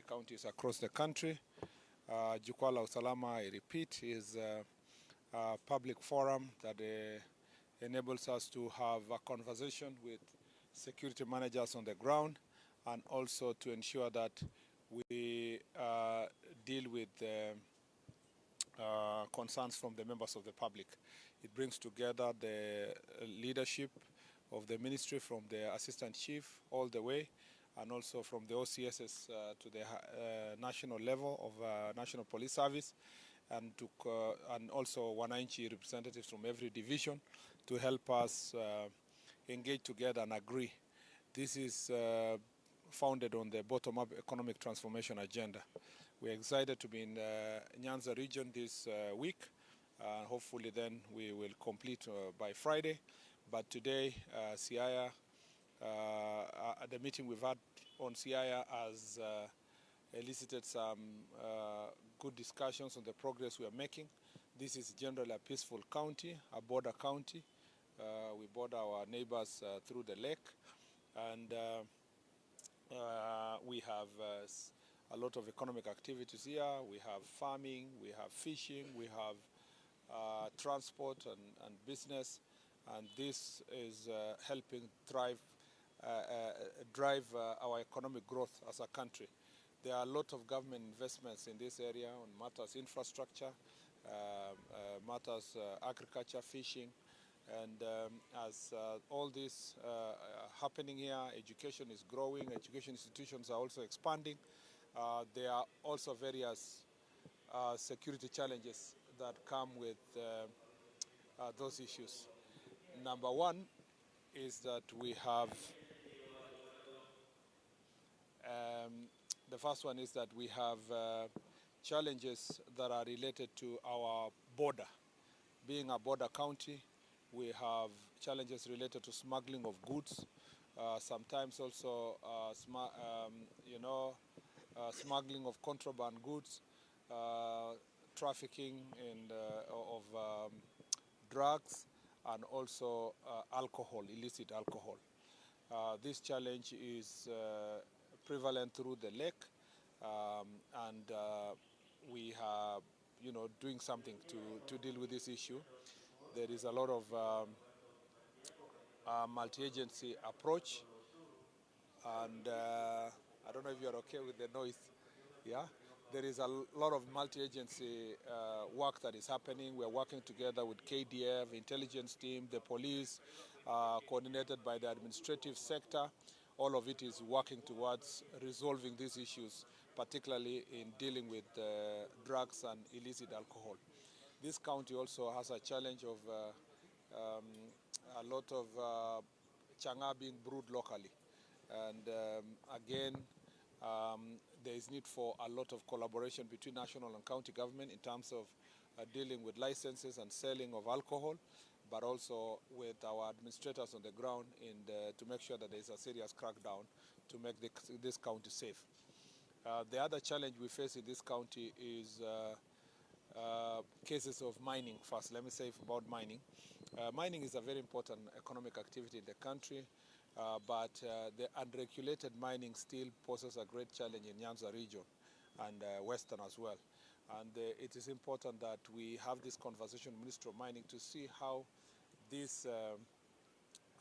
counties across the country. Jukwaa Usalama, I repeat, is a public forum that enables us to have a conversation with security managers on the ground, and also to ensure that we deal with concerns from the members of the public. It brings together the leadership of the ministry, from the assistant chief all the way, and also from the OCSs to the national level of National Police Service, and also wananchi representatives from every division to help us engage together and agree. This is founded on the bottom-up economic transformation agenda. We're excited to be in Nyanza region this week. Hopefully then we will complete by Friday. But today, Siaya, the meeting we've had on Siaya has elicited some good discussions on the progress we are making. This is generally a peaceful county, a border county. We border our neighbors through the lake, and we have a lot of economic activities here. We have farming, we have fishing, we have transport and business, and this is helping drive our economic growth as a country. There are a lot of government investments in this area on matters infrastructure, matters agriculture, fishing, and as all this happening here, education is growing, education institutions are also expanding. There are also various security challenges that come with those issues. Number one is that we have, the first one is that we have challenges that are related to our border. Being a border county, we have challenges related to smuggling of goods, sometimes also smuggling of contraband goods, trafficking of drugs, and also alcohol, illicit alcohol. This challenge is prevalent through the lake, and we are doing something to deal with this issue. There is a lot of multi-agency approach, and I don't know if you're okay with the noise. Yeah, there is a lot of multi-agency work that is happening. We're working together with KDF, intelligence team, the police, coordinated by the administrative sector. All of it is working towards resolving these issues, particularly in dealing with drugs and illicit alcohol. This county also has a challenge of a lot of changa being brewed locally. And again, there is need for a lot of collaboration between national and county government in terms of dealing with licenses and selling of alcohol, but also with our administrators on the ground to make sure that there is a serious crackdown to make this county safe. The other challenge we face in this county is cases of mining. First, let me say about mining. Mining is a very important economic activity in the country, but the unregulated mining still poses a great challenge in Nyanza region and Western as well. And it is important that we have this conversation with the Ministry of Mining to see how these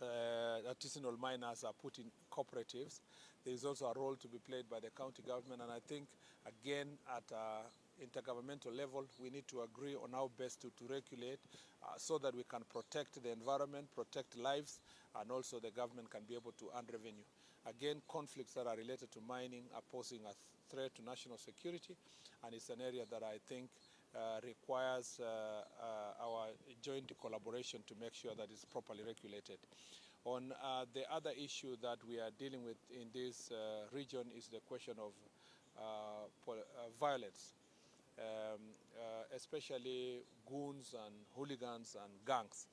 artisanal miners are put in cooperatives. There is also a role to be played by the county government, and I think, again, at intergovernmental level, we need to agree on how best to regulate so that we can protect the environment, protect lives, and also the government can be able to earn revenue. Again, conflicts that are related to mining are posing a threat to national security, and it's an area that I think requires our joint collaboration to make sure that it's properly regulated. On the other issue that we are dealing with in this region is the question of violence, especially goons and hooligans and gangs.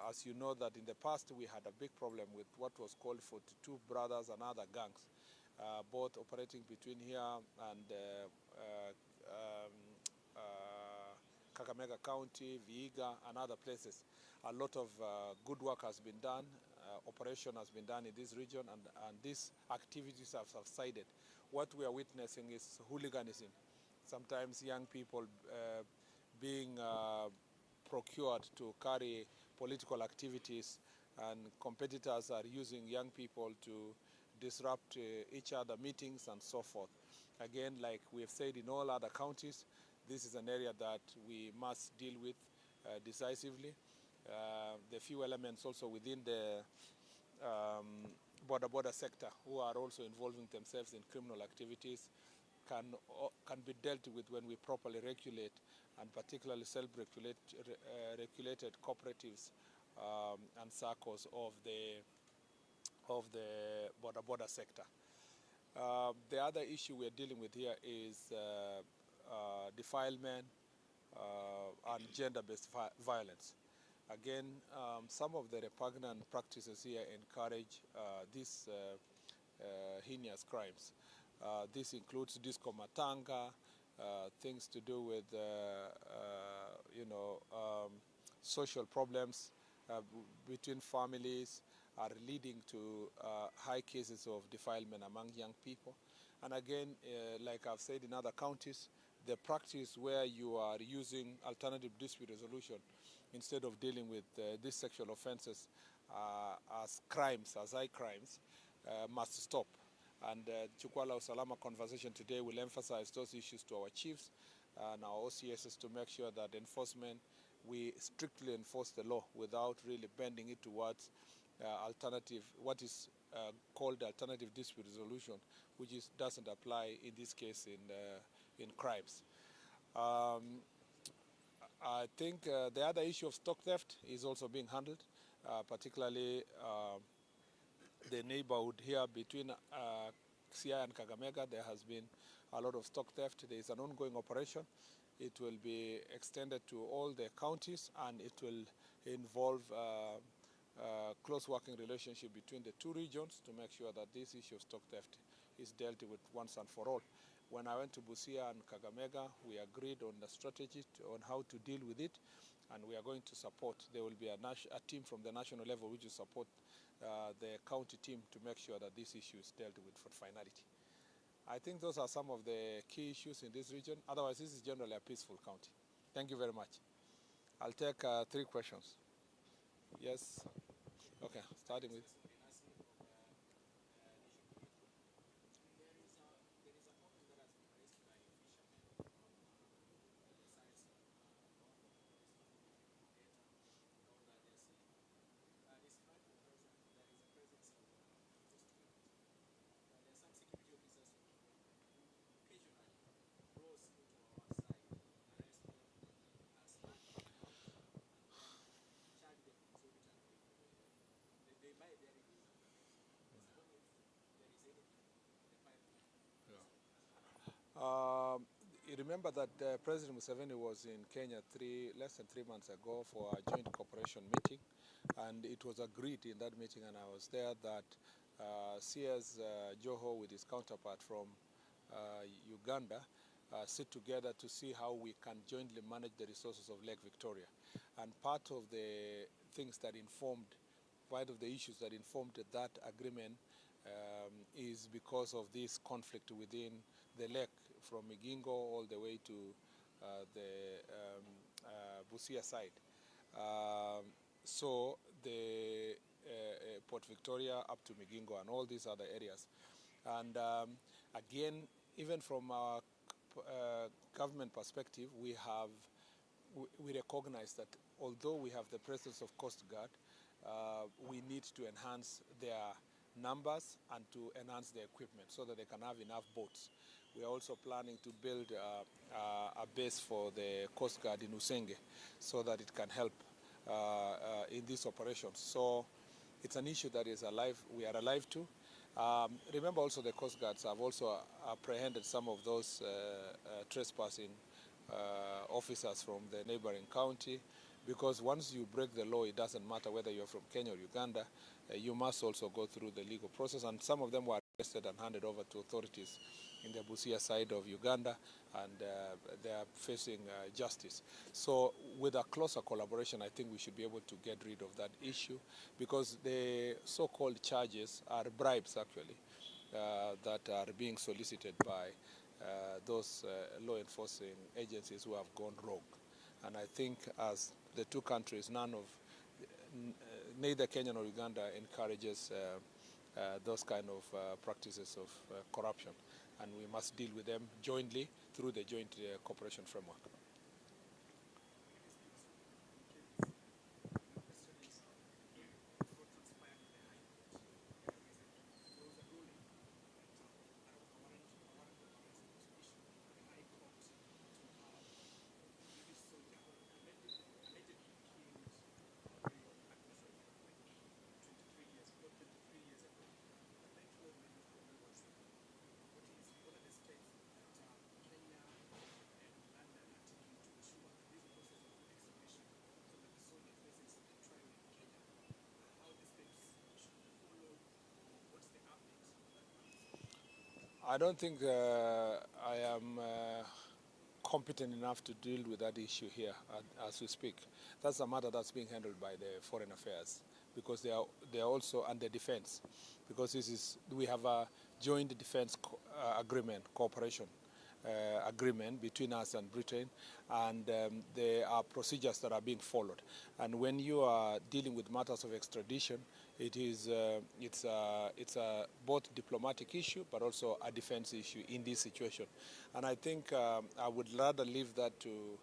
As you know, that in the past we had a big problem with what was called 42 Brothers and other gangs, both operating between here and Kakamega County, Vihiga, and other places. A lot of good work has been done operation has been done in this region, and these activities have subsided. What we are witnessing is hooliganism. Sometimes young people being procured to carry political activities, and competitors are using young people to disrupt each other meetings and so forth. Again, like we have said in all other counties, this is an area that we must deal with decisively. The few elements also within the border sector who are also involving themselves in criminal activities can be dealt with when we properly regulate, and particularly regulated cooperatives and circles of the border sector. The other issue we're dealing with here is defilement and gender-based violence. Again, some of the repugnant practices here encourage these heinous crimes. This includes disco matanga, things to do with, social problems between families are leading to high cases of defilement among young people. And again, like I've said in other counties, the practice where you are using alternative dispute resolution instead of dealing with these sexual offenses as crimes, as high crimes, must stop. And Jukwaa Usalama conversation today will emphasize those issues to our chiefs and our OCSs to make sure that enforcement, we strictly enforce the law without really bending it towards alternative, what is called alternative dispute resolution, which doesn't apply in this case in crimes. I think the other issue of stock theft is also being handled, particularly the neighborhood here between Siaya and Kakamega. There has been a lot of stock theft. There is an ongoing operation. It will be extended to all the counties, and it will involve close working relationship between the two regions to make sure that this issue of stock theft is dealt with once and for all. When I went to Busia and Kakamega, we agreed on the strategy on how to deal with it, and we are going to support. There will be a team from the national level which will support the county team to make sure that this issue is dealt with for finality. I think those are some of the key issues in this region. Otherwise, this is generally a peaceful county. Thank you very much. I'll take 3 questions. Yes. Okay, starting with. You remember that President Museveni was in Kenya less than 3 months ago for a joint cooperation meeting, and it was agreed in that meeting, and I was there, that CS Joho with his counterpart from Uganda sit together to see how we can jointly manage the resources of Lake Victoria. And part of the things that informed, part of the issues that informed that agreement is because of this conflict within the lake, from Migingo all the way to the Busia side. So the Port Victoria up to Migingo and all these other areas. And again, even from our government perspective, we recognize that although we have the presence of Coast Guard, we need to enhance their numbers and to enhance their equipment so that they can have enough boats. We are also planning to build a base for the Coast Guard in Usenge so that it can help in these operations. So it's an issue that is alive. We are alive to. Remember also the Coast Guards have also apprehended some of those trespassing officers from the neighboring county, because once you break the law, it doesn't matter whether you're from Kenya or Uganda, you must also go through the legal process, and some of them were arrested and handed over to authorities in the Busia side of Uganda, and they are facing justice. So with a closer collaboration, I think we should be able to get rid of that issue, because the so-called charges are bribes, actually, that are being solicited by those law enforcing agencies who have gone rogue. And I think as the two countries, neither Kenya nor Uganda encourages those kind of practices of corruption, and we must deal with them jointly through the joint cooperation framework. I don't think I am competent enough to deal with that issue here as we speak. That's a matter that's being handled by the Foreign Affairs, because they are also under defense, because we have a joint defense agreement, cooperation agreement between us and Britain, and there are procedures that are being followed. And when you are dealing with matters of extradition, it's a both diplomatic issue but also a defense issue in this situation. And I think I would rather leave that to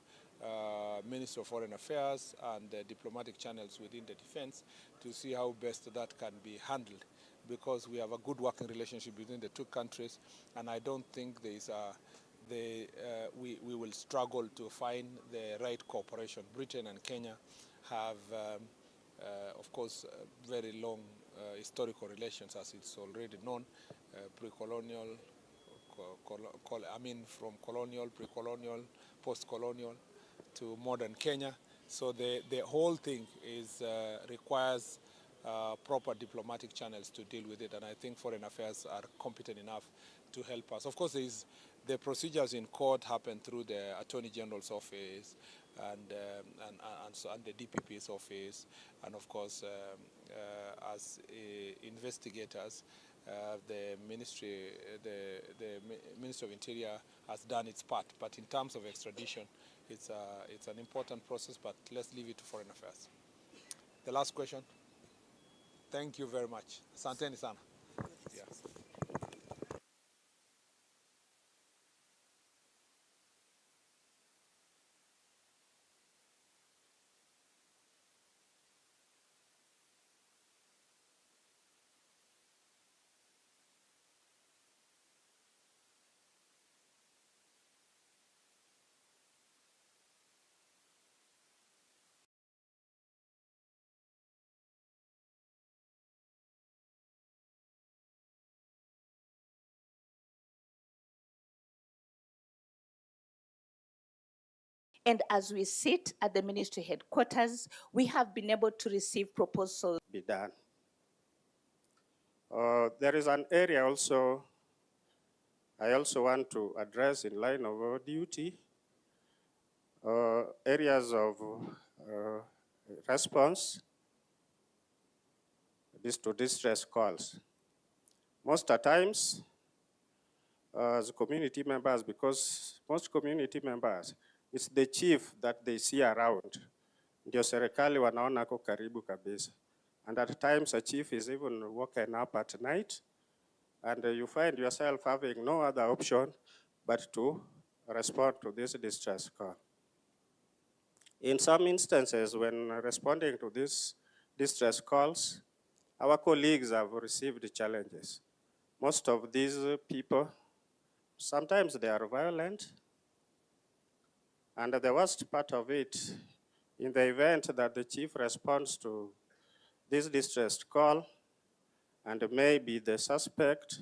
Minister of Foreign Affairs and the diplomatic channels within the defense to see how best that can be handled, because we have a good working relationship between the two countries, and I don't think we will struggle to find the right cooperation. Britain and Kenya have, of course, very long historical relations, as it's already known, pre-colonial, from colonial, pre-colonial, post-colonial to modern Kenya. So the whole thing requires proper diplomatic channels to deal with it, and I think Foreign Affairs are competent enough to help us. Of course, the procedures in court happen through the Attorney General's office and the DPP's office, and of course, as investigators, the Ministry of Interior has done its part. But in terms of extradition, it's an important process. But let's leave it to Foreign Affairs. The last question. Thank you very much. Asanteni sana. Yeah. And as we sit at the ministry headquarters, we have been able to receive proposals. Be done. There is an area also I also want to address in line of our duty, areas of response to distress calls. Most of the times, as community members, because most community members, it's the chief that they see around. Ndio serikali wanaona ko karibu kabisa. And at times, a chief is even woken up at night, and you find yourself having no other option but to respond to this distress call. In some instances, when responding to these distress calls, our colleagues have received challenges. Most of these people, sometimes they are violent, and the worst part of it, in the event that the chief responds to this distress call, and maybe the suspect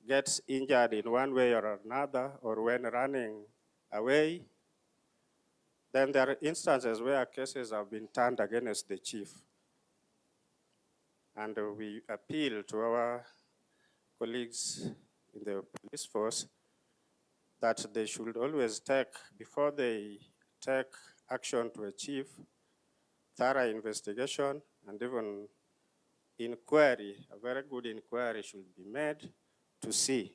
gets injured in one way or another, or when running away, then there are instances where cases have been turned against the chief. And we appeal to our colleagues in the police force that they should always take, before they take action to achieve thorough investigation and even inquiry, a very good inquiry should be made to see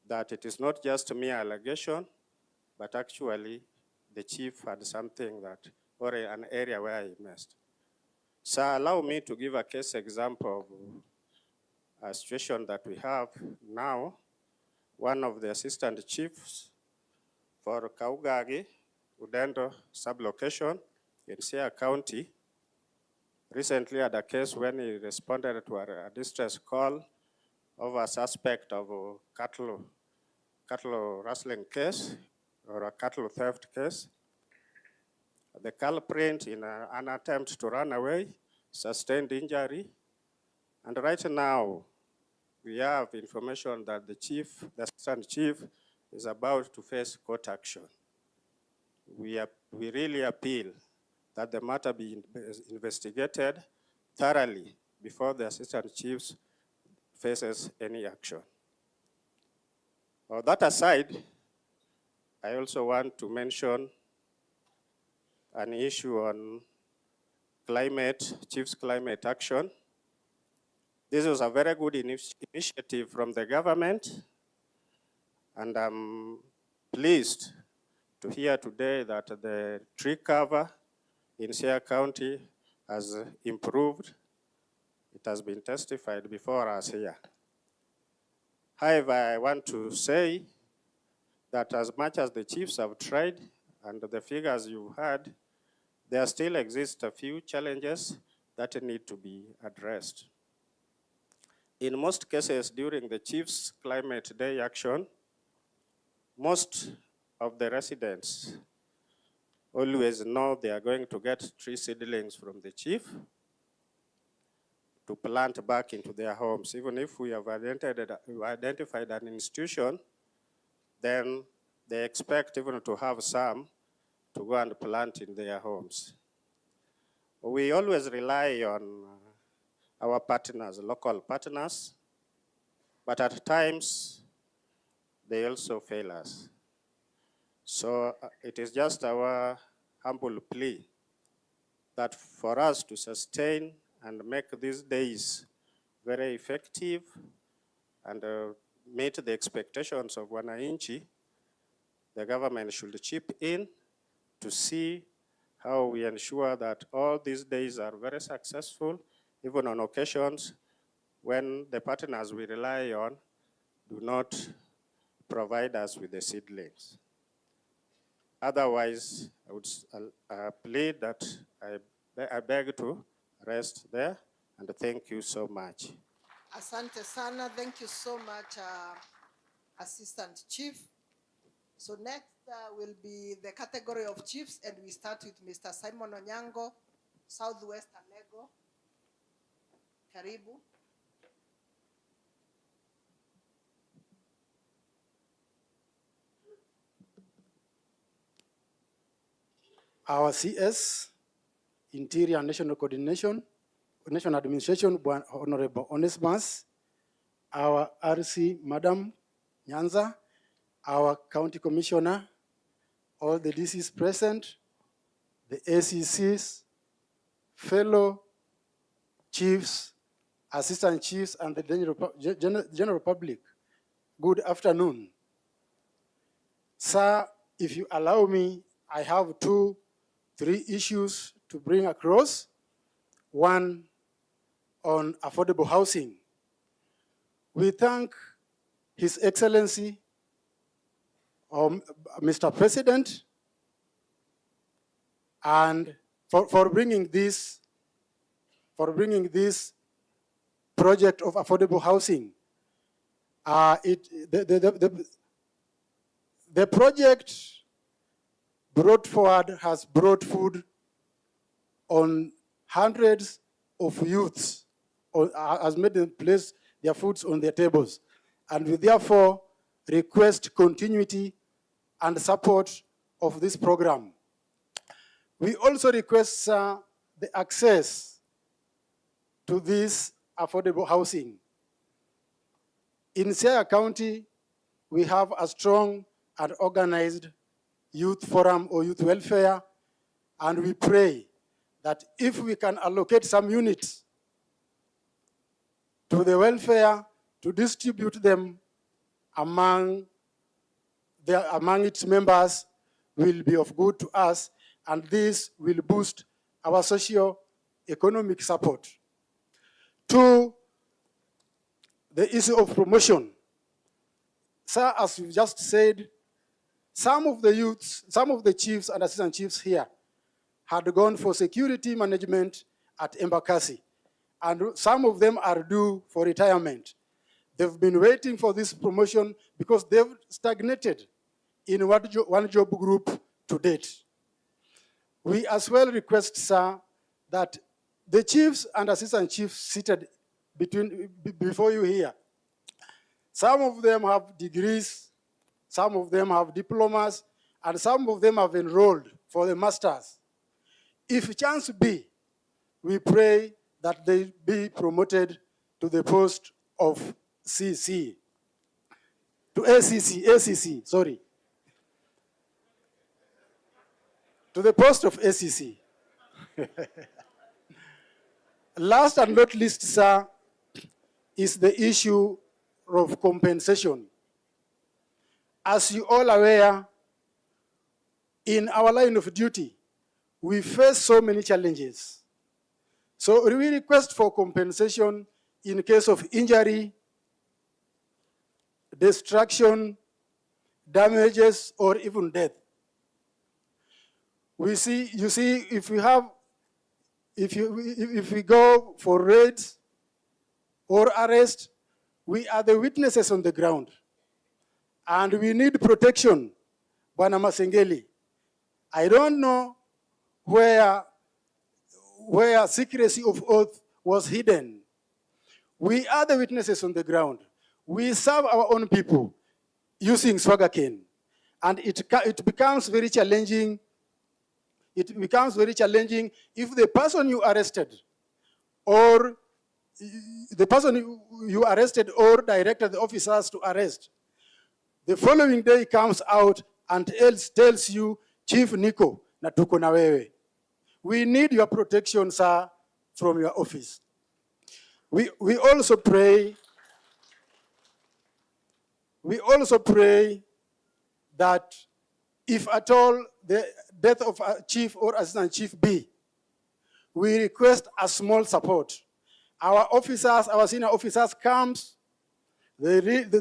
that it is not just a mere allegation, but actually the chief had something that, or an area where he missed. So allow me to give a case example of a situation that we have now. One of the assistant chiefs for Kaugagi, Udendo sublocation in Siaya County, recently had a case when he responded to a distress call of a suspect of a cattle rustling case or a cattle theft case. The culprit, in an attempt to run away, sustained injury. And right now, we have information that the assistant chief, is about to face court action. We really appeal that the matter be investigated thoroughly before the assistant chief faces any action. That aside, I also want to mention an issue on chief's climate action. This was a very good initiative from the government, and I'm pleased to hear today that the tree cover in Siaya County has improved. It has been testified before us here. However, I want to say that as much as the chiefs have tried, and the figures you had, there still exist a few challenges that need to be addressed. In most cases, during the Chief's Climate Day action, most of the residents always know they are going to get tree seedlings from the chief to plant back into their homes. Even if we have identified an institution, then they expect even to have some to go and plant in their homes. We always rely on our partners, local partners, but at times they also fail us. So it is just our humble plea that for us to sustain and make these days very effective and meet the expectations of wananchi, the government should chip in to see how we ensure that all these days are very successful, even on occasions when the partners we rely on do not provide us with the seedlings. Otherwise, I would plead that I beg to rest there, and thank you so much. Asante sana, thank you so much, Assistant Chief. So next will be the category of chiefs, and we start with Mr. Simon Onyango, Southwest Alego. Karibu. Our CS, Interior and National Coordination, National Administration, Honorable Onesmus, our RC, Madam Nyanza, our County Commissioner, all the DCs present, the ACCs, fellow chiefs, assistant chiefs, and the general public. Good afternoon. Sir, if you allow me, I have 3 issues to bring across. One on affordable housing. We thank His Excellency, Mr. President, and for bringing this project of affordable housing. The project has brought food on hundreds of youths, has made them place their foods on their tables. And we therefore request continuity and support of this program. We also request the access to this affordable housing. In Siaya County, we have a strong and organized youth forum or youth welfare, and we pray that if we can allocate some units to the welfare to distribute them among its members will be of good to us, and this will boost our socio-economic support. To the issue of promotion, sir, as you just said, some of the youths, some of the chiefs and assistant chiefs here had gone for security management at Embakasi, and some of them are due for retirement. They've been waiting for this promotion because they've stagnated in one job group to date. We as well request, sir, that the chiefs and assistant chiefs seated before you here, some of them have degrees, some of them have diplomas, and some of them have enrolled for the masters. If chance be, we pray that they be promoted to the post of CC, to ACC, sorry. To the post of ACC. Last and not least, sir, is the issue of compensation. As you all are aware, in our line of duty, we face so many challenges. So we request for compensation in case of injury, destruction, damages, or even death. You see, if we go for raids or arrest, we are the witnesses on the ground. And we need protection, Bwana Masengeli. I don't know where secrecy of oath was hidden. We are the witnesses on the ground. We serve our own people using swagger cane. And it becomes very challenging. It becomes very challenging if the person you arrested or directed the officers to arrest, the following day comes out and tells you, Chief Nico, na tuko na wewe. We need your protection, sir, from your office. We also pray that if at all the death of a chief or assistant chief be, we request a small support. Our officers, our senior officers comes, they read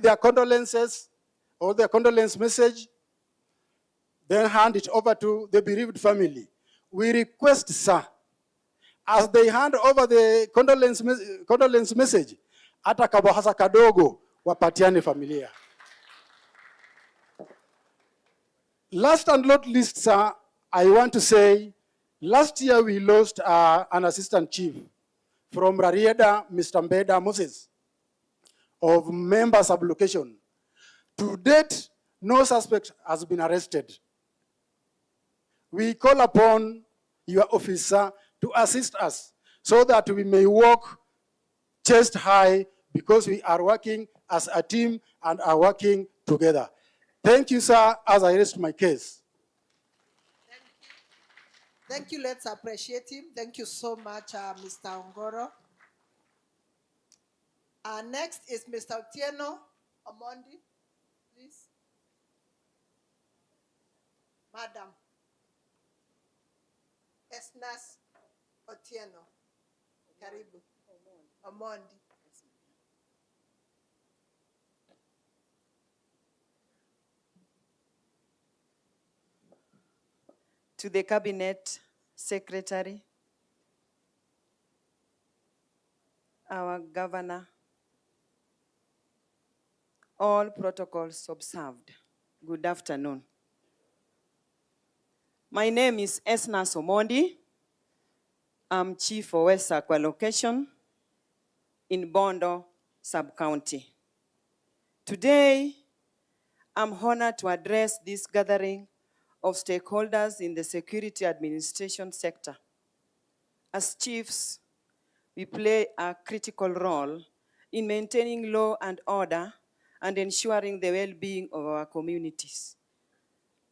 their condolences or their condolence message, then hand it over to the bereaved family. We request, sir, as they hand over the condolence message, hata kabahasa kadogo wapatiane familia. Last and not least, sir, I want to say, last year we lost an assistant chief from Rarieda, Mr. Mbeda Moses, of member sublocation. To date, no suspect has been arrested. We call upon your officer to assist us so that we may walk chest high because we are working as a team and are working together. Thank you, sir, as I rest my case. Thank you. Let's appreciate him. Thank you so much, Mr. Ongoro. Next is Mr. Otieno Omondi, please. Madam. Esnas Otieno. Karibu. Omondi. To the Cabinet Secretary, our Governor, all protocols observed. Good afternoon. My name is Esnas Omondi. I'm Chief for West Sakwa location in Bondo Sub-County. Today, I'm honored to address this gathering of stakeholders in the security administration sector. As chiefs, we play a critical role in maintaining law and order and ensuring the well-being of our communities.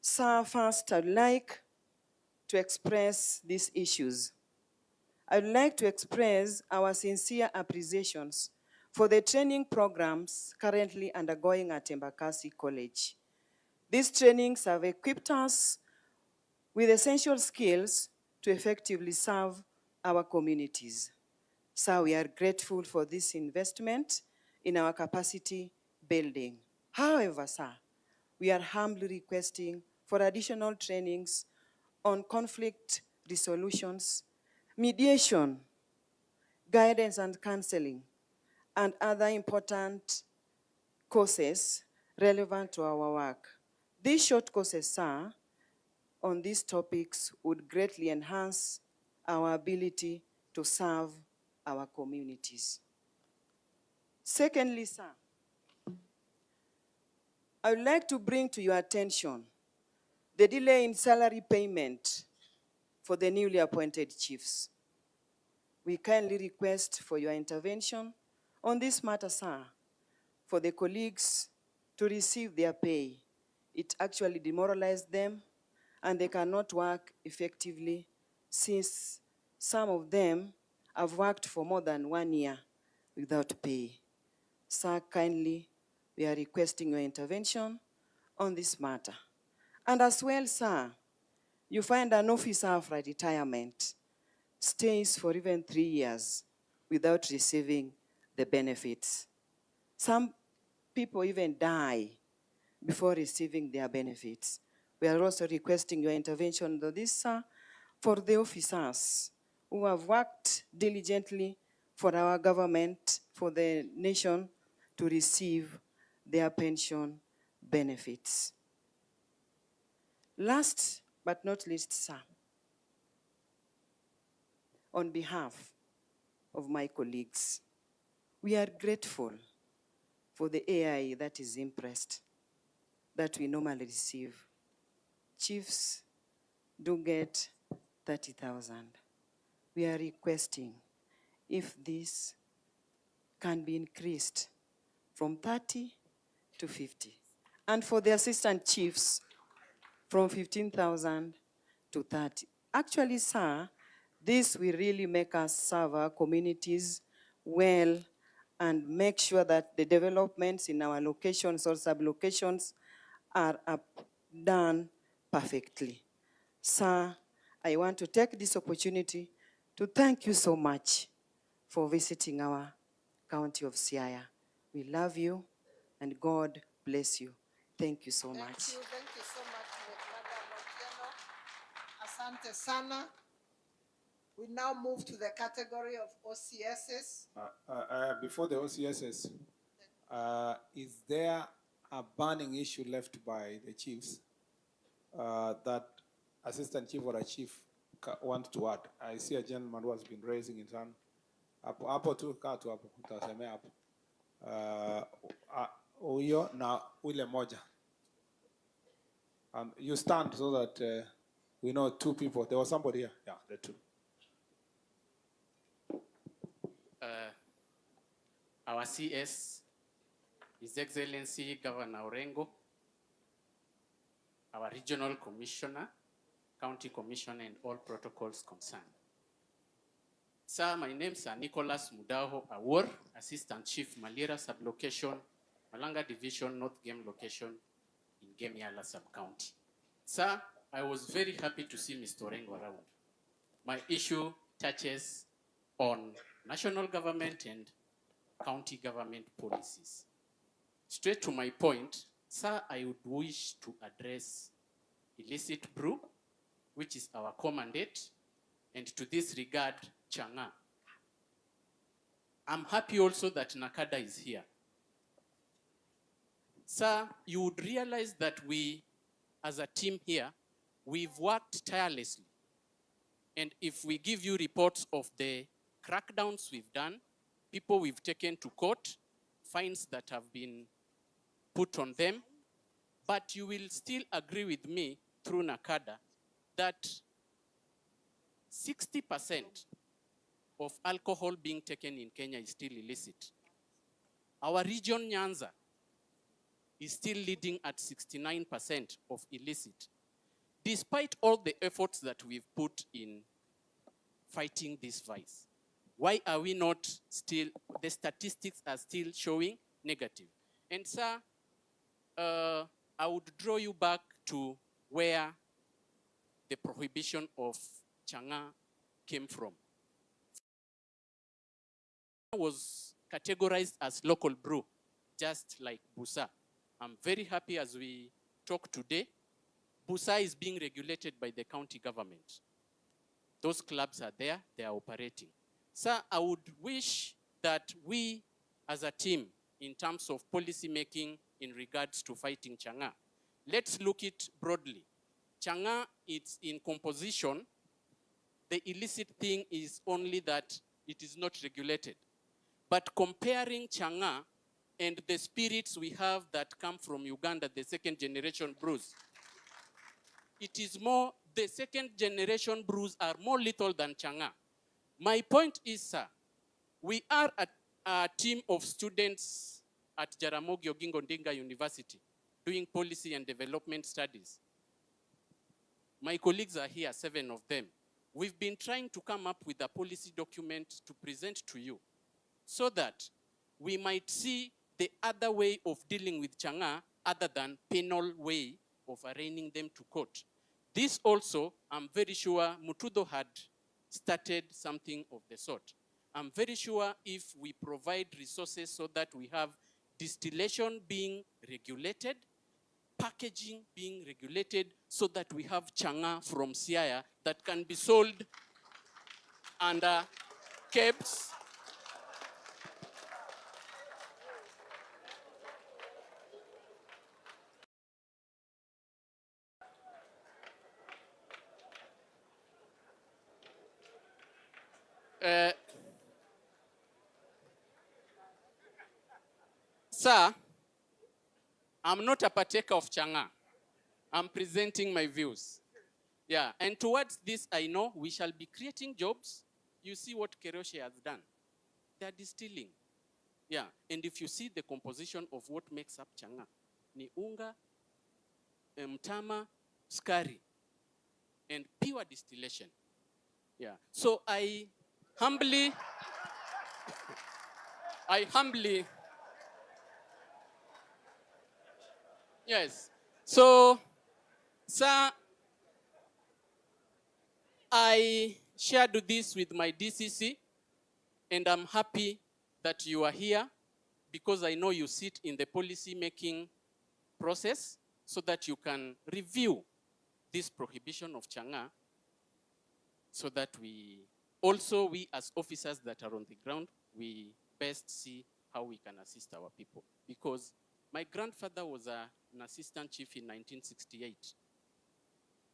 Sir, first, I'd like to express these issues. I'd like to express our sincere appreciations for the training programs currently undergoing at Embakasi College. These trainings have equipped us with essential skills to effectively serve our communities. So we are grateful for this investment in our capacity building. However, sir, we are humbly requesting for additional trainings on conflict resolutions, mediation, guidance and counseling, and other important courses relevant to our work. These short courses, sir, on these topics would greatly enhance our ability to serve our communities. Secondly, sir, I would like to bring to your attention the delay in salary payment for the newly appointed chiefs. We kindly request for your intervention on this matter, sir, for the colleagues to receive their pay. It actually demoralized them, and they cannot work effectively since some of them have worked for more than 1 year without pay. Sir, kindly, we are requesting your intervention on this matter. And as well, sir, you find an officer after retirement stays for even 3 years without receiving the benefits. Some people even die before receiving their benefits. We are also requesting your intervention on this, sir, for the officers who have worked diligently for our government, for the nation, to receive their pension benefits. Last but not least, sir, on behalf of my colleagues, we are grateful for the AI that is impressed, that we normally receive. Chiefs do get 30,000. We are requesting if this can be increased from 30 to 50. And for the assistant chiefs, from 15,000 to 30. Actually, sir, this will really make us serve our communities well and make sure that the developments in our locations or sub-locations are done perfectly. Sir, I want to take this opportunity to thank you so much for visiting our county of Siaya. We love you and God bless you. Thank you so much. Thank you so much, Madam Otieno. Asante sana. We now move to the category of OCSs. Before the OCSs, is there a burning issue left by the chiefs that assistant chief or a chief want to add? I see a gentleman who has been raising his hand. Hapo tu kaa tu hapo, utasemea hapo. Huyo na ule moja. You stand so that we know two people. There was somebody here. Yeah, the two. Our CS, His Excellency Governor Orengo, our Regional Commissioner, County Commissioner, and all protocols concerned. Sir, my name is Nicholas Mudaho Awor, Assistant Chief Malira Sublocation, Malanga Division, North Game Location in Gemiala Sub-County. Sir, I was very happy to see Mr. Orengo around. My issue touches on national government and county government policies. Straight to my point, sir, I would wish to address illicit brew, which is our commandate, and to this regard, Changa. I'm happy also that Nakada is here. Sir, you would realize that we, as a team here, we've worked tirelessly. And if we give you reports of the crackdowns we've done, people we've taken to court, fines that have been put on them, but you will still agree with me through Nakada that 60% of alcohol being taken in Kenya is still illicit. Our region, Nyanza, is still leading at 69% of illicit, despite all the efforts that we've put in fighting this vice. Why are we not still, the statistics are still showing negative? And sir, I would draw you back to where the prohibition of changa came from. It was categorized as local brew, just like Busa. I'm very happy as we talk today, Busa is being regulated by the county government. Those clubs are there, they are operating. Sir, I would wish that we as a team, in terms of policy making in regards to fighting changa, let's look it broadly. Changa, it's in composition. The illicit thing is only that it is not regulated. But comparing changa and the spirits we have that come from Uganda, the second generation brews, it is more, the second generation brews are more lethal than changa. My point is, sir, we are a team of students at Jaramogi Oginga Odinga University doing policy and development studies. My colleagues are here, 7 of them. We've been trying to come up with a policy document to present to you so that we might see the other way of dealing with changa other than penal way of arraigning them to court. This also, I'm very sure Mutudo had started something of the sort. I'm very sure if we provide resources so that we have distillation being regulated, packaging being regulated, so that we have changa from Siaya that can be sold under cabs. Sir, I'm not a partaker of changa. I'm presenting my views. Yeah, and towards this, I know we shall be creating jobs. You see what Keroche has done. They are distilling. Yeah, and if you see the composition of what makes up changa, ni unga, mtama, skari, and pure distillation. Yeah, so I humbly, yes. So, sir, I shared this with my DCC, and I'm happy that you are here because I know you sit in the policy making process so that you can review this prohibition of changa so that we as officers that are on the ground, we best see how we can assist our people. Because my grandfather was an assistant chief in 1968.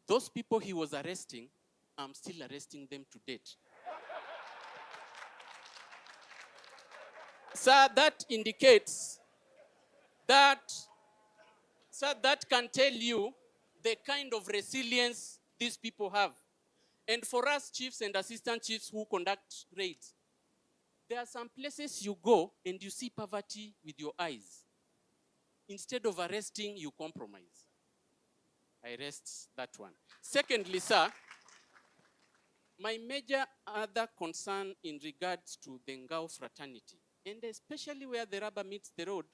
Those people he was arresting, I'm still arresting them to date. Sir, that indicates that, sir, that can tell you the kind of resilience these people have. And for us chiefs and assistant chiefs who conduct raids, there are some places you go and you see poverty with your eyes. Instead of arresting, you compromise. I arrest that one. Secondly, sir, my major other concern in regards to the Ngao fraternity, and especially where the rubber meets the road,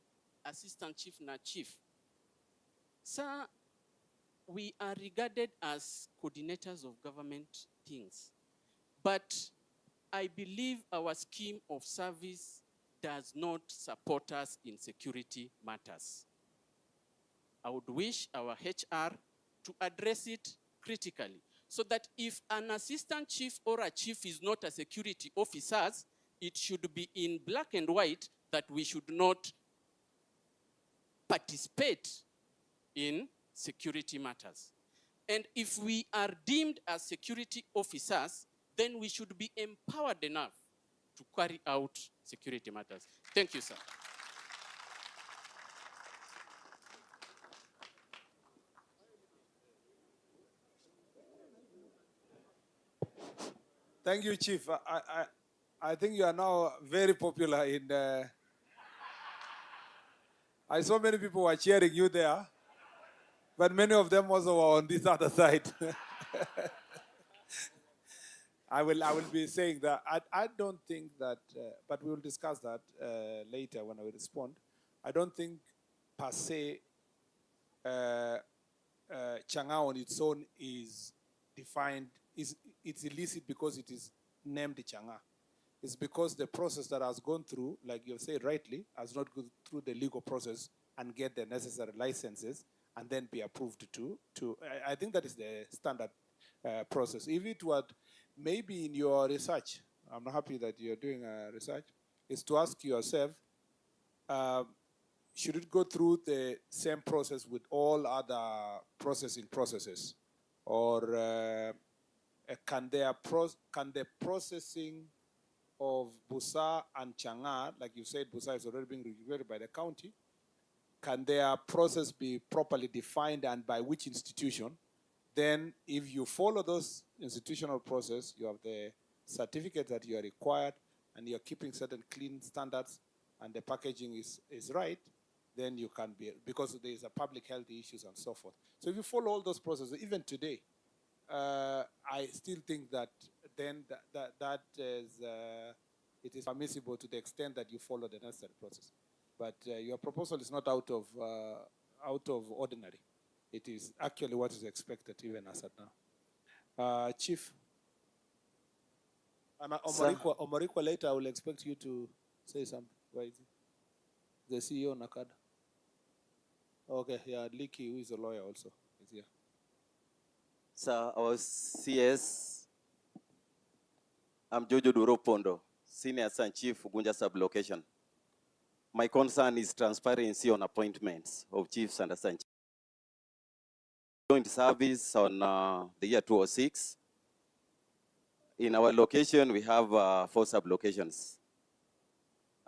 assistant chief na chief. Sir, we are regarded as coordinators of government things. But I believe our scheme of service does not support us in security matters. I would wish our HR to address it critically so that if an assistant chief or a chief is not a security officer, it should be in black and white that we should not participate in security matters. And if we are deemed as security officers, then we should be empowered enough to carry out security matters. Thank you, sir. Thank you, Chief. I think you are now very popular in I saw many people were cheering you there, but many of them also were on this other side. I will be saying that. I don't think that, but we will discuss that later when I will respond. I don't think per se Chang'aa on its own is defined, it's illicit because it is named Chang'aa. It's because the process that has gone through, like you said rightly, has not gone through the legal process and get the necessary licenses and then be approved to I think that is the standard process. If it were maybe in your research, I'm happy that you're doing research, is to ask yourself, should it go through the same process with all other processes? Or can the processing of Busa and Chang'aa, like you said, Busa is already being regulated by the county, can their process be properly defined and by which institution? Then if you follow those institutional process, you have the certificate that you are required and you're keeping certain clean standards and the packaging is right, then you can be, because there is a public health issues and so forth. So if you follow all those processes, even today, I still think that then that is, it is permissible to the extent that you follow the necessary process. But your proposal is not out of ordinary. It is actually what is expected even as at now. Chief, and Omorikwa later I will expect you to say something. Where is it? The CEO Nakada. Okay, yeah, Liki, who is a lawyer also, is here. Sir, our CS, I'm Jojo Duropondo, Senior Assistant Chief, Ugunja Sub-Location. My concern is transparency on appointments of chiefs and assistant chiefs. Joined service on the year 2006. In our location, we have 4 sub-locations.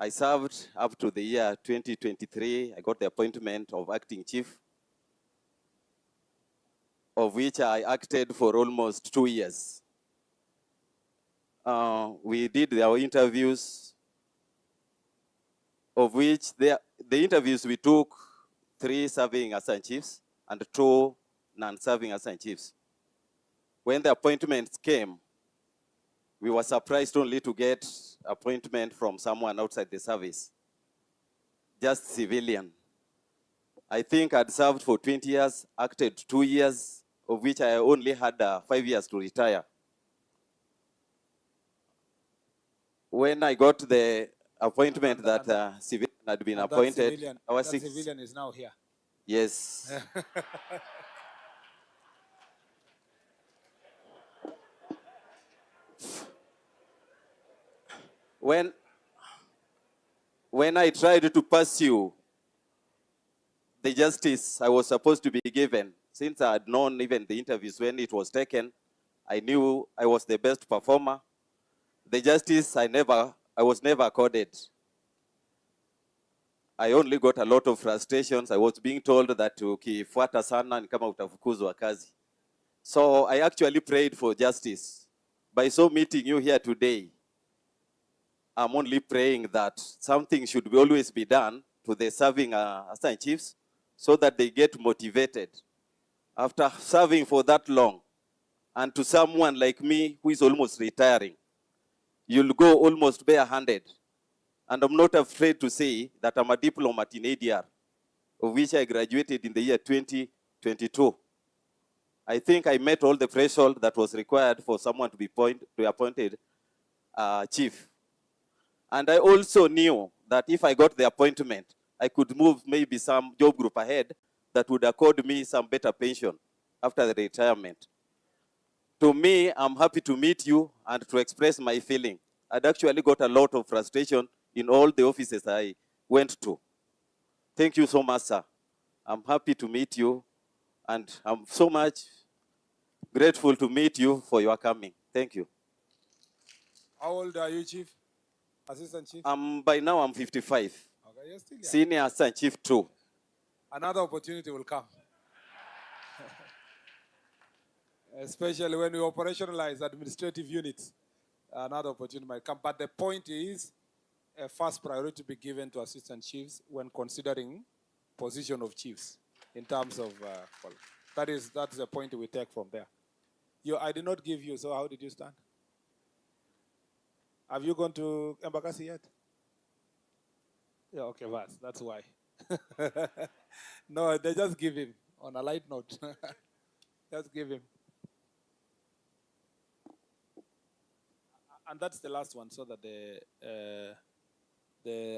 I served up to the year 2023. I got the appointment of acting chief, of which I acted for almost 2 years. We did our interviews, of which the interviews we took 3 serving assistant chiefs and 2 non-serving assistant chiefs. When the appointments came, we were surprised only to get appointment from someone outside the service, just civilian. I think I'd served for 20 years, acted 2 years, of which I only had 5 years to retire. When I got the appointment that civilian had been appointed, that civilian is now here. Yes. When I tried to pursue the justice I was supposed to be given, since I had known even the interviews when it was taken, I knew I was the best performer. The justice I was never accorded. I only got a lot of frustrations. I was being told that ukifuata sana ni kama utafukuzwa kazi. So I actually prayed for justice. By so meeting you here today, I'm only praying that something should always be done to the serving assistant chiefs so that they get motivated. After serving for that long, and to someone like me who is almost retiring, you'll go almost barehanded. And I'm not afraid to say that I'm a diplomat in ADR, of which I graduated in the year 2022. I think I met all the threshold that was required for someone to be appointed chief. And I also knew that if I got the appointment, I could move maybe some job group ahead that would accord me some better pension after the retirement. To me, I'm happy to meet you and to express my feeling. I'd actually got a lot of frustration in all the offices I went to. Thank you so much, sir. I'm happy to meet you, and I'm so much grateful to meet you for your coming. Thank you. How old are you, Chief? Assistant Chief? By now, I'm 55. Okay, you're still young. Senior Assistant Chief 2. Another opportunity will come. Especially when we operationalize administrative units, another opportunity might come. But the point is, a first priority to be given to assistant chiefs when considering position of chiefs in terms of that's the point we take from there. I did not give you, so how did you stand? Have you gone to Embakasi yet? Yeah, okay, that's why. No, they just give him on a light note. Just give him. And that's the last one, so that the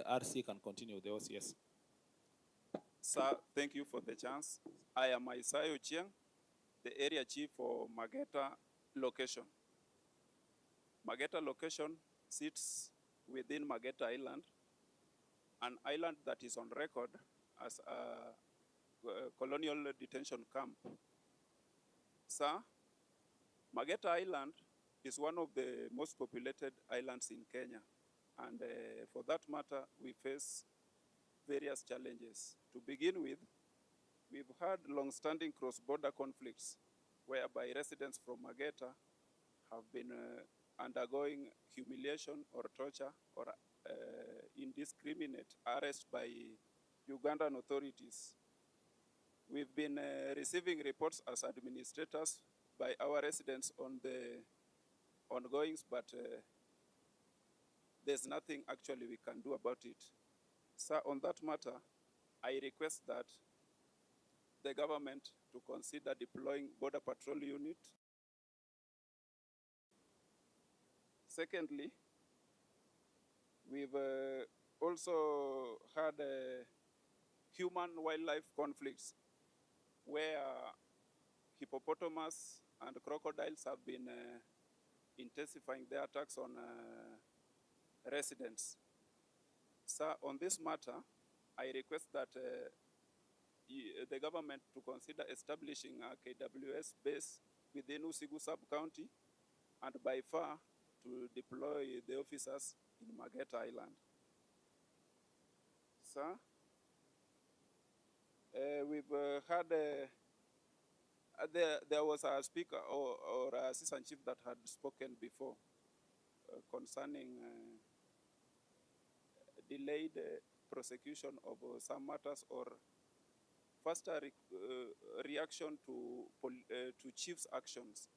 RC can continue with the OCS. Sir, thank you for the chance. I am Isaiah Ochieng, the area chief for Mageta location. Mageta location sits within Mageta Island, an island that is on record as a colonial detention camp. Sir, Mageta Island is one of the most populated islands in Kenya. And for that matter, we face various challenges. To begin with, we've had long-standing cross-border conflicts whereby residents from Mageta have been undergoing humiliation or torture or indiscriminate arrest by Ugandan authorities. We've been receiving reports as administrators by our residents on the ongoings, but there's nothing actually we can do about it. Sir, on that matter, I request that the government to consider deploying Border Patrol unit. Secondly, we've also had human-wildlife conflicts where hippopotamus and crocodiles have been intensifying their attacks on residents. Sir, on this matter, I request that the government to consider establishing a KWS base within Usigu sub-county and by far to deploy the officers in Mageta Island. Sir, we've had there was a speaker or assistant chief that had spoken before concerning delayed prosecution of some matters or faster reaction to chiefs' actions.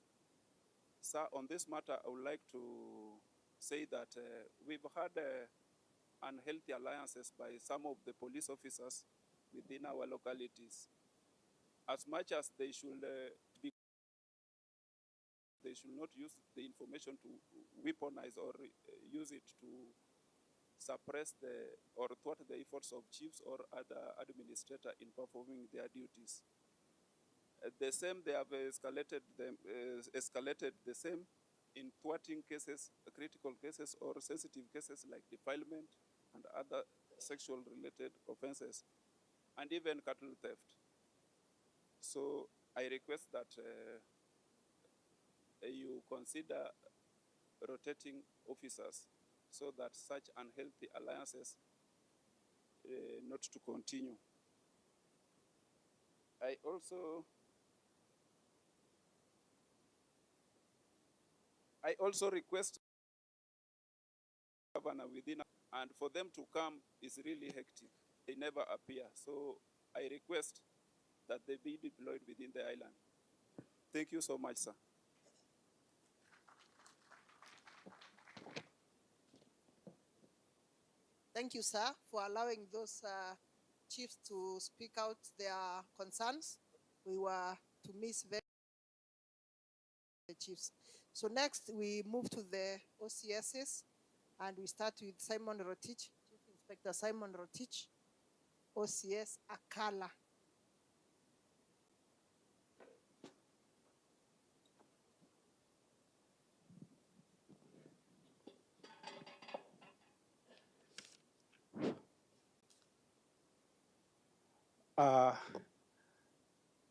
Sir, on this matter, I would like to say that we've had unhealthy alliances by some of the police officers within our localities. As much as they should not use the information to weaponize or use it to suppress or thwart the efforts of chiefs or other administrators in performing their duties. The same, they have escalated the same in thwarting cases, critical cases or sensitive cases like defilement and other sexual-related offenses, and even cattle theft. So I request that you consider rotating officers so that such unhealthy alliances not to continue. I also request governor within, and for them to come is really hectic. They never appear. So I request that they be deployed within the island. Thank you so much, sir. Thank you, sir, for allowing those chiefs to speak out their concerns. We were to miss the chiefs. So next we move to the OCSs, and we start with Simon Rotich, Chief Inspector Simon Rotich, OCS Akala.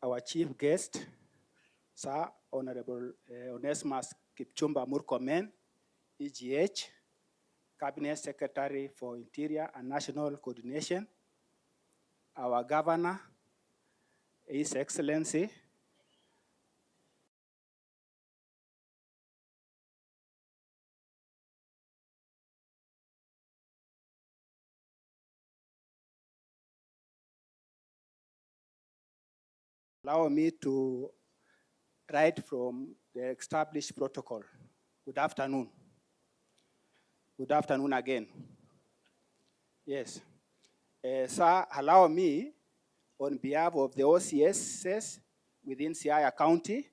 Our chief guest, Sir Honorable Onesimus Kipchumba Murkomen, EGH, Cabinet Secretary for Interior and National Coordination, our Governor, His Excellency Allow me to write from the established protocol. Good afternoon. Good afternoon again. Yes. Sir, allow me, on behalf of the OCSs within Siaya County,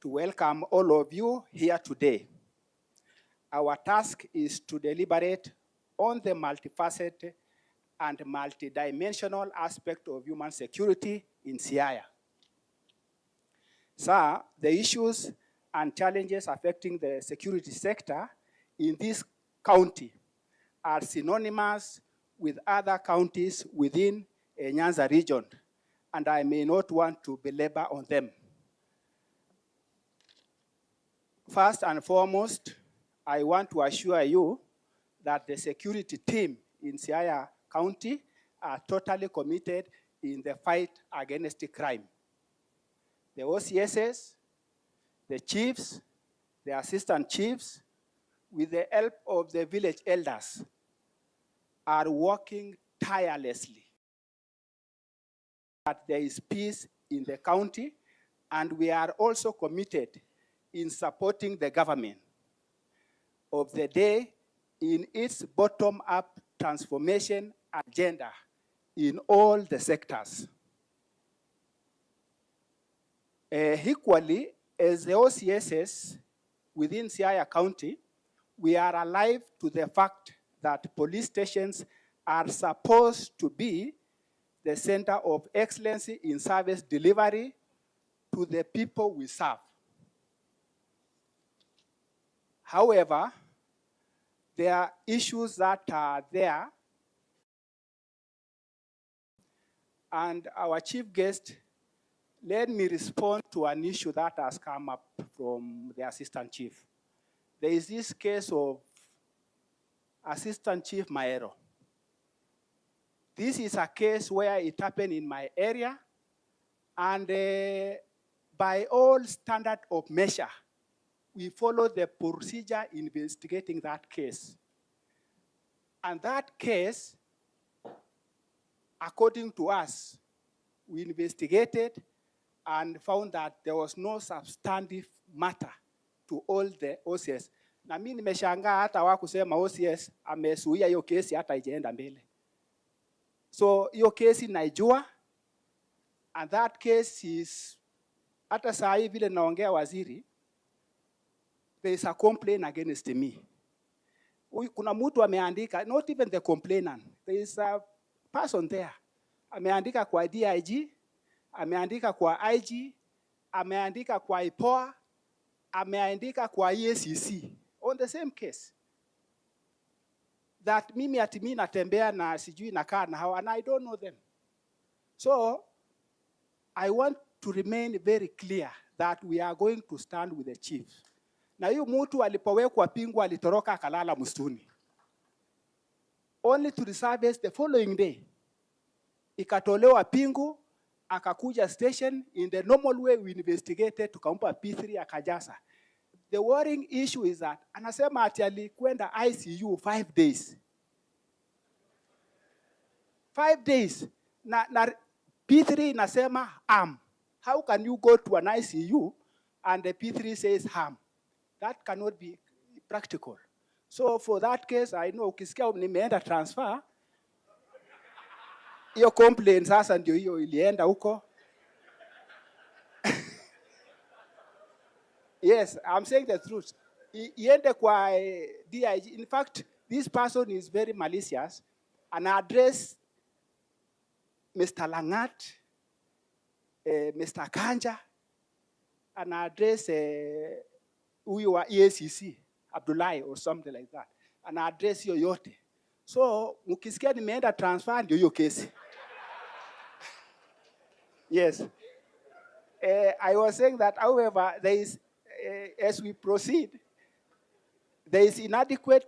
to welcome all of you here today. Our task is to deliberate on the multifaceted and multidimensional aspect of human security in Siaya. Sir, the issues and challenges affecting the security sector in this county are synonymous with other counties within a Nyanza region, and I may not want to belabor on them. First and foremost, I want to assure you that the security team in Siaya County are totally committed in the fight against crime. The OCSs, the chiefs, the assistant chiefs, with the help of the village elders, are working tirelessly that there is peace in the county, and we are also committed in supporting the government of the day in its bottom-up transformation agenda in all the sectors. Equally, as the OCSs within Siaya County, we are alive to the fact that police stations are supposed to be the center of excellence in service delivery to the people we serve. However, there are issues that are there, and our chief guest, let me respond to an issue that has come up from the assistant chief. There is this case of Assistant Chief Maero. This is a case where it happened in my area, and by all standard of measure, we follow the procedure investigating that case. And that case, according to us, we investigated and found that there was no substantive matter to all the OCS. Na mimi nimeshangaa hata wakusema OCS amesuia hiyo kesi hata ijaenda mbele. So hiyo kesi naijua, and that case is, hata saa hii vile naongea waziri, there is a complaint against me. Kuna mtu ameandika, not even the complainant, there is a person there. Ameandika kwa DIG, ameandika kwa IG, ameandika kwa IPOA, ameandika kwa EACC on the same case. That mimi ati mimi natembea na sijui nakaa na hawa, and I don't know them. So I want to remain very clear that we are going to stand with the chief. Na hiyo mtu alipowekwa pingu alitoroka akalala msituni. Only to resurface the following day. Ikatolewa pingu, akakuja station, in the normal way we investigated, tukampa P3 akajaza. The worrying issue is that anasema ati alikwenda ICU 5 days. 5 days. Na P3 inasema harm. How can you go to an ICU and the P3 says harm? That cannot be practical. So for that case, I know ukisikia nimeenda transfer, hiyo complaint sasa ndio hiyo ilienda huko. Yes, I'm saying the truth. Iende kwa DIG. In fact, this person is very malicious and address Mr. Langat, Mr. Kanja, and address huyu wa EACC, Abdullahi or something like that, and address hiyo yote. So, mkisikia nimeenda transfer ndio hiyo kesi. Yes. I was saying that, however, there is, as we proceed, there is inadequate,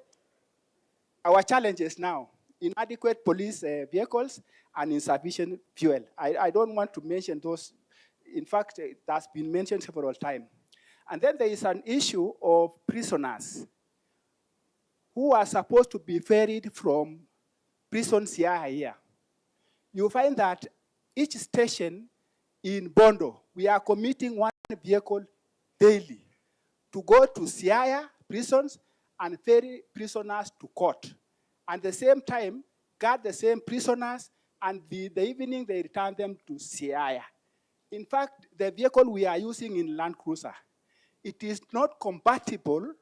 our challenges now, inadequate police vehicles and insufficient fuel. I don't want to mention those. In fact, it has been mentioned several times. And then there is an issue of prisoners who are supposed to be ferried from prison Siaya here. You find that each station in Bondo, we are committing 1 vehicle daily to go to Siaya prisons and ferry prisoners to court. At the same time, guard the same prisoners, and the evening they return them to Siaya. In fact, the vehicle we are using in Land Cruiser, it is not compatible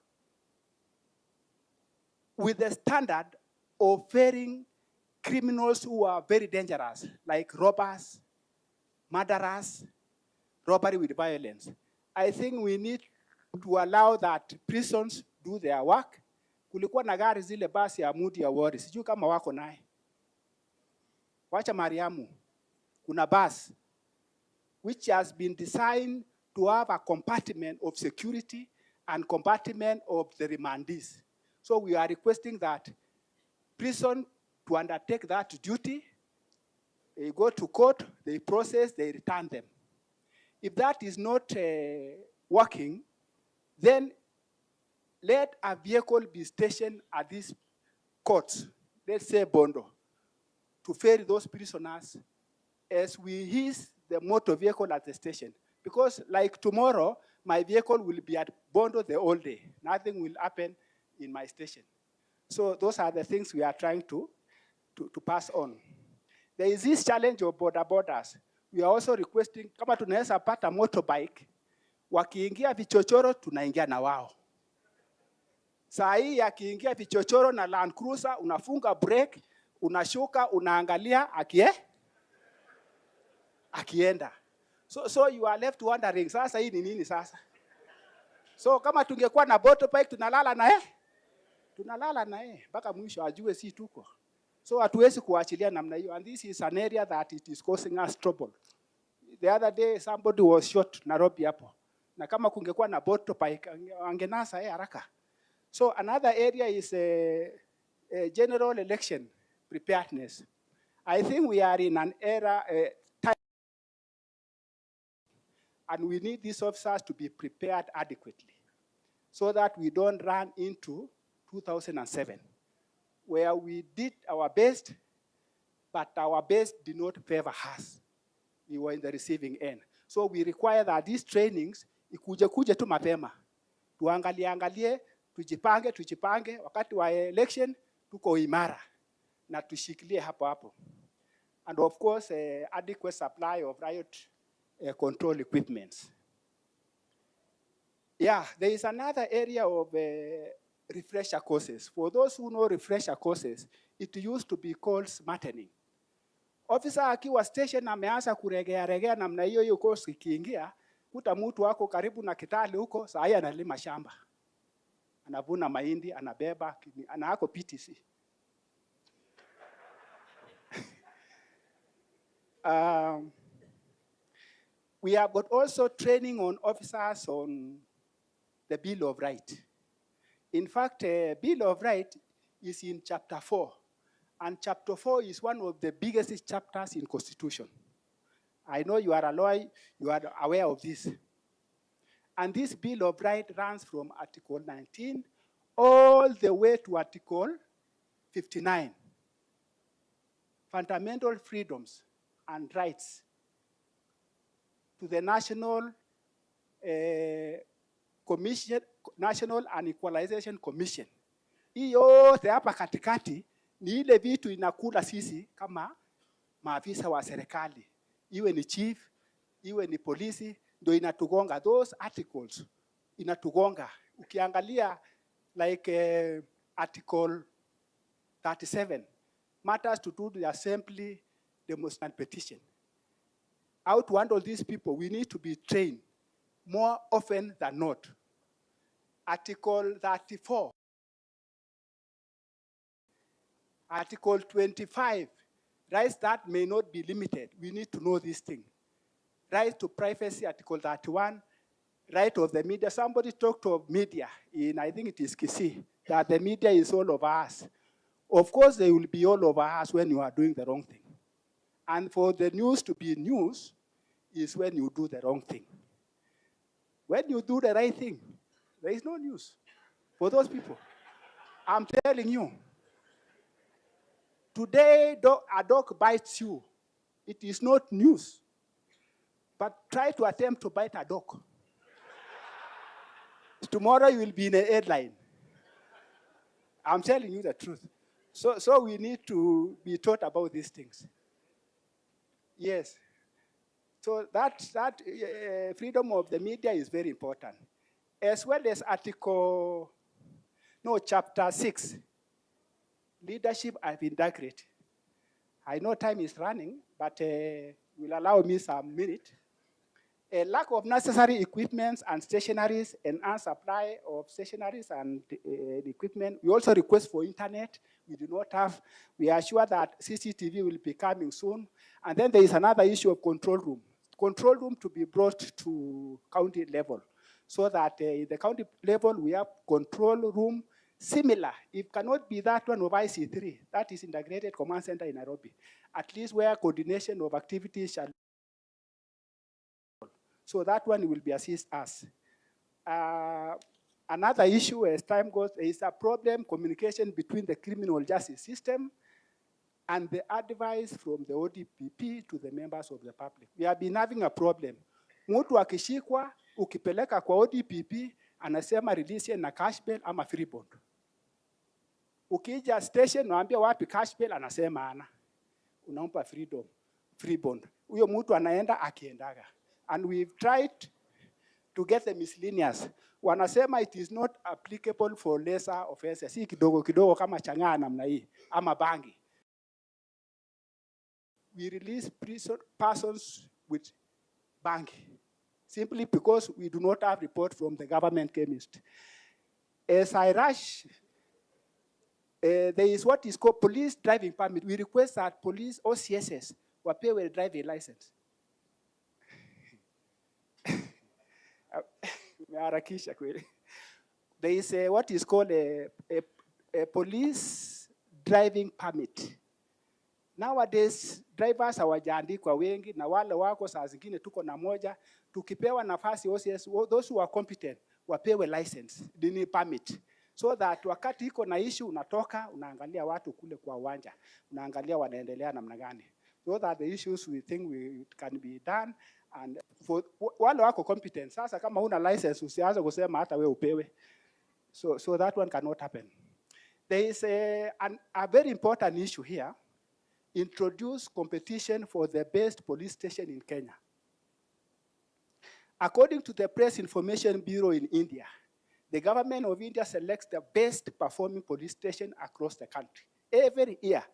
with the standard of ferrying criminals who are very dangerous, like robbers, murderers, robbery with violence. I think we need to allow that prisons do their work. Kulikuwa na gari zile basi ya Mudi ya Wari, sijui kama wako naye. Wacha Mariamu, kuna bus which has been designed to have a compartment of security and compartment of the remandees. So we are requesting that prison to undertake that duty. They go to court, they process, they return them. If that is not working, then let a vehicle be stationed at these courts, let's say Bondo, to ferry those prisoners as we use the motor vehicle at the station. Because like tomorrow, my vehicle will be at Bondo the whole day. Nothing will happen in my station. So those are the things we are trying to pass on. There is this challenge of border borders. We are also requesting, kama tunaweza pata motorbike, wakiingia vichochoro, tunaingia na wao. Saa hii akiingia vichochoro na Land Cruiser, unafunga brake, unashuka, unaangalia, akienda. So you are left wondering, sasa hii ni nini sasa? So kama tungekuwa na motorbike, tunalala na mpaka mwisho ajue si tuko. So hatuwezi kuachilia namna hiyo, and this is an area that it is causing us trouble. The other day somebody was shot Nairobi hapo. Na kama kungekuwa na motorbike angenasa haraka. So another area is a general election preparedness. I think we are in an era time, and we need these officers to be prepared adequately so that we don't run into 2007, where we did our best, but our best did not favor us. We were in the receiving end. So we require that these trainings, ikuje tu mapema. Tuangalie, tujipange, wakati wa election, tuko imara, na tushikilie hapo. And of course, adequate supply of riot control equipments. Yeah, there is another area of refresher courses. For those who know refresher courses, it used to be called smartening. Officer akiwa station ameanza kuregea namna hiyo course ikiingia, kuta mtu wako karibu na Kitale huko, saa hii analima shamba. Anavuna mahindi, anabeba, anaako PTC. We have got also training on officers on the Bill of Rights. In fact, Bill of Rights is in Chapter 4. And Chapter 4 is one of the biggest chapters in Constitution. I know you are a lawyer, you are aware of this. And this Bill of Rights runs from Article 19 all the way to Article 59. Fundamental freedoms and rights to the National Commission, National and Equalization Commission. Hii yote hapa katikati ni ile vitu inakula sisi kama maafisa wa serikali. Iwe ni chief, iwe ni polisi, ndio inatugonga. Those articles inatugonga. Ukiangalia like Article 37, matters to do the assembly, demonstration, and petition. How to handle these people, we need to be trained more often than not. Article 34. Article 25, rights that may not be limited. We need to know this thing. Right to privacy, Article 31, right of the media. Somebody talked of media in, I think it is Kisii, that the media is all over us. Of course, they will be all over us when you are doing the wrong thing. And for the news to be news is when you do the wrong thing. When you do the right thing, there is no news for those people. I'm telling you. Today, a dog bites you. It is not news. but try to attempt to bite a dog. Tomorrow you will be in a headline. I'm telling you the truth. So we need to be taught about these things. Yes. So that freedom of the media is very important. As well as chapter 6, leadership of integrity. I know time is running, but will allow me some minute. A lack of necessary equipment and stationaries and supply of stationaries and equipment. We also request for internet. We do not have. We are sure that CCTV will be coming soon. And then there is another issue of control room. Control room to be brought to county level so that in the county level we have control room similar. It cannot be that one of IC3. That is integrated command center in Nairobi. At least where coordination of activities shall. So that one will be assist us. Another issue as time goes is a problem communication between the criminal justice system and the advice from the ODPP to the members of the public. We have been having a problem. Mtu akishikwa, ukipeleka kwa ODPP, anasema release na cash bail ama free bond. Ukija station, naambia wapi cash bail, anasema ana. Unaompa free bond. Huyo mtu anaenda akiendaga. And we've tried to get the miscellaneous. Wanasema it is not applicable for lesser offenses. Si kidogo kidogo kama chang'aa namna hii, ama bangi. We release persons with bangi, simply because we do not have report from the government chemist. As I rush, there is what is called police driving permit. We request that police OCSs wapewe driving license. There is what is called a police driving permit. Nowadays, drivers hawajaandikwa wengi na wale wako saa zingine tuko na moja. Tukipewa nafasi OCS, those who are competent, wapewe license, dini permit. So that wakati iko na issue unatoka, unaangalia watu kule kwa uwanja. Unaangalia wanaendelea namna gani. So that the issues we think can be done. And for wale wako competent, sasa kama una license, usianze kusema hata we upewe. So that one cannot happen. There is a very important issue here. Introduce competition for the best police station in Kenya. According to the Press Information Bureau in India, the government of India selects the best performing police station across the country every year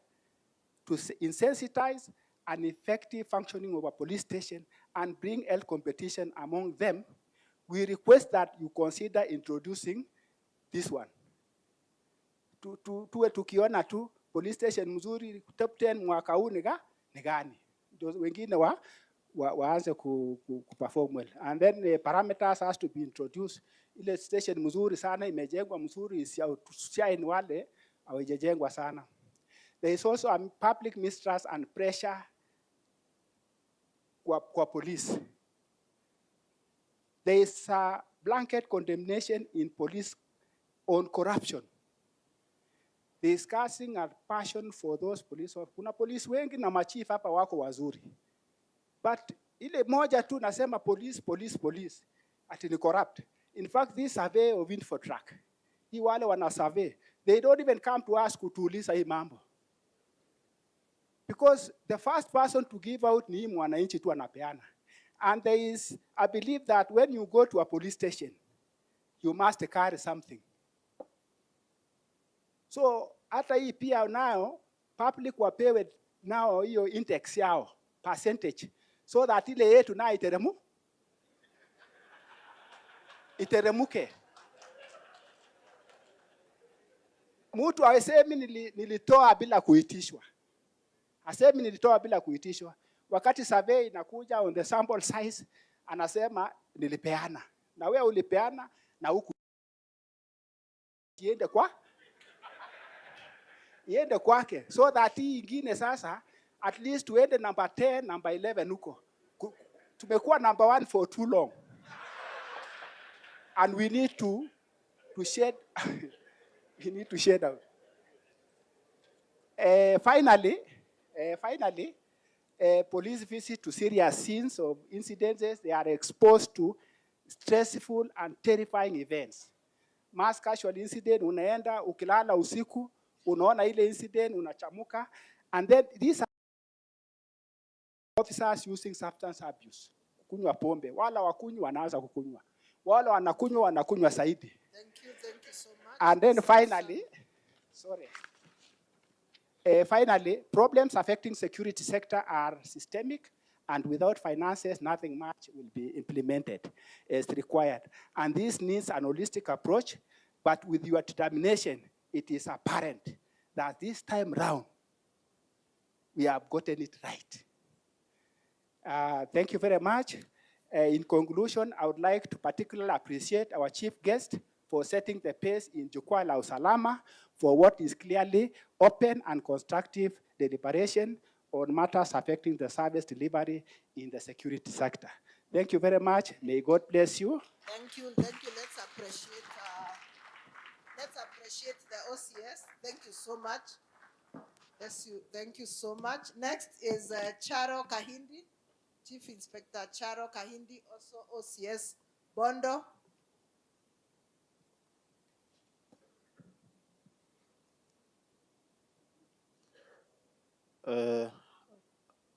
to insensitize an effective functioning of a police station and bring health competition among them. We request that you consider introducing this one. Tuwe tukiona tu police station mzuri top 10 mwaka huu ni gani? Wengine waanze kuperform well. And then the parameters has to be introduced. Ile station mzuri sana imejengwa mzuri isiashine wale hawajajengwa sana. There is also a public mistrust and pressure kwa police. There is a blanket condemnation in police on corruption. Discussing a passion for those police. Kuna police wengi na machief hapa wako wazuri. But ile moja tu nasema police. Ati ni corrupt. In fact, this survey of Infotrack, hii wale wana survey, they don't even come to us kutuuliza hii mambo. Because the first person to give out ni mwananchi tu anapeana. And there is, I believe that when you go to a police station, you must carry something. So hata hii pia nao public wapewe nao hiyo index yao percentage so that ile yetu na iteremuke. Mtu asemi nilitoa bila kuitishwa. Asemi nilitoa bila kuitishwa. Wakati survey inakuja on the sample size anasema nilipeana. Na wewe ulipeana na huku iende kwake so that hii ingine sasa at least tuende number 10, number 11 huko. Tumekuwa number 1 for too long. And we need to shed we need to shed out. Finally, police visit to serious scenes of incidences, they are exposed to stressful and terrifying events. Mass casual incident, unaenda, ukilala usiku, unaona ile incident, unachamuka, and then these are officers using substance abuse. Kunywa pombe, wala wakunywa wanaanza kukunywa. Wala wanakunywa zaidi. Thank you so much. And then finally, finally, problems affecting security sector are systemic, and without finances, nothing much will be implemented as required. And this needs an holistic approach, but with your determination, it is apparent that this time round, we have gotten it right. Thank you very much. In conclusion, I would like to particularly appreciate our chief guest for setting the pace in Jukwaa la Usalama for what is clearly open and constructive deliberation on matters affecting the service delivery in the security sector. Thank you very much. May God bless you. Thank you. Let's appreciate the OCS. Thank you so much. Thank you so much. Next is Charo Kahindi, Chief Inspector Charo Kahindi, also OCS Bondo.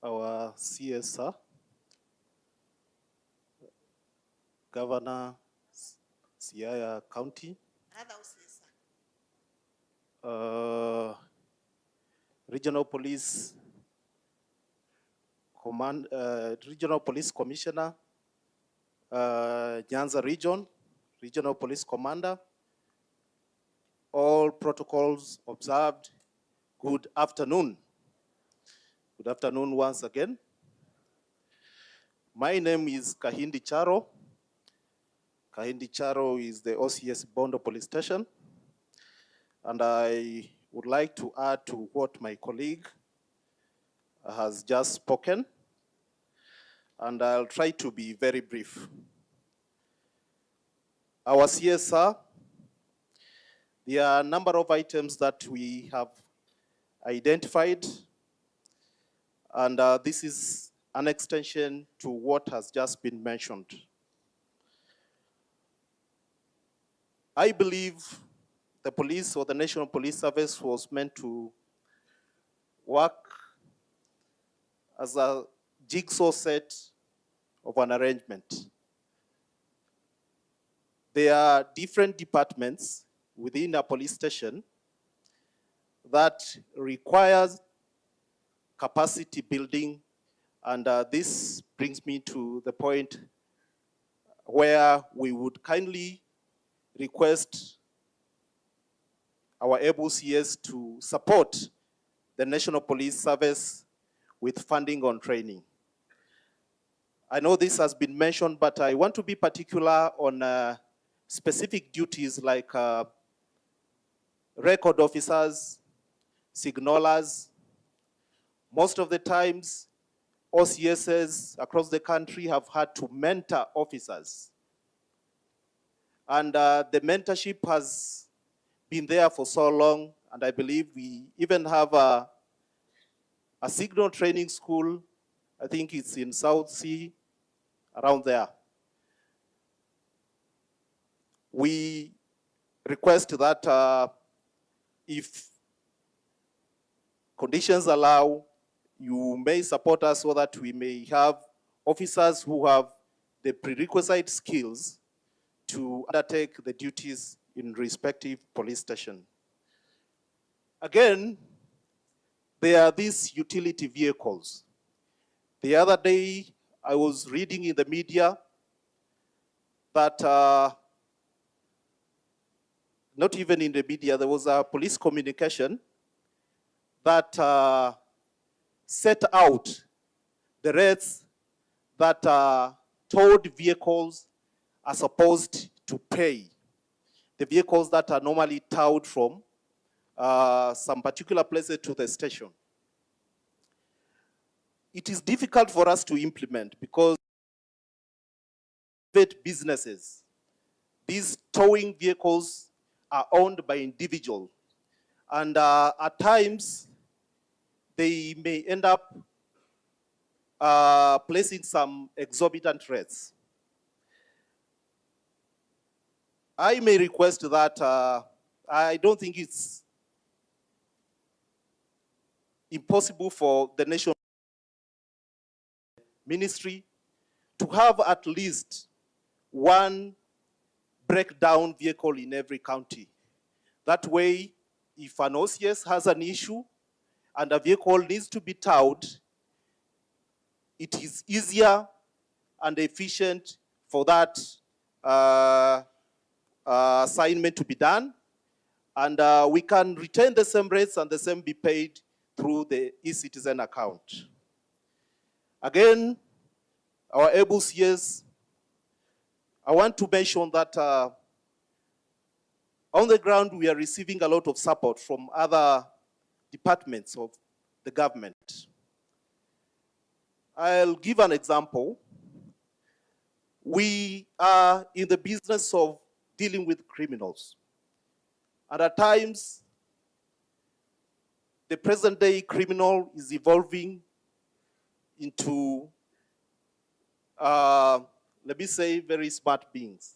Our CSR, Governor Siaya County, Regional Police Regional Police Commissioner, Nyanza Region, Regional Police Commander, all protocols observed. Good afternoon. Good afternoon once again. My name is Kahindi Charo. Kahindi Charo is the OCS Bondo Police Station. And I would like to add to what my colleague has just spoken. And I'll try to be very brief. Our CSR, there are a number of items that we have identified. And this is an extension to what has just been mentioned. I believe the police or the National Police Service was meant to work as a jigsaw set of an arrangement. There are different departments within a police station that requires capacity building, and this brings me to the point where we would kindly request our AJAABU CS to support the National Police Service with funding on training. I know this has been mentioned, but I want to be particular on specific duties like record officers, signalers. Most of the times, OCSs across the country have had to mentor officers. And the mentorship has been there for so long, and I believe we even have a signal training school. I think it's in South Sea, around there. We request that if conditions allow, you may support us so that we may have officers who have the prerequisite skills to undertake the duties in respective police station. Again, there are these utility vehicles. The other day, I was reading in the media that, not even in the media, there was a police communication that set out the rates that towed vehicles are supposed to pay. The vehicles that are normally towed from some particular places to the station. It is difficult for us to implement because private businesses, these towing vehicles are owned by individuals. And at times, they may end up placing some exorbitant rates. I may request that I don't think it's impossible for the National Ministry to have at least one breakdown vehicle in every county. That way, if an OCS has an issue and a vehicle needs to be towed, it is easier and efficient for that assignment to be done. And we can retain the same rates and the same be paid through the e-citizen account. Again, our AJAABU CS, I want to mention that on the ground, we are receiving a lot of support from other departments of the government. I'll give an example. We are in the business of dealing with criminals. And at times, the present day criminal is evolving into, let me say, very smart beings.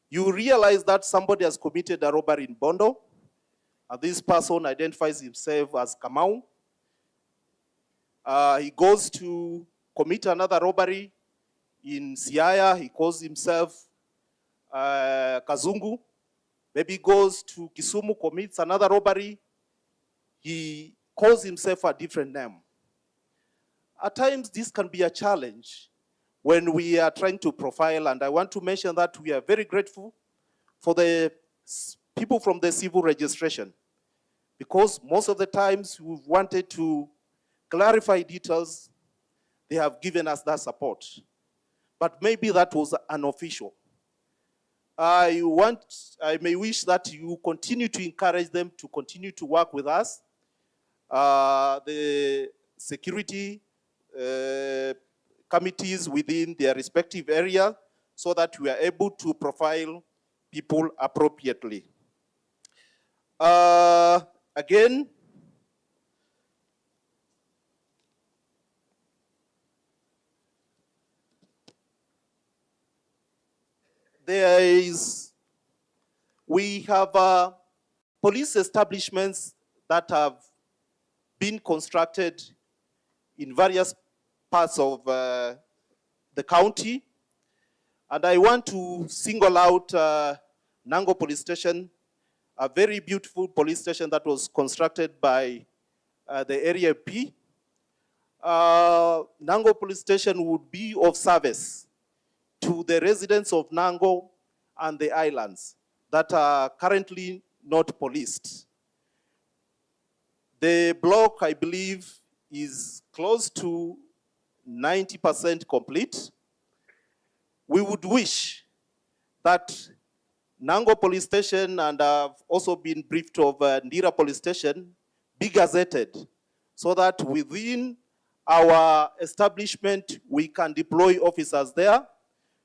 You realize that somebody has committed a robbery in Bondo, and this person identifies himself as Kamau. He goes to commit another robbery in Siaya. He calls himself Kazungu. Maybe goes to Kisumu, commits another robbery. He calls himself a different name. At times, this can be a challenge when we are trying to profile, and I want to mention that we are very grateful for the people from the civil registration, because most of the times we've wanted to clarify details, they have given us that support. But maybe that was unofficial. I may wish that you continue to encourage them to continue to work with us. The security committees within their respective area, so that we are able to profile people appropriately. Again, we have police establishments that have been constructed in various parts of the county. And I want to single out Nango Police Station, a very beautiful police station that was constructed by the area P. Nango Police Station would be of service to the residents of Nango and the islands that are currently not policed. The block, I believe, is close to 90% complete. We would wish that Nango Police Station, and I've also been briefed of Ndira Police Station, be gazetted, so that within our establishment, we can deploy officers there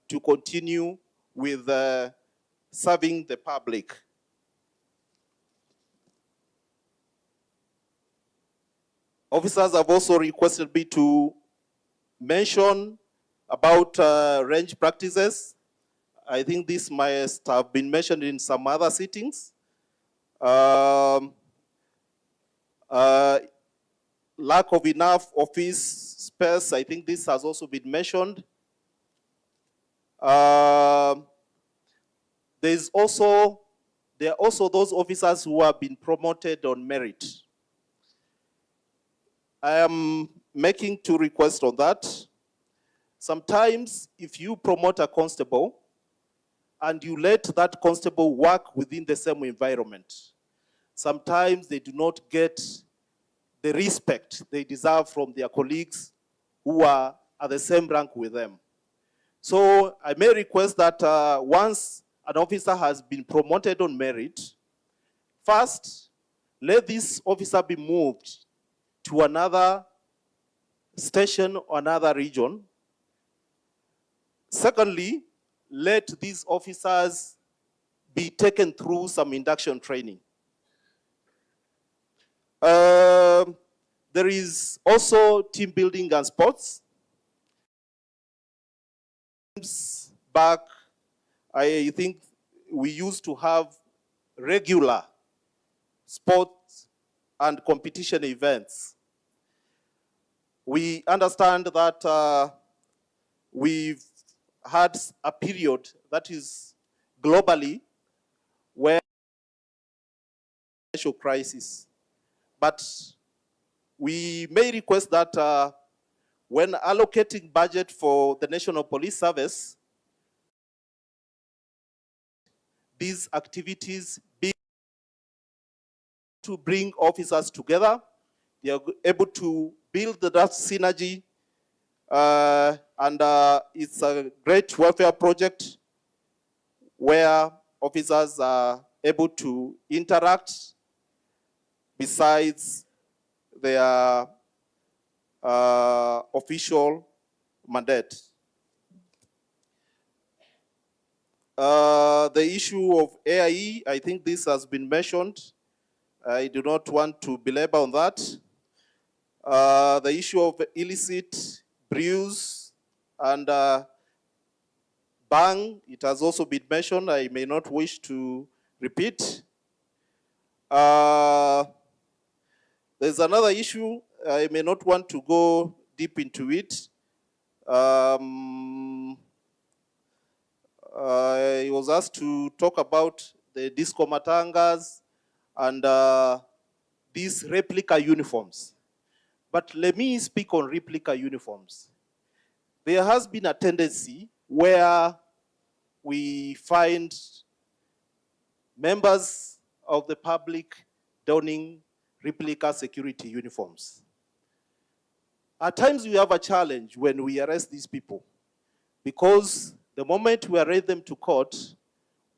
to continue with serving the public. Officers have also requested me to mention about range practices. I think this might have been mentioned in some other sittings. Lack of enough office space, I think this has also been mentioned. There are also those officers who have been promoted on merit. I am making two requests on that. Sometimes, if you promote a constable and you let that constable work within the same environment, sometimes they do not get the respect they deserve from their colleagues who are at the same rank with them. So I may request that once an officer has been promoted on merit, first, let this officer be moved to another station or another region. Secondly, let these officers be taken through some induction training. There is also team building and sports. Back, I think we used to have regular sports and competition events. We understand that we've had a period that is globally where financial crisis. But we may request that when allocating budget for the National Police Service, these activities be to bring officers together. They are able to build that synergy, and it's a great welfare project where officers are able to interact besides their official mandate. The issue of AIE, I think this has been mentioned. I do not want to belabor on that. The issue of illicit brews and bang, it has also been mentioned. I may not wish to repeat. There's another issue. I may not want to go deep into it. I was asked to talk about the disco matangas and these replica uniforms. But let me speak on replica uniforms. There has been a tendency where we find members of the public donning replica security uniforms. At times we have a challenge when we arrest these people, because the moment we arrest them to court,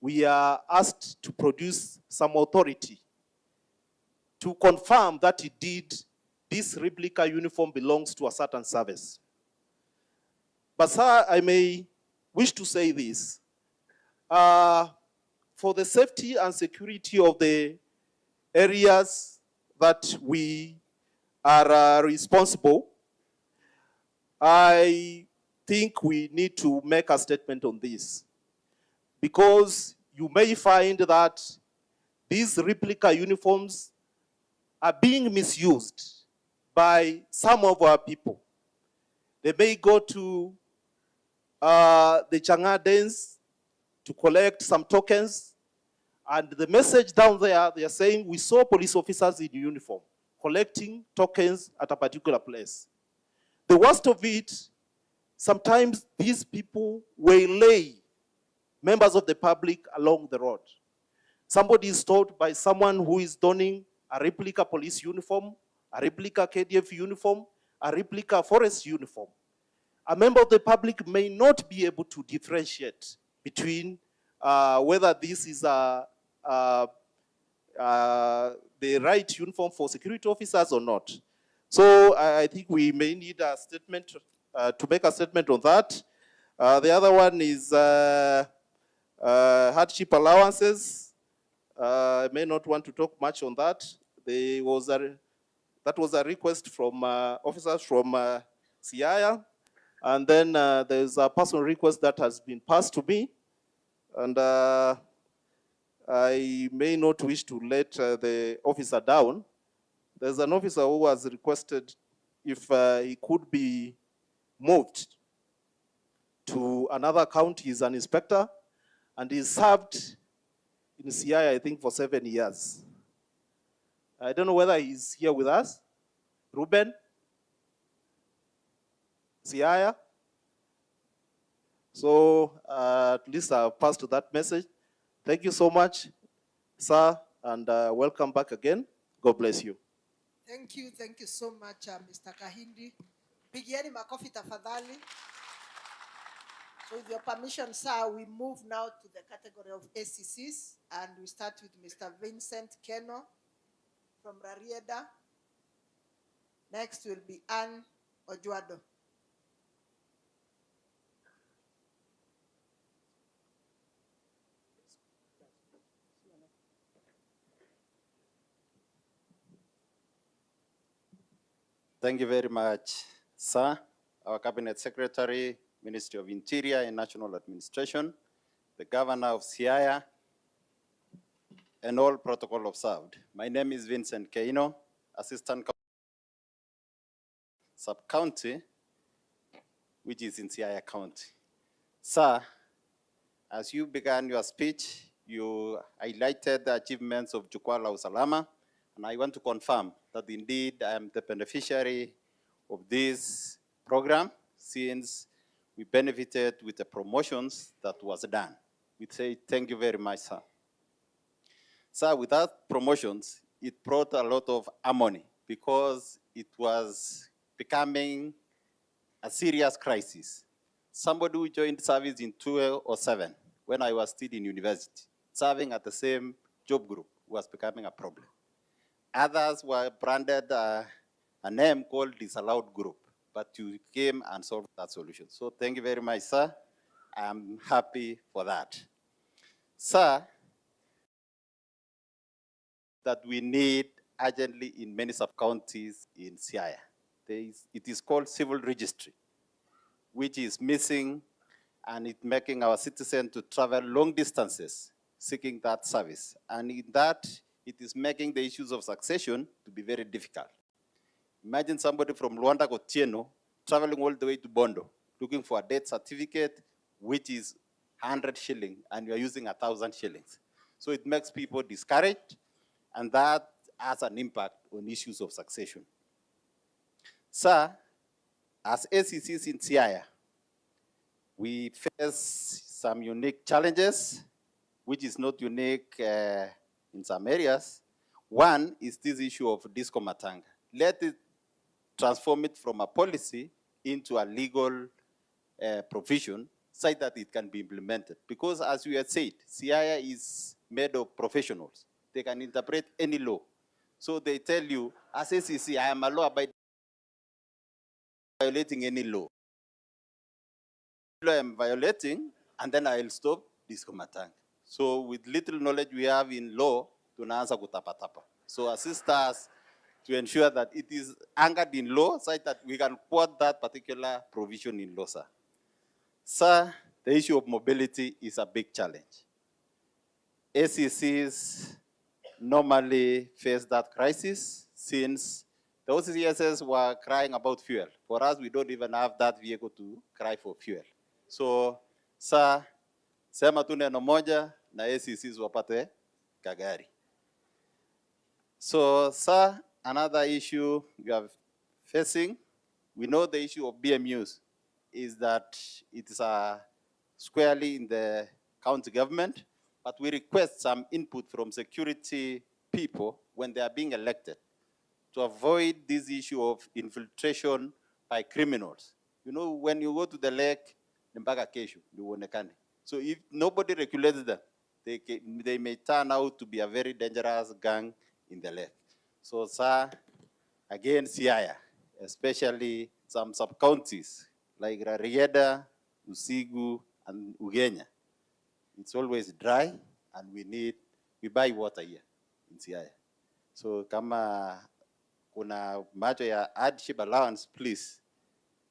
we are asked to produce some authority to confirm that indeed this replica uniform belongs to a certain service. But sir, I may wish to say this. For the safety and security of the areas that we are responsible, I think we need to make a statement on this, because you may find that these replica uniforms are being misused by some of our people. They may go to the Chang'an dens to collect some tokens, and the message down there, they are saying, we saw police officers in uniform collecting tokens at a particular place. The worst of it, sometimes these people waylay members of the public along the road. Somebody is told by someone who is donning a replica police uniform, a replica KDF uniform, a replica forest uniform. A member of the public may not be able to differentiate between whether this is the right uniform for security officers or not. So I think we may need a statement to make a statement on that. The other one is hardship allowances. I may not want to talk much on that. That was a request from officers from Siaya. And then there's a personal request that has been passed to me. And I may not wish to let the officer down. There's an officer who has requested if he could be moved to another county. He's an inspector, and he served in Siaya, I think, for 7 years. I don't know whether he's here with us. Ruben? Siaya? So at least I'll pass to that message. Thank you so much, sir, and welcome back again. God bless you. Thank you so much, Mr. Kahindi. Pigieni makofi tafadhali. So with your permission, sir, we move now to the category of ACCs, and we start with Mr. Vincent Keno from Rarieda. Next will be Anne Ojuado. Thank you very much, sir. Our Cabinet Secretary, Ministry of Interior and National Administration, the Governor of Siaya, and all protocol observed. My name is Vincent Keino, Assistant Sub-County, which is in Siaya County. Sir, as you began your speech, you highlighted the achievements of Jukwaa Usalama, and I want to confirm that indeed I am the beneficiary of this program since we benefited with the promotions that was done. We say thank you very much, sir. Sir, without promotions, it brought a lot of harmony because it was becoming a serious crisis. Somebody who joined service in 2007, when I was still in university, serving at the same job group was becoming a problem. Others were branded a name called disallowed group, but you came and solved that solution. So thank you very much, sir. I'm happy for that. Sir, that we need urgently in many sub-counties in Siaya. It is called civil registry, which is missing, and it's making our citizens to travel long distances seeking that service. And in that, it is making the issues of succession to be very difficult. Imagine somebody from Luanda Kotieno traveling all the way to Bondo, looking for a death certificate, which is 100 shillings, and you're using 1,000 shillings. So it makes people discouraged, and that has an impact on issues of succession. Sir, as ACCs in Siaya, we face some unique challenges, which is not unique in some areas. One is this issue of disco matanga. Let it transform it from a policy into a legal provision so that it can be implemented. Because as we have said, Siaya is made of professionals. They can interpret any law. So they tell you, as ACC, I am a law-abiding, violating any law. I am violating, and then I'll stop disco matanga. So with little knowledge we have in law, tunaanza kutapatapa. So assist us to ensure that it is anchored in law so that we can quote that particular provision in law, sir. Sir, the issue of mobility is a big challenge. ACCs normally face that crisis since the OCCSs were crying about fuel. For us, we don't even have that vehicle to cry for fuel. So, sir, sema tu neno moja na ACCs wapate kagari. So, sir, another issue we are facing, we know the issue of BMUs is that it is squarely in the county government, but we request some input from security people when they are being elected to avoid this issue of infiltration by criminals. You know, when you go to the lake, so if nobody regulates them, they may turn out to be a very dangerous gang in the lake. So, sir, again, Siaya, especially some sub-counties like Rarieda, Usigu, and Ugenya, it's always dry, and we buy water here in Siaya. So, kama kuna macho ya hardship allowance, please,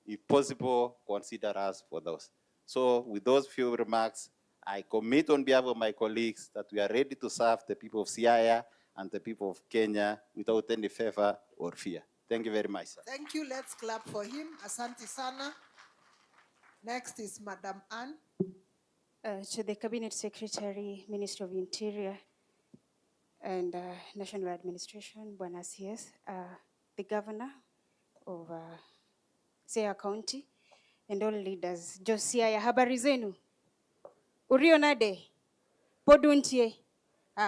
if possible, consider us for those. So with those few remarks, I commit on behalf of my colleagues that we are ready to serve the people of Siaya and the people of Kenya without any favor or fear. Thank you very much, sir. Thank you. Let's clap for him. Asante sana. Next is Madam Anne. To the Cabinet Secretary, Ministry of Interior and National Administration, Bwana CS, the Governor of Siaya County, and all leaders. Josiaya, habari zenu? Urionade? Poduntie?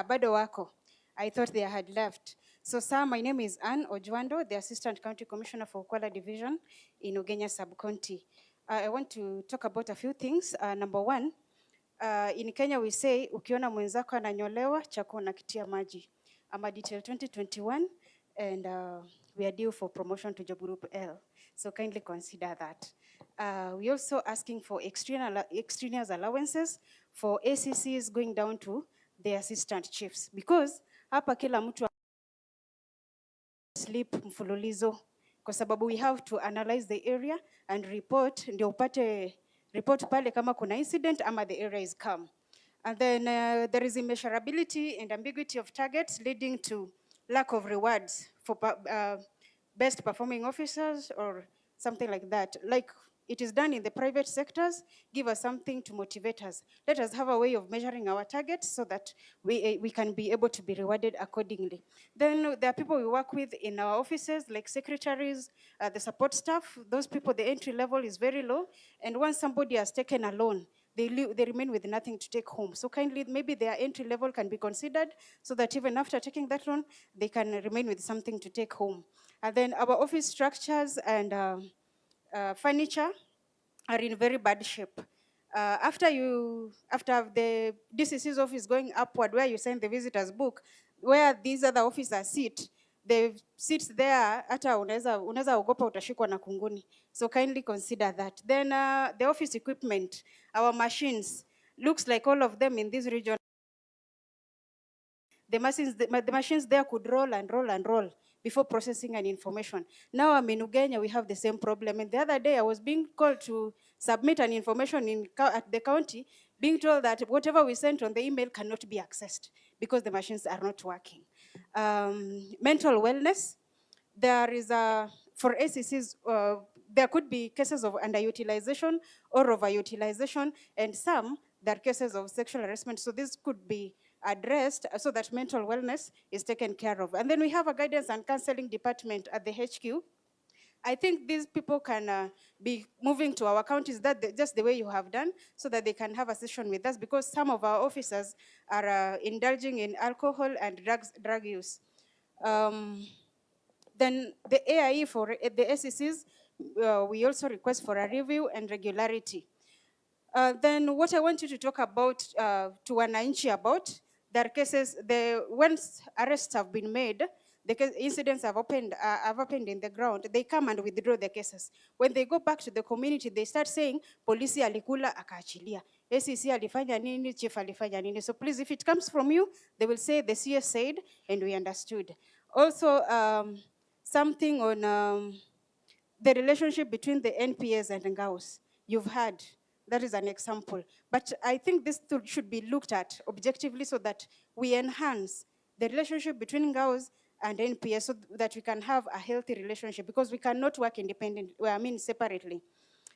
Bado wako? I thought they had left. So, sir, my name is Anne Ojwando, the Assistant County Commissioner for Ukwala Division in Ugenya Sub-County. I want to talk about a few things. Number one, in Kenya we say, ukiona mwenzako ananyolewa, chako unakitia maji. I'm a detail 2021, and we are due for promotion to job group L. So kindly consider that. We're also asking for extraneous allowances for ACCs going down to the assistant chiefs, because hapa kila mtu sleep mfululizo kwa sababu we have to analyze the area and report, ndio upate report pale kama kuna incident ama the area is calm. And then there is immeasurability and ambiguity of targets leading to lack of rewards for best performing officers or something like that. Like it is done in the private sectors, give us something to motivate us. Let us have a way of measuring our targets so that we can be able to be rewarded accordingly. Then there are people we work with in our offices, like secretaries, the support staff. Those people, the entry level is very low. And once somebody has taken a loan, they remain with nothing to take home. So kindly, maybe their entry level can be considered so that even after taking that loan, they can remain with something to take home. And then our office structures and furniture are in very bad shape. After the DCC's office going upward, where you send the visitors book, where these other officers sit, they sit there, hata unaweza ogopa utashikwa na kunguni. So kindly consider that. Then the office equipment, our machines, looks like all of them in this region. The machines there could roll and roll and roll before processing an information. Now I'm in Ugenya, we have the same problem. And the other day I was being called to submit an information at the county, being told that whatever we sent on the email cannot be accessed because the machines are not working. Mental wellness, there is for ACCs, there could be cases of underutilization or overutilization, and some, there are cases of sexual harassment. So this could be addressed so that mental wellness is taken care of. And then we have a guidance and counseling department at the HQ. I think these people can be moving to our counties just the way you have done, so that they can have a session with us, because some of our officers are indulging in alcohol and drug use. Then the AIE for the SECs, we also request for a review and regularity. Then what I want you to talk about to wananchi about, there are cases, once arrests have been made, the incidents have happened in the ground, they come and withdraw the cases. When they go back to the community, they start saying, polisi alikula akaachilia, SEC alifanya nini, chief alifanya nini. So please, if it comes from you, they will say the CS said and we understood. Also, something on the relationship between the NPS and Ngaos. You've heard. That is an example. But I think this should be looked at objectively so that we enhance the relationship between Ngaos and NPS so that we can have a healthy relationship, because we cannot work independently, separately.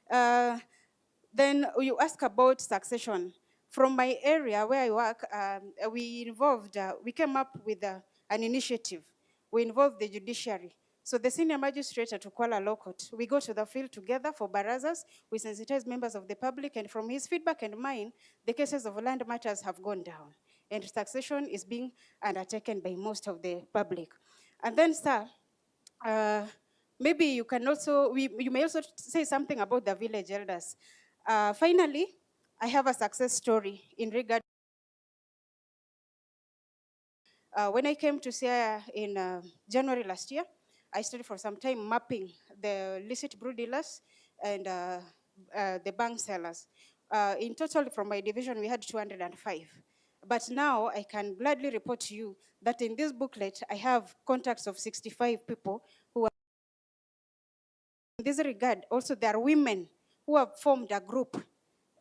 Then you ask about succession. From my area where I work, we came up with an initiative. We involved the judiciary. So the senior magistrate at Kuala Law Court, we go to the field together for barazas, we sensitize members of the public, and from his feedback and mine, the cases of land matters have gone down, and succession is being undertaken by most of the public. And then, sir, maybe you can also, you may also say something about the village elders. Finally, I have a success story in regard. When I came to Siaya in January last year, I studied for some time mapping the illicit brew dealers and the bank sellers. In total, from my division, we had 205. But now I can gladly report to you that in this booklet, I have contacts of 65 people who are. In this regard, also there are women who have formed a group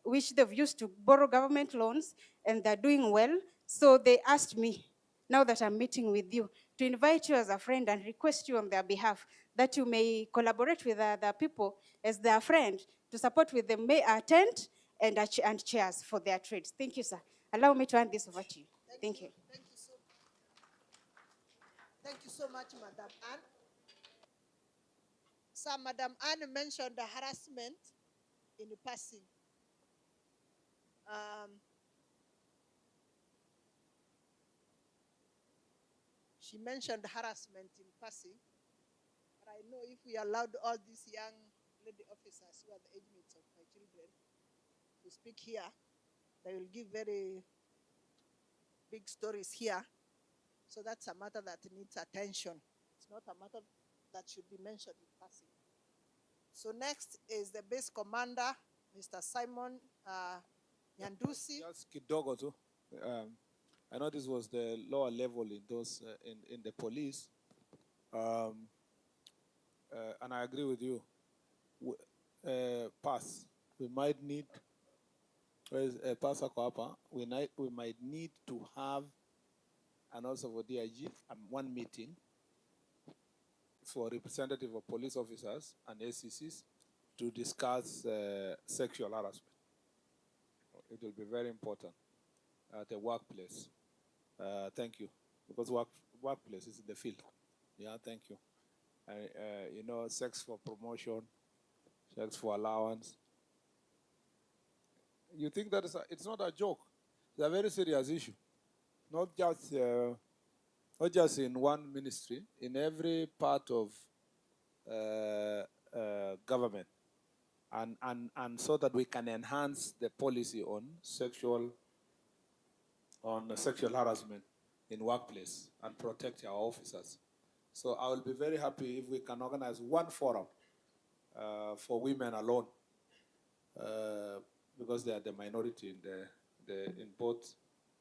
which they've used to borrow government loans, and they're doing well. So they asked me, now that I'm meeting with you, to invite you as a friend and request you on their behalf that you may collaborate with other people as their friend to support with the tent and chairs for their trades. Thank you, sir. Allow me to hand this over to you. Thank you. Thank you so much, Madam Anne. So Madam Anne mentioned the harassment in the passing. She mentioned harassment in passing, but I know if we allowed all these young lady officers who are the age mates of my children to speak here, they will give very big stories here. So that's a matter that needs attention. It's not a matter that should be mentioned in passing. So next is the base commander, Mr. Simon Nyandusi. Just kidogo tu. I know this was the lower level in those in the police. and I agree with you. Pass. We might need. Pass we might need to have, and also for DIG, one meeting for representative of police officers and ACCs to discuss sexual harassment. It will be very important at the workplace. Thank you, because workplace is the field. Yeah, thank you. You know, sex for promotion, sex for allowance. You think that it's not a joke? It's a very serious issue. Not just in one ministry, in every part of government, and so that we can enhance the policy on sexual harassment in workplace and protect our officers. So I will be very happy if we can organize one forum for women alone, because they are the minority in both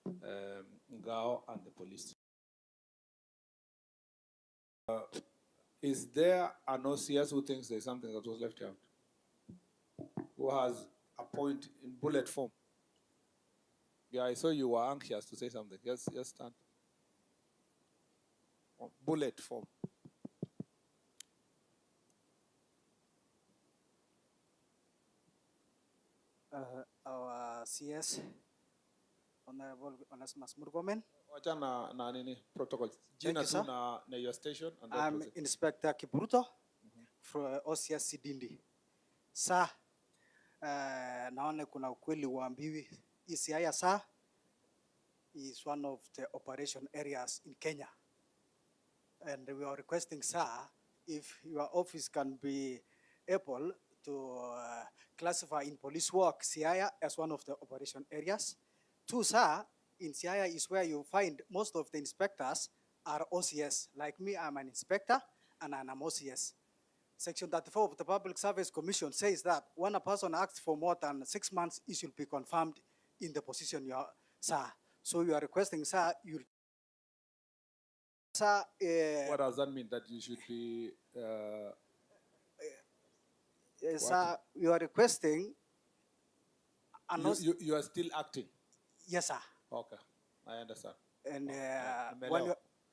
Ngao and the police. Is there an OCS who thinks there's something that was left out? Who has a point in bullet form? Yeah, I saw you were anxious to say something. Yes, stand. Bullet form. Our CS, Honorable Onesimus Murkomen. Na nini protocol. Thank you, sir. Na your station. And I'm Inspector Kipruto from OCS Sidindi. Sir, naone kuna ukweli uambiwi. Siaya, sir, is one of the operation areas in Kenya. And we are requesting, sir, if your office can be able to classify in police work Siaya as one of the operation areas. Two, sir, in Siaya is where you find most of the inspectors are OCS. Like me, I'm an inspector and I'm OCS. Section 34 of the Public Service Commission says that when a person acts for more than 6 months, he should be confirmed in the position you are, sir. So you are requesting, sir, sir. What does that mean? That you should be? Sir, you are requesting. You are still acting? Yes, sir. Okay, I understand. And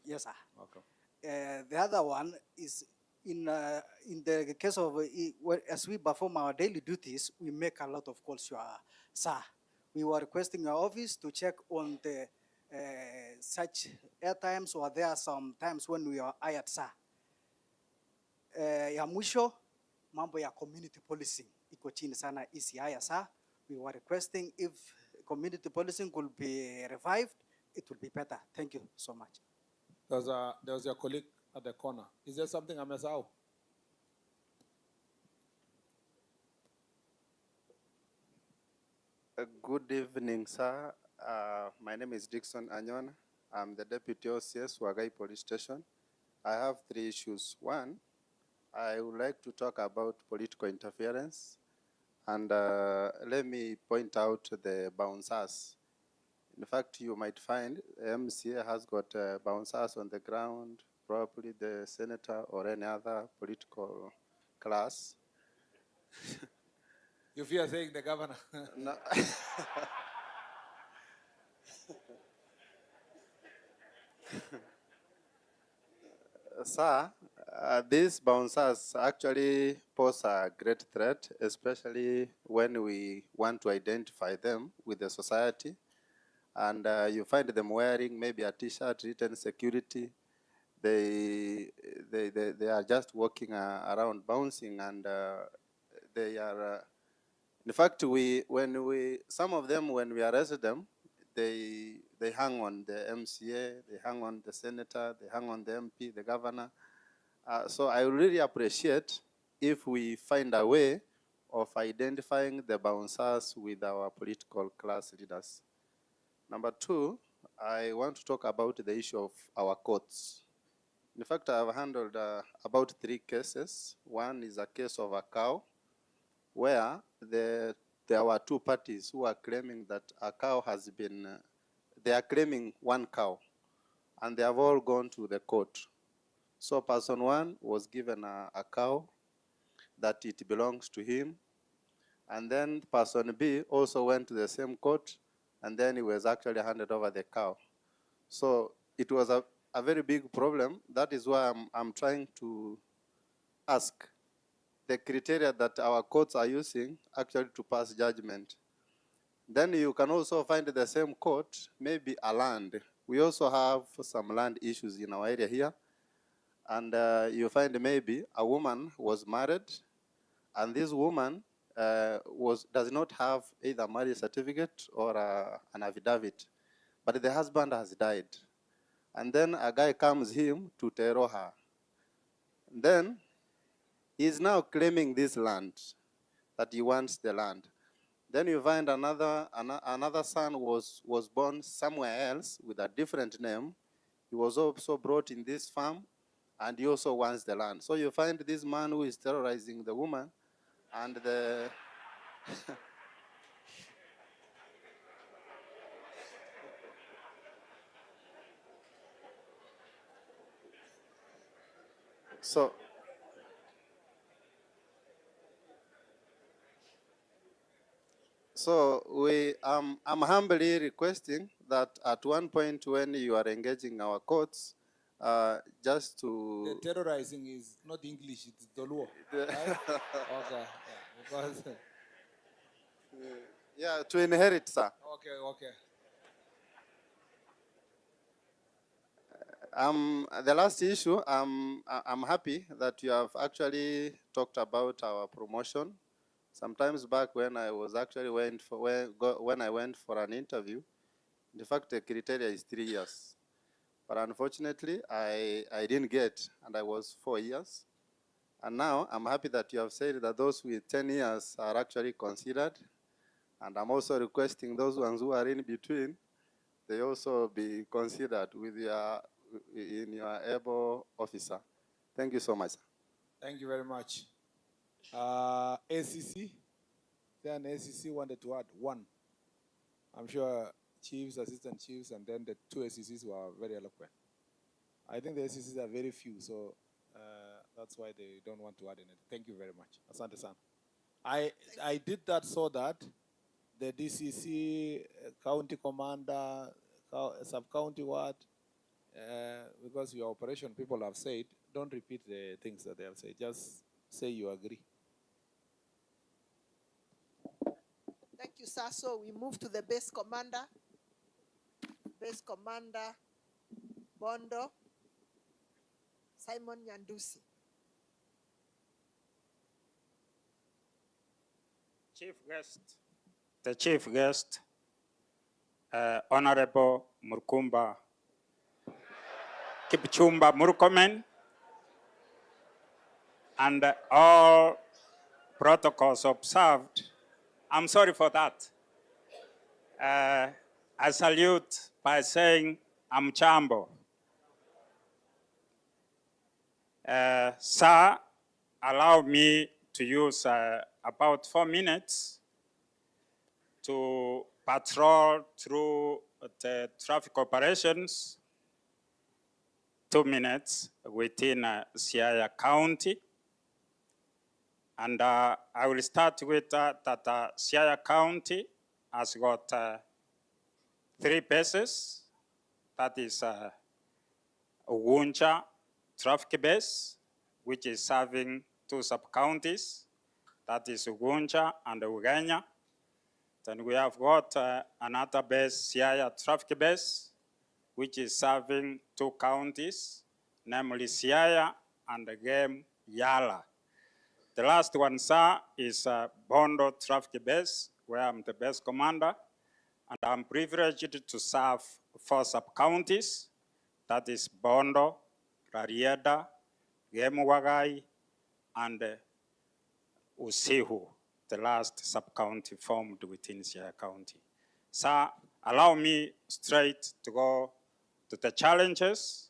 yes, sir. Okay. The other one is in the case of as we perform our daily duties, we make a lot of calls, sir. We were requesting your office to check on the such airtimes, or there are some times when we are hired, sir. Ya mwisho, mambo ya community policing iko chini sana Siaya, sir. We were requesting if community policing could be revived, it will be better. Thank you so much. There was your colleague at the corner. Is there something I missed out? Good evening, sir. My name is Dixon Anyon. I'm the Deputy OCS, Wagai Police Station. I have 3 issues. One, I would like to talk about political interference. And let me point out the bouncers. In fact, you might find MCA has got bouncers on the ground, probably the senator or any other political class. You fear saying the governor? No. Sir, these bouncers actually pose a great threat, especially when we want to identify them with the society. And you find them wearing maybe a T-shirt written security. They are just walking around bouncing, and they are. In fact, some of them, when we arrested them, they hang on the MCA, they hang on the senator, they hang on the MP, the governor. So I really appreciate if we find a way of identifying the bouncers with our political class leaders. Number 2, I want to talk about the issue of our courts. In fact, I have handled about 3 cases. One is a case of a cow, where there were 2 parties who are claiming that a cow has been, they are claiming 1 cow, and they have all gone to the court. So person one was given a cow that it belongs to him. And then person B also went to the same court, and then he was actually handed over the cow. So it was a very big problem. That is why I'm trying to ask the criteria that our courts are using actually to pass judgment. Then you can also find the same court, maybe a land. We also have some land issues in our area here. And you find maybe a woman was married, and this woman does not have either marriage certificate or an affidavit, but the husband has died. And then a guy comes him to terror her. Then he's now claiming this land, that he wants the land. Then you find another son was born somewhere else with a different name. He was also brought in this farm, and he also wants the land. So you find this man who is terrorizing the woman, and the So I'm humbly requesting that at one point when you are engaging our courts, just to... The terrorizing is not English, it's Doluo, right? Okay, yeah, because... Yeah, to inherit, sir. Okay. The last issue, I'm happy that you have actually talked about our promotion. Sometimes back when I was actually when I went for an interview, in fact, the criteria is 3 years. But unfortunately, I didn't get, and I was 4 years. And now I'm happy that you have said that those with 10 years are actually considered. And I'm also requesting those ones who are in between, they also be considered in your able officer. Thank you so much. Thank you very much. ACC, then ACC wanted to add one. I'm sure chiefs, assistant chiefs, and then the 2 ACCs were very eloquent. I think the ACCs are very few, so that's why they don't want to add anything. Thank you very much. Asante-san. I did that so that the DCC, county commander, sub-county ward, because your operation people have said, don't repeat the things that they have said. Just say you agree. Thank you, sir. So we move to the base commander. Base commander, Bondo, Simon Nyandusi. Chief guest, the chief guest, Honorable Kipchumba Murkomen, and all protocols observed. I'm sorry for that. I salute by saying Amchambo. Sir, allow me to use about 4 minutes to patrol through the traffic operations, 2 minutes within Siaya County. And I will start with that Siaya County has got 3 bases. That is Ugunja traffic base, which is serving 2 sub-counties. That is Ugunja and Ugenya. Then we have got another base, Siaya traffic base, which is serving 2 counties, namely Siaya and again Yala. The last one, sir, is Bondo traffic base, where I'm the base commander, and I'm privileged to serve 4 sub-counties. That is Bondo, Rarieda, Gemuwagai, and Usihu, the last sub-county formed within Siaya County. Sir, allow me straight to go to the challenges,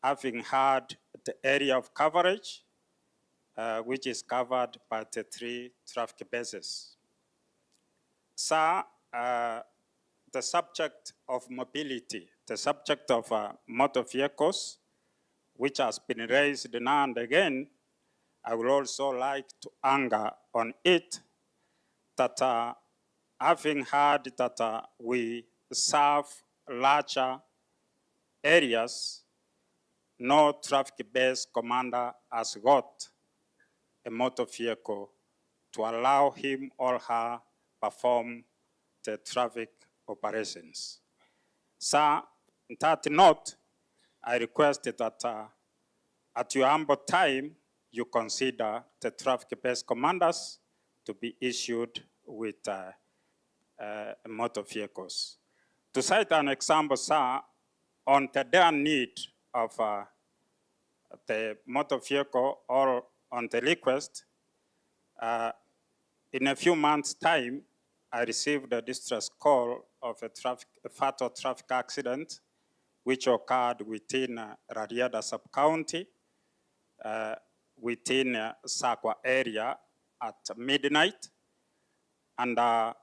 having had the area of coverage, which is covered by the 3 traffic bases. Sir, the subject of mobility, the subject of motor vehicles, which has been raised now and again, I would also like to anger on it that having heard that we serve larger areas, no traffic-based commander has got a motor vehicle to allow him or her perform the traffic operations. So, on that note, I request that at your ample time, you consider the traffic-based commanders to be issued with motor vehicles. To cite an example, sir, on the dire need of the motor vehicle or on the request, in a few months' time, I received a distress call of a fatal traffic accident which occurred within Rarieda sub-county, within Sakwa area at midnight. And the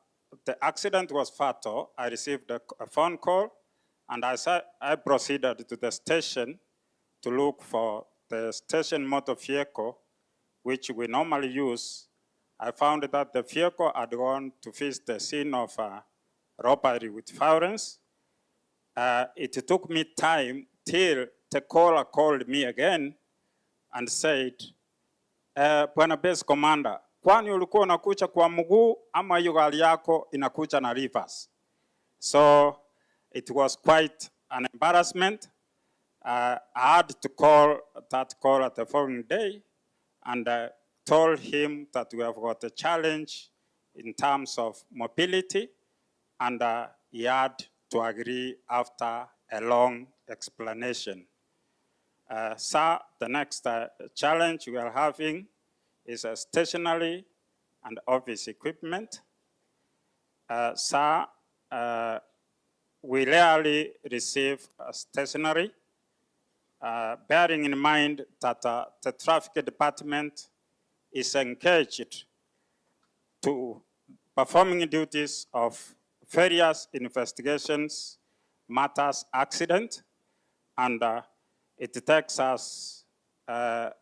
accident was fatal. I received a phone call, and I proceeded to the station to look for the station motor vehicle, which we normally use. I found that the vehicle had gone to visit the scene of robbery with violence. It took me time till the caller called me again and said, Bwana Base Commander, kwani ulikuwa unakucha kwa mguu ama hiyo gari yako inakucha na reverse? So it was quite an embarrassment. I had to call that caller the following day and told him that we have got a challenge in terms of mobility, and he had to agree after a long explanation. Sir, the next challenge we are having is stationary and office equipment. Sir, we rarely receive stationary, bearing in mind that the traffic department is engaged to performing duties of various investigations, matters, accident, and it takes us an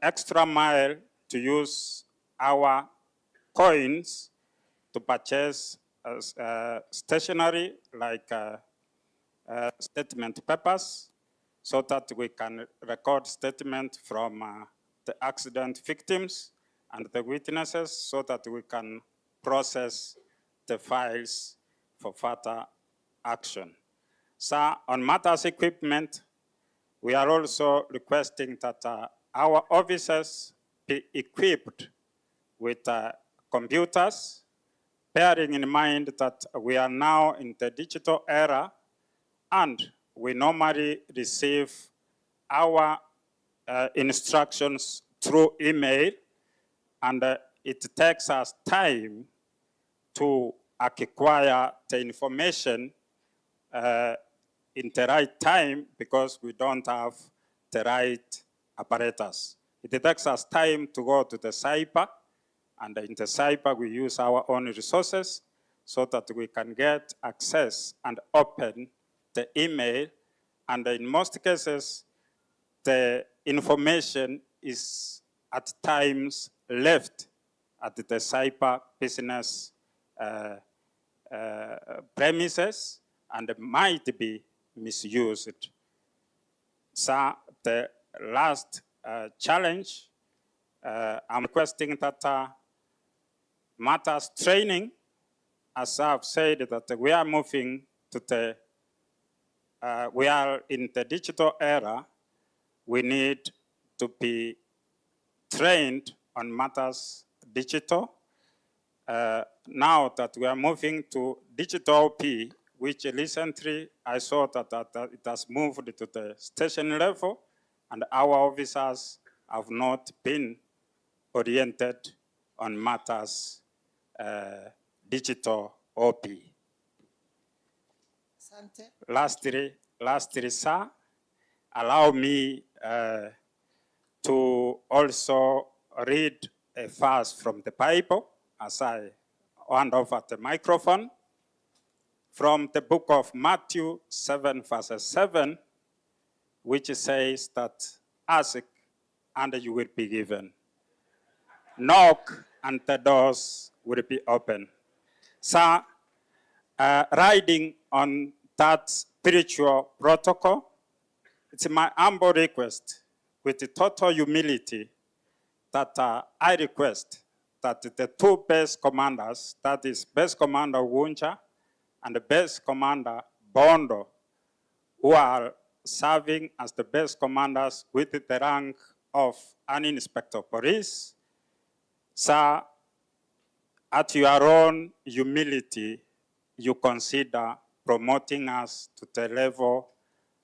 extra mile to use our coins to purchase stationery like statement papers, so that we can record statement from the accident victims and the witnesses, so that we can process the files for further action. So on matters equipment, we are also requesting that our officers be equipped with computers, bearing in mind that we are now in the digital era, and we normally receive our instructions through email, and it takes us time to acquire the information in the right time because we don't have the right apparatus. It takes us time to go to the cyber, and in the cyber we use our own resources so that we can get access and open the email, and in most cases the information is at times left at the cyber business premises and might be misused. So the last challenge, I'm requesting that matters training, as I've said, that we are moving to the, we are in the digital era. We need to be trained on matters digital. Now that we are moving to digital P, which recently I saw that it has moved to the station level, and our officers have not been oriented on matters digital OP. Asante. Lastly, sir, allow me to also read a verse from the Bible as I hand over the microphone. From the book of Matthew 7, verses 7, which says that ask and you will be given. Knock and the doors will be open. So, riding on that spiritual protocol, it's my humble request with the total humility that I request that the two base commanders, that is Base Commander Wuncha and the Base Commander Bondo, who are serving as the base commanders with the rank of an inspector of police, sir, at your own humility, you consider promoting us to the level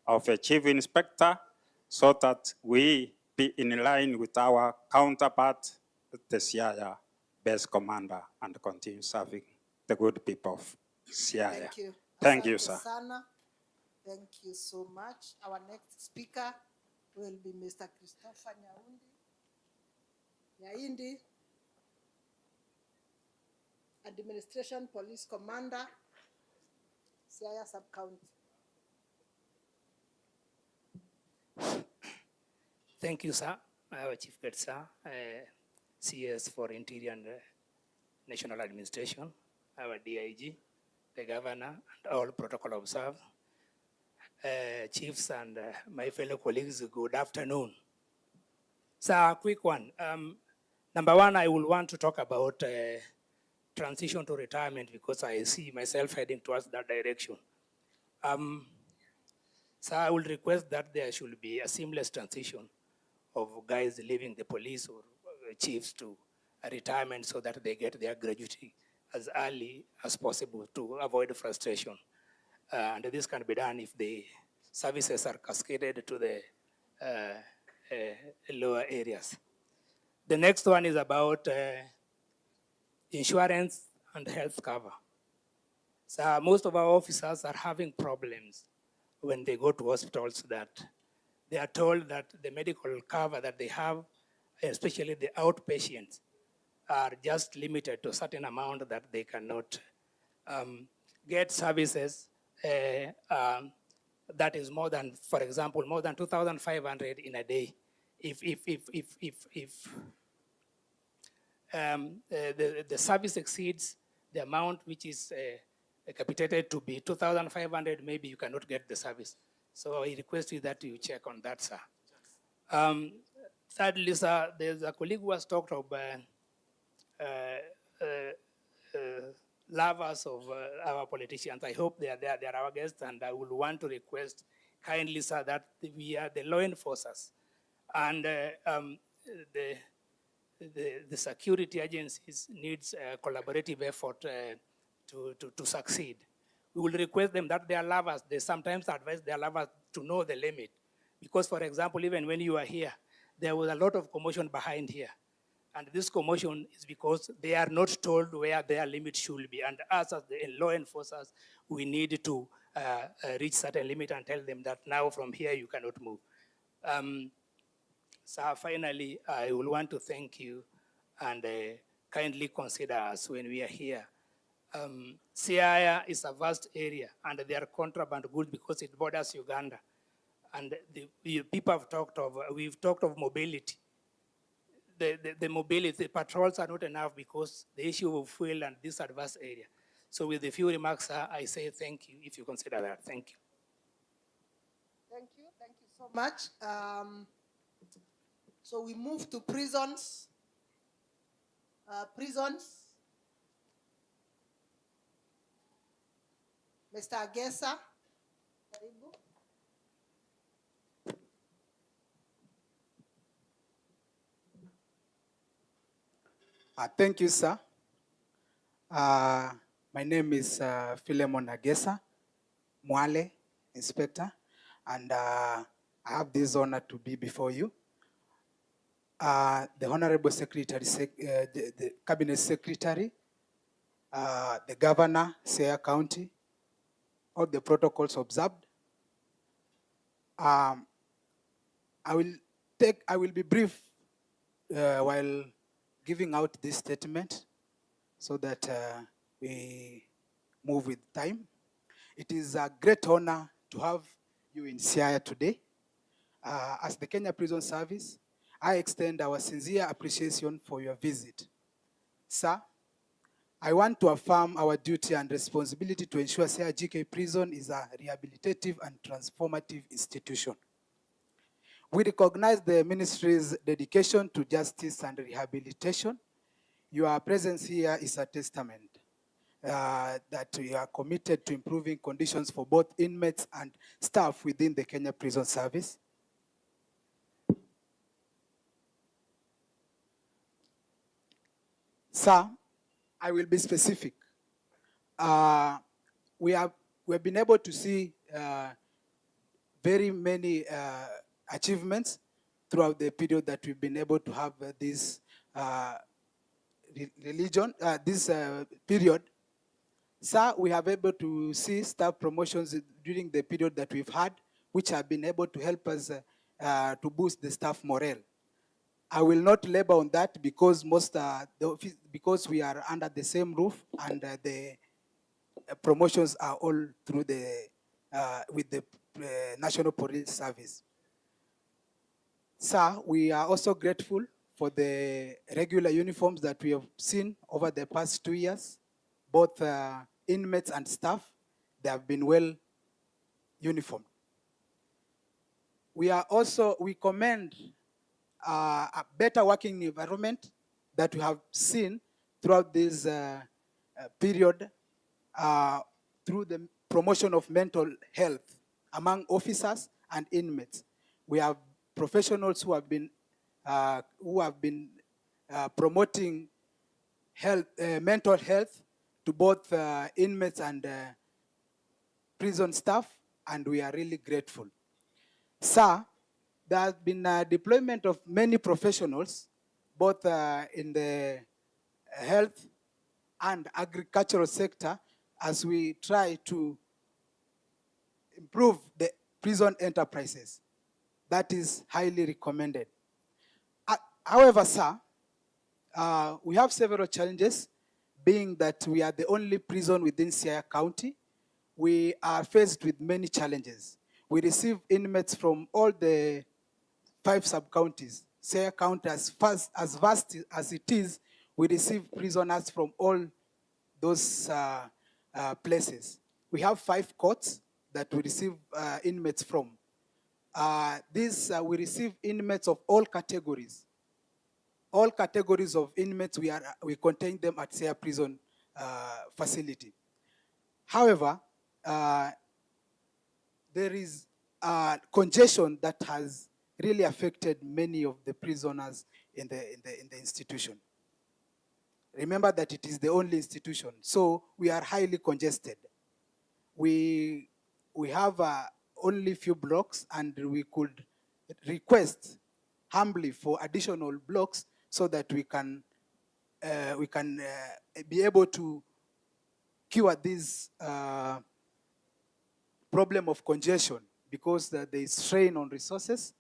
of a chief inspector so that we be in line with our counterpart, the Siaya base commander, and continue serving the good people of Siaya. Thank you. Thank you, Asante sir. sana. Thank you so much. Our next speaker will be Mr. Christopher Nyaindi, Administration Police Commander, Siaya Sub-County. Thank you, sir. Our Chief Guest, sir, CS for Interior and National Administration, our DIG, the Governor, and all protocol observed. Chiefs and my fellow colleagues, good afternoon. So, a quick one. Number one, I will want to talk about transition to retirement because I see myself heading towards that direction. So I will request that there should be a seamless transition of guys leaving the police or chiefs to a retirement so that they get their gratuity as early as possible to avoid frustration. And this can be done if the services are cascaded to the lower areas. The next one is about insurance and health cover. So most of our officers are having problems when they go to hospitals that they are told that the medical cover that they have, especially the outpatients, are just limited to a certain amount that they cannot get services that is more than, for example, more than 2,500 in a day. If the service exceeds the amount which is capitated to be 2,500, maybe you cannot get the service. So I request you that you check on that, sir. Thirdly, sir, there's a colleague who has talked of lovers of our politicians. I hope they are our guests, and I would want to request kindly, sir, that we are the law enforcers, and the security agencies needs a collaborative effort to succeed. We will request them that their lovers, they sometimes advise their lovers to know the limit. Because, for example, even when you are here, there was a lot of commotion behind here. And this commotion is because they are not told where their limit should be. And us as the law enforcers, we need to reach certain limit and tell them that now from here you cannot move. So finally, I will want to thank you and kindly consider us when we are here. Siaya is a vast area, and they are contraband goods because it borders Uganda. And the people have talked of, we've talked of mobility. The mobility, the patrols are not enough because the issue of fuel and this adverse area. So with a few remarks, I say thank you if you consider that. Thank you. Thank you so much. So we move to prisons. Mr. Agesa. Thank you, sir. My name is Philemon Agesa, Mwale, Inspector, and I have this honor to be before you. The Honorable Secretary, the Cabinet Secretary, the Governor, Siaya County, all the protocols observed. I will be brief while giving out this statement so that we move with time. It is a great honor to have you in Siaya today. As the Kenya Prison Service, I extend our sincere appreciation for your visit. Sir, I want to affirm our duty and responsibility to ensure Siaya GK Prison is a rehabilitative and transformative institution. We recognize the ministry's dedication to justice and rehabilitation. Your presence here is a testament that we are committed to improving conditions for both inmates and staff within the Kenya Prison Service. Sir, I will be specific. We have been able to see very many achievements throughout the period that we've been able to have this period. Sir, we have able to see staff promotions during the period that we've had, which have been able to help us to boost the staff morale. I will not labor on that because because we are under the same roof and the promotions are all through the with the National Police Service. Sir, we are also grateful for the regular uniforms that we have seen over the past 2 years. Both inmates and staff, they have been well uniformed. We commend a better working environment that we have seen throughout this period through the promotion of mental health among officers and inmates. We have professionals who have been promoting mental health to both inmates and prison staff, and we are really grateful. Sir, there has been a deployment of many professionals, both in the health and agricultural sector, as we try to improve the prison enterprises. That is highly recommended. However, sir, we have several challenges, being that we are the only prison within Siaya County. We are faced with many challenges. We receive inmates from all the 5 sub-counties. Siaya County, as vast as it is, we receive prisoners from all those places. We have 5 courts that we receive inmates from. We receive inmates of all categories. All categories of inmates, we contain them at Siaya Prison facility. However, there is congestion that has really affected many of the prisoners in the institution. Remember that it is the only institution, so we are highly congested. We have only few blocks, and we could request humbly for additional blocks so that we can be able to cure this problem of congestion, because there is strain on resources.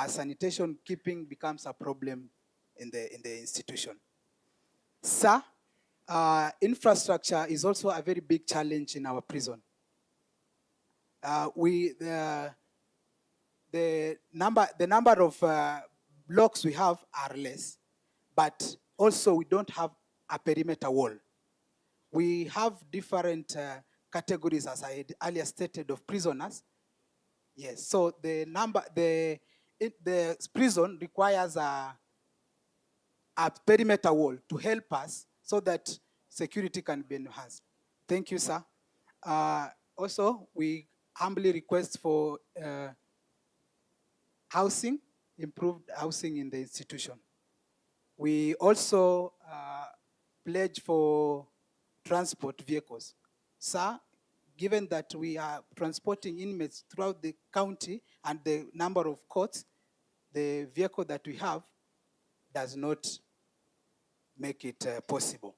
Sanitation keeping becomes a problem in the institution. Sir, infrastructure is also a very big challenge in our prison. The number of blocks we have are less, but also we don't have a perimeter wall. We have different categories, as I earlier stated, of prisoners. Yes, so the prison requires a perimeter wall to help us so that security can be enhanced. Thank you, sir. Also, we humbly request for housing, improved housing in the institution. We also pledge for transport vehicles. Sir, given that we are transporting inmates throughout the county and the number of courts, the vehicle that we have does not make it possible.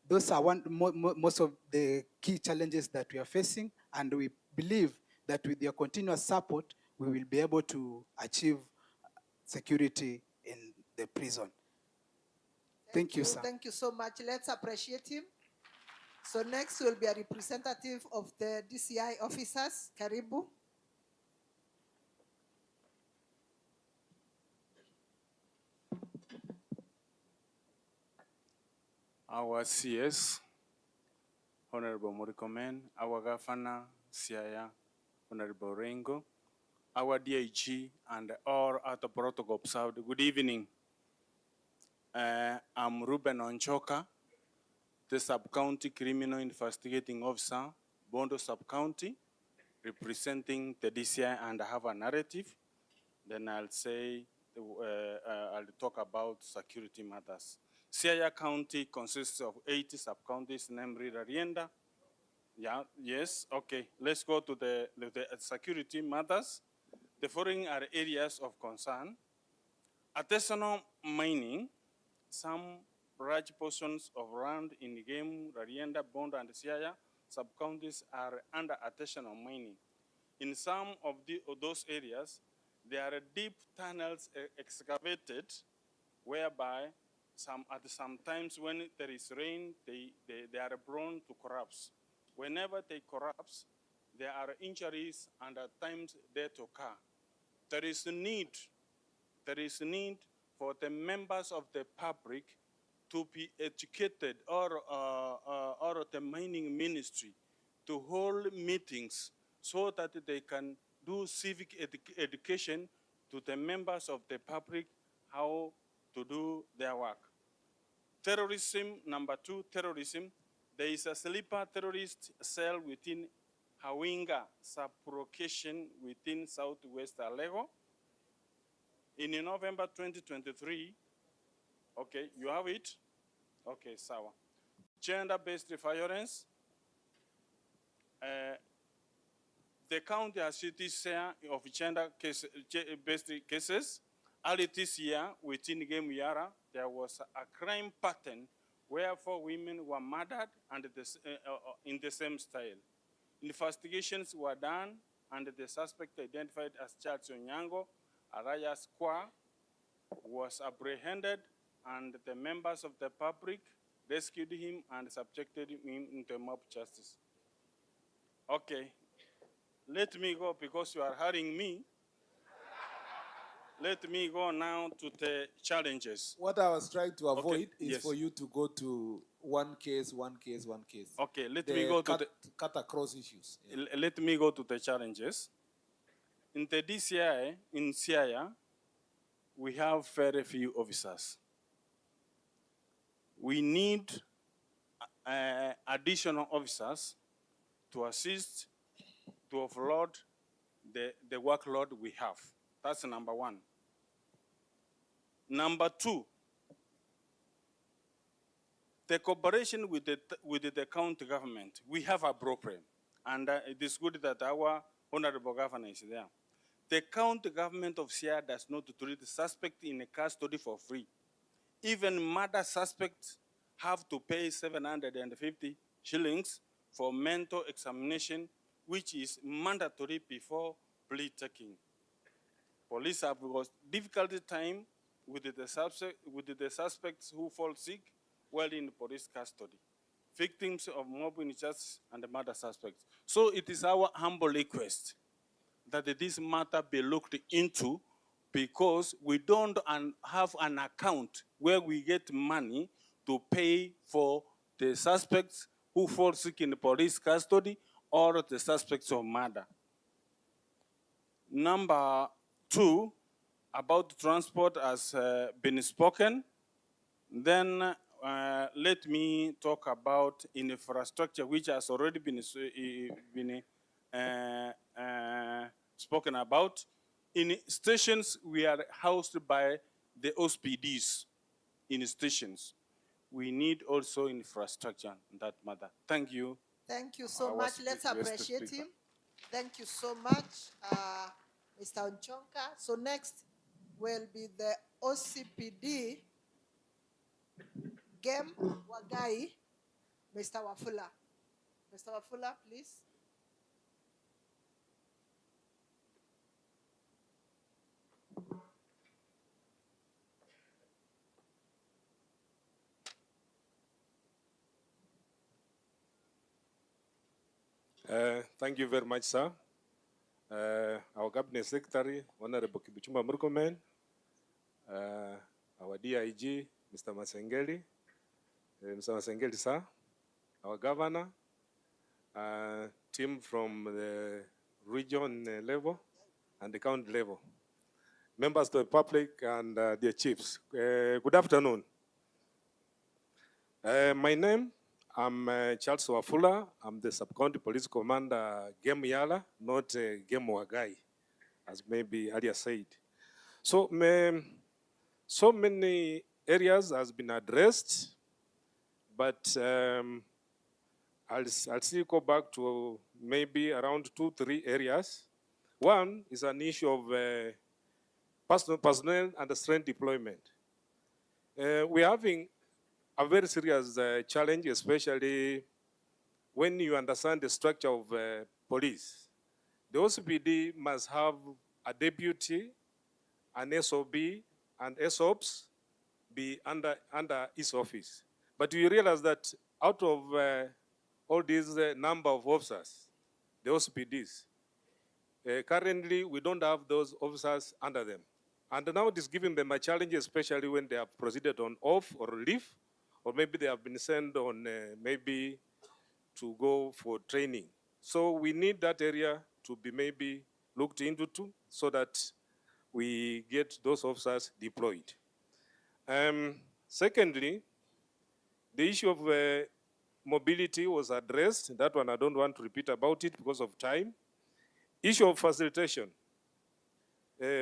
Those are most of the key challenges that we are facing, and we believe that with your continuous support, we will be able to achieve security in the prison. Thank you, sir. Thank you so much. Let's appreciate him. So next will be a representative of the DCI officers. Karibu. our CS, Honorable Murkomen, our Governor, Siaya, Honorable Rengo, our DIG, and all other protocol observed. Good evening. I'm Ruben Onchoka, the Sub-County Criminal Investigating Officer, Bondo Sub-County, representing the DCI, and I have a narrative. Then I'll talk about security matters. Siaya County consists of 80 sub-counties, namely Rarienda. Yeah, yes, okay. Let's go to the security matters. The following are areas of concern. Artisanal mining, some large portions of land in Game, Rarienda, Bondo, and Siaya sub-counties are under artisanal mining. In some of those areas, there are deep tunnels excavated, whereby sometimes when there is rain, they are prone to collapse. Whenever they collapse, there are injuries and at times death occur. There is a need for the members of the public to be educated, or the mining ministry to hold meetings so that they can do civic education to the members of the public how to do their work. Terrorism, number 2, terrorism. There is a sleeper terrorist cell within Hawinga sub-location within Southwest Alego. In November 2023, okay, you have it? Okay, sawa. Gender-based violence. The county has its share of gender-based cases. Early this year, within Game Yara, there was a crime pattern where 4 women were murdered and in the same style. Investigations were done, and the suspect, identified as Charles Onyango, Araya Square, was apprehended, and the members of the public rescued him and subjected him into mob justice. Okay, let me go because you are hurrying me. Let me go now to the challenges. What I was trying to avoid is yes. for you to go to one case, one case, one case. Okay, let me go to the cut across issues. Yeah. Let me go to the challenges. In the DCI, in Siaya, we have very few officers. We need additional officers to assist to offload the workload we have. That's number 1. Number 2, the cooperation with the county government. We have a problem, and it is good that our honorable governor is there. The county government of Siaya does not treat the suspect in a custody for free. Even murder suspects have to pay 750 shillings for mental examination, which is mandatory before plea taking. Police have got difficult time with the suspects who fall sick while in police custody, victims of mob injustice and murder suspects. So it is our humble request that this matter be looked into, because we don't have an account where we get money to pay for the suspects who fall sick in police custody or the suspects of murder. Number 2, about transport has been spoken. Then let me talk about infrastructure, which has already been spoken about. In stations, we are housed by the OSPDs in stations. We need also infrastructure in that matter. Thank you. Thank you so much. Let's appreciate him. Thank you so much, Mr. Onchonka. So next will be the OCPD, Game Wagai, Mr. Wafula. Mr. Wafula, please. Thank you very much, sir. Our Cabinet Secretary, Honorable Kibuchumba Murkomen, our DIG, Mr. Masengeli, Mr. Masengeli, sir, our governor, team from the region level and the county level, members of the public and their chiefs. Good afternoon. My name, I'm Charles Wafula. I'm the Sub-County Police Commander, Game Yala, not Game Wagai, as maybe earlier said. So, so many areas has been addressed, but I'll still go back to maybe around 2-3 areas. One is an issue of personnel and strength deployment. We're having a very serious challenge, especially when you understand the structure of police. The OCPD must have a deputy, an SOB, and SOPs be under his office. But you realize that out of all these number of officers, the OCPDs, currently we don't have those officers under them. And now it is giving them a challenge, especially when they have proceeded on off or leave, or maybe they have been sent on maybe to go for training. So we need that area to be maybe looked into too, so that we get those officers deployed. Secondly, the issue of mobility was addressed. That one I don't want to repeat about it because of time. Issue of facilitation.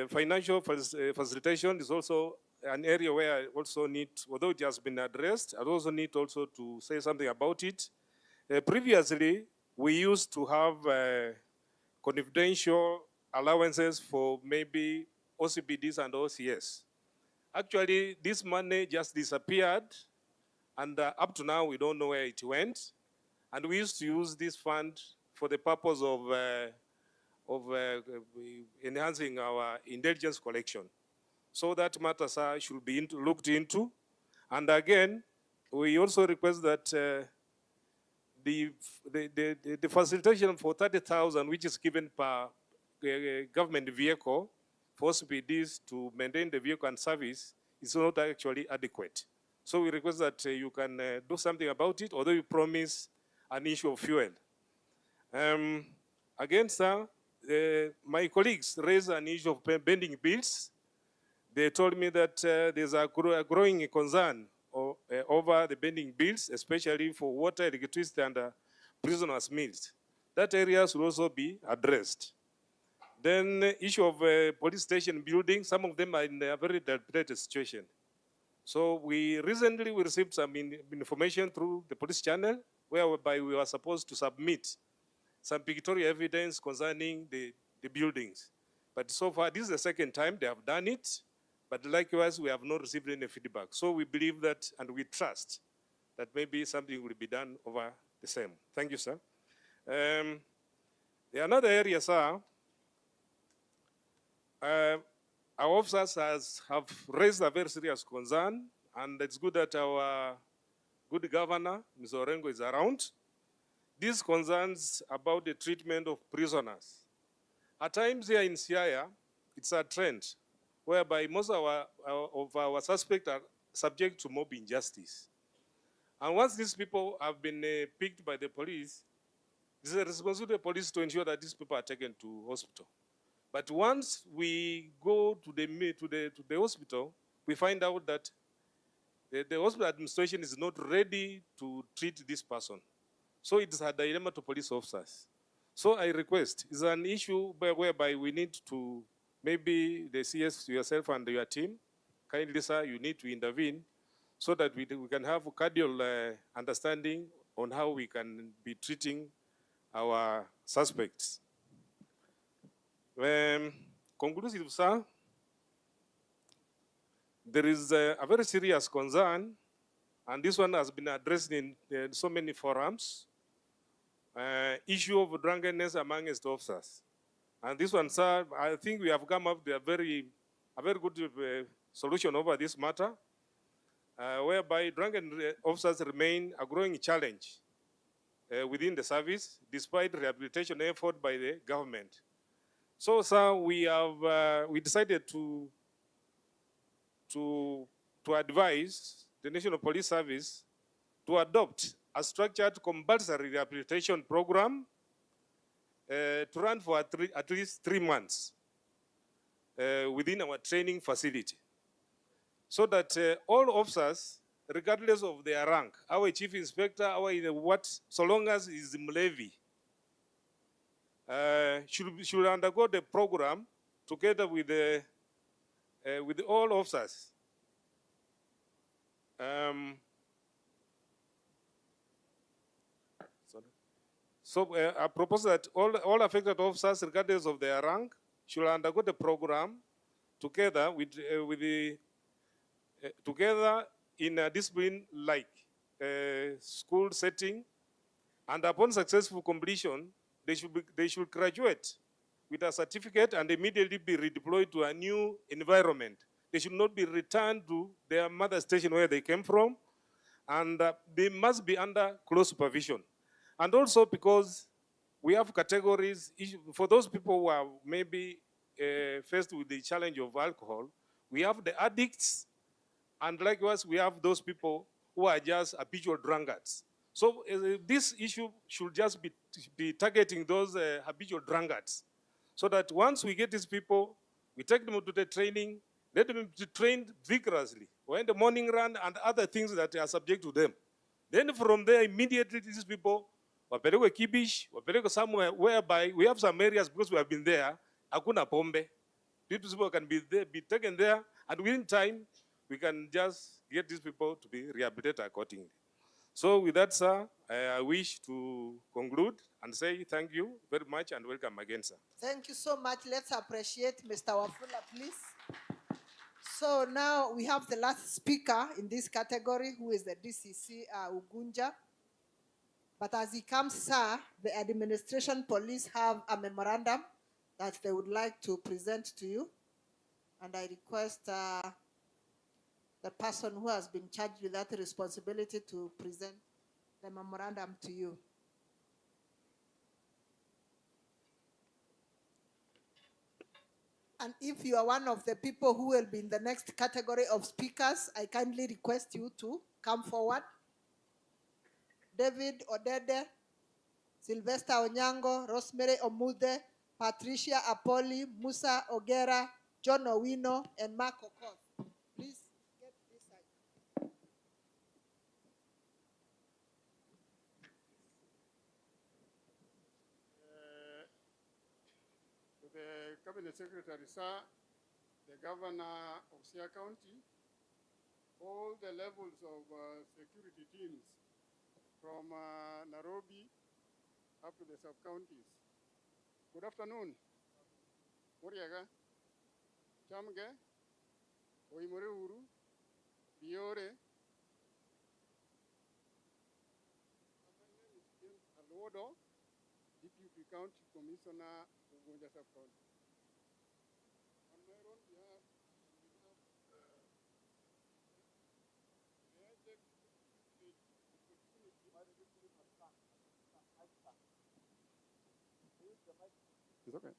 Financial facilitation is also an area where I also need, although it has been addressed, I also need also to say something about it. Previously, we used to have confidential allowances for maybe OCPDs and OCS. Actually, this money just disappeared, and up to now, we don't know where it went. And we used to use this fund for the purpose of enhancing our intelligence collection. So that matter, sir, should be looked into. And again, we also request that the facilitation for 30,000, which is given per government vehicle for OCPDs to maintain the vehicle and service, is not actually adequate. So we request that you can do something about it, although you promise an issue of fuel. Again, sir, my colleagues raised an issue of pending bills. They told me that there's a growing concern over the pending bills, especially for water, electricity, and prisoners' meals. That area should also be addressed. Then the issue of police station building, some of them are in a very dilapidated situation. So we recently received some information through the police channel, whereby we were supposed to submit some pictorial evidence concerning the buildings. But so far, this is the second time they have done it, but likewise, we have not received any feedback. So we believe that, and we trust, that maybe something will be done over the same. Thank you, sir. Another area, sir, our officers have raised a very serious concern, and it's good that our good governor, Ms. Orengo, is around. These concerns about the treatment of prisoners. At times here in Siaya, it's a trend whereby most of our suspects are subject to mob injustice. And once these people have been picked by the police, it is a responsibility of the police to ensure that these people are taken to hospital. But once we go to the hospital, we find out that the hospital administration is not ready to treat this person. So it's a dilemma to police officers. So I request, it's an issue whereby we need to, maybe the CS, yourself and your team, kindly, sir, you need to intervene so that we can have a cordial understanding on how we can be treating our suspects. Conclusive, sir, there is a very serious concern, and this one has been addressed in so many forums, issue of drunkenness amongst officers. And this one, sir, I think we have come up with a very good solution over this matter, whereby drunken officers remain a growing challenge within the service, despite rehabilitation effort by the government. So, sir, we decided to advise the National Police Service to adopt a structured compulsory rehabilitation program to run for at least 3 months within our training facility, so that all officers, regardless of their rank, our chief inspector, so long as is Mlevi, should undergo the program together with all officers. I propose that all affected officers, regardless of their rank, should undergo the program together together in a discipline like school setting, and upon successful completion, they should graduate with a certificate and immediately be redeployed to a new environment. They should not be returned to their mother station where they came from, and they must be under close supervision. And also because we have categories, for those people who are maybe faced with the challenge of alcohol, we have the addicts, and likewise we have those people who are just habitual drunkards. So this issue should just be targeting those habitual drunkards, so that once we get these people, we take them to the training, let them be trained vigorously, or in the morning run and other things that are subject to them. Then from there, immediately these people, wapelekwe Kibish, wapelekwe somewhere whereby we have some areas, because we have been there, hakuna pombe. People can be taken there, and within time, we can just get these people to be rehabilitated accordingly. So with that, sir, I wish to conclude and say thank you very much and welcome again, sir. Thank you so much. Let's appreciate Mr. Wafula, please. So now we have the last speaker in this category, who is the DCC Ugunja. But as he comes, sir, the administration police have a memorandum that they would like to present to you. And I request the person who has been charged with that responsibility to present the memorandum to you. And if you are one of the people who will be in the next category of speakers, I kindly request you to come forward. David Odede, Sylvester Onyango, Rosemary Omude, Patricia Apoli, Musa Ogera, John Owino, and Mark Okoth. Please get this side. To the Cabinet Secretary, sir, the Governor of Siaya County, all the levels of security teams from Nairobi up to the sub-counties. Good afternoon. Muriaga, Chamge, Oimore Uru, Biore. My name is James Alwodo, Deputy County Commissioner of Ugunja Sub-County. On my own behalf, may I take the opportunity. It's okay.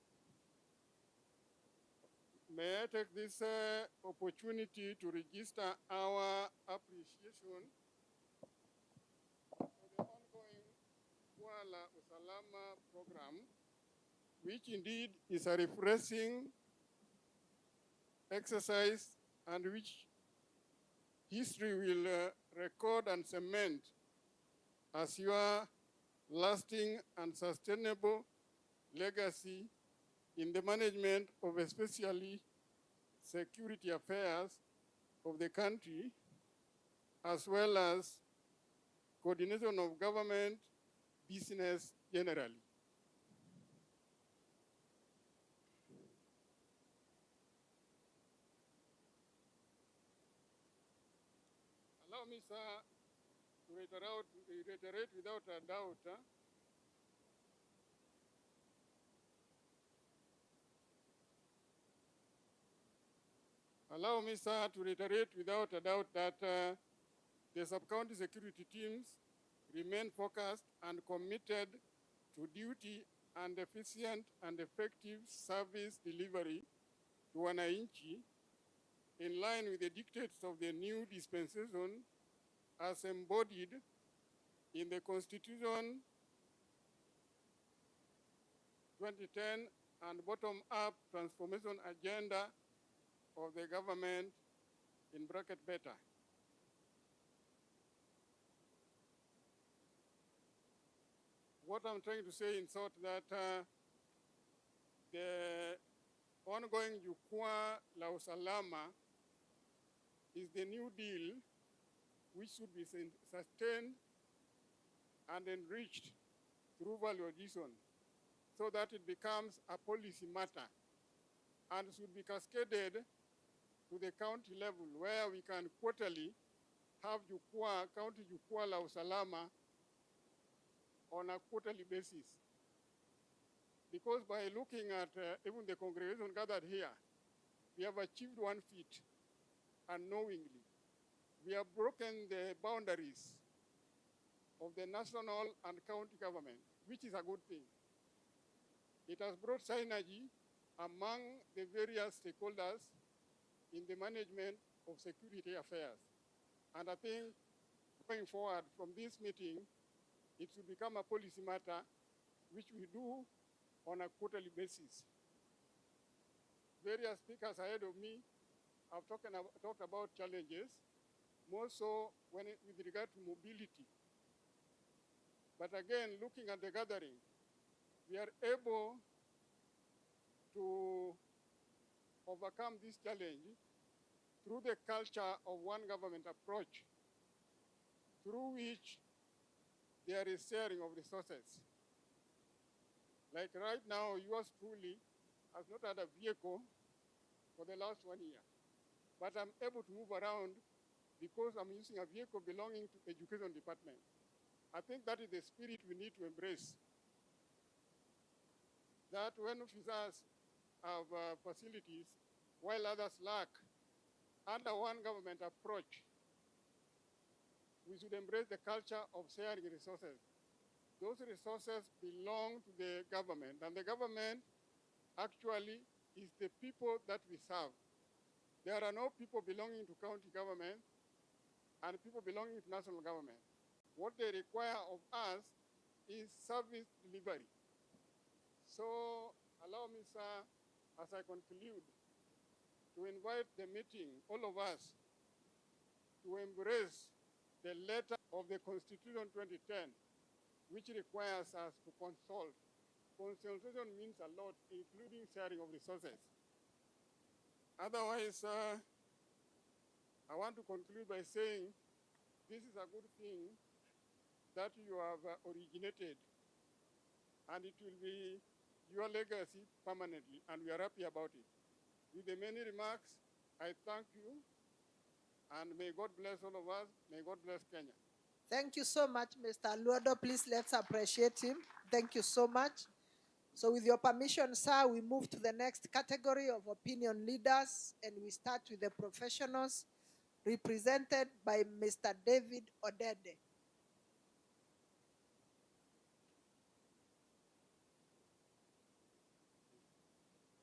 May I take this opportunity to register our appreciation for the ongoing Usalama program, which indeed is a refreshing exercise and which history will record and cement as your lasting and sustainable legacy in the management of especially security affairs of the country, as well as coordination of government business generally. Allow me, sir, to reiterate without a doubt Allow me, sir, to reiterate without a doubt that the sub-county security teams remain focused and committed to duty and efficient and effective service delivery to wananchi in line with the dictates of the new dispensation as embodied in the Constitution 2010 and bottom-up transformation agenda of the government, in bracket better. What I'm trying to say in short that the ongoing Jukwaa la Usalama is the new deal which should be sustained and enriched through value addition so that it becomes a policy matter and should be cascaded to the county level where we can quarterly have Jukwaa, county Jukwaa la Usalama on a quarterly basis. Because by looking at even the congregation gathered here, we have achieved 1 feat unknowingly. We have broken the boundaries of the national and county government, which is a good thing. It has brought synergy among the various stakeholders in the management of security affairs. And I think going forward from this meeting, it should become a policy matter which we do on a quarterly basis. Various speakers ahead of me have talked about challenges, more so with regard to mobility. But again, looking at the gathering, we are able to overcome this challenge through the culture of one government approach, through which there is sharing of resources. Like right now, yours truly has not had a vehicle for the last 1 year, but I'm able to move around because I'm using a vehicle belonging to the Education Department. I think that is the spirit we need to embrace. That when officers have facilities, while others lack, under one government approach, we should embrace the culture of sharing resources. Those resources belong to the government, and the government actually is the people that we serve. There are no people belonging to county government and people belonging to national government. What they require of us is service delivery. So allow me, sir, as I conclude, to invite the meeting, all of us, to embrace the letter of the Constitution 2010, which requires us to consult. Consultation means a lot, including sharing of resources. Otherwise, I want to conclude by saying this is a good thing that you have originated, and it will be your legacy permanently, and we are happy about it. With the many remarks, I thank you, and may God bless all of us. May God bless Kenya. Thank you so much, Mr. Luodo. Please let's appreciate him. Thank you so much. So with your permission, sir, we move to the next category of opinion leaders, and we start with the professionals represented by Mr. David Odede.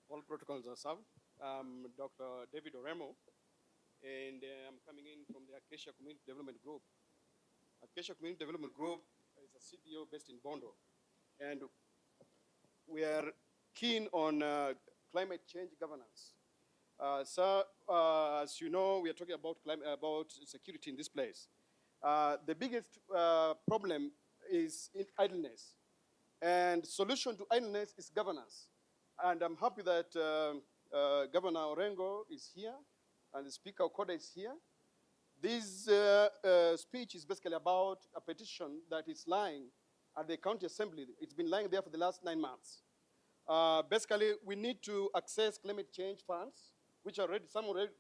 All protocols are served. I'm Dr. David Oremo, and I'm coming in from the Acacia Community Development Group. Acacia Community Development Group is a CBO based in Bondo, and we are keen on climate change governance. Sir, as you know, we are talking about security in this place. The biggest problem is in idleness, and solution to idleness is governance. And I'm happy that Governor Orengo is here and the Speaker Okoda is here. This speech is basically about a petition that is lying at the county assembly. It's been lying there for the last 9 months. Basically, we need to access climate change funds, which are already, some of it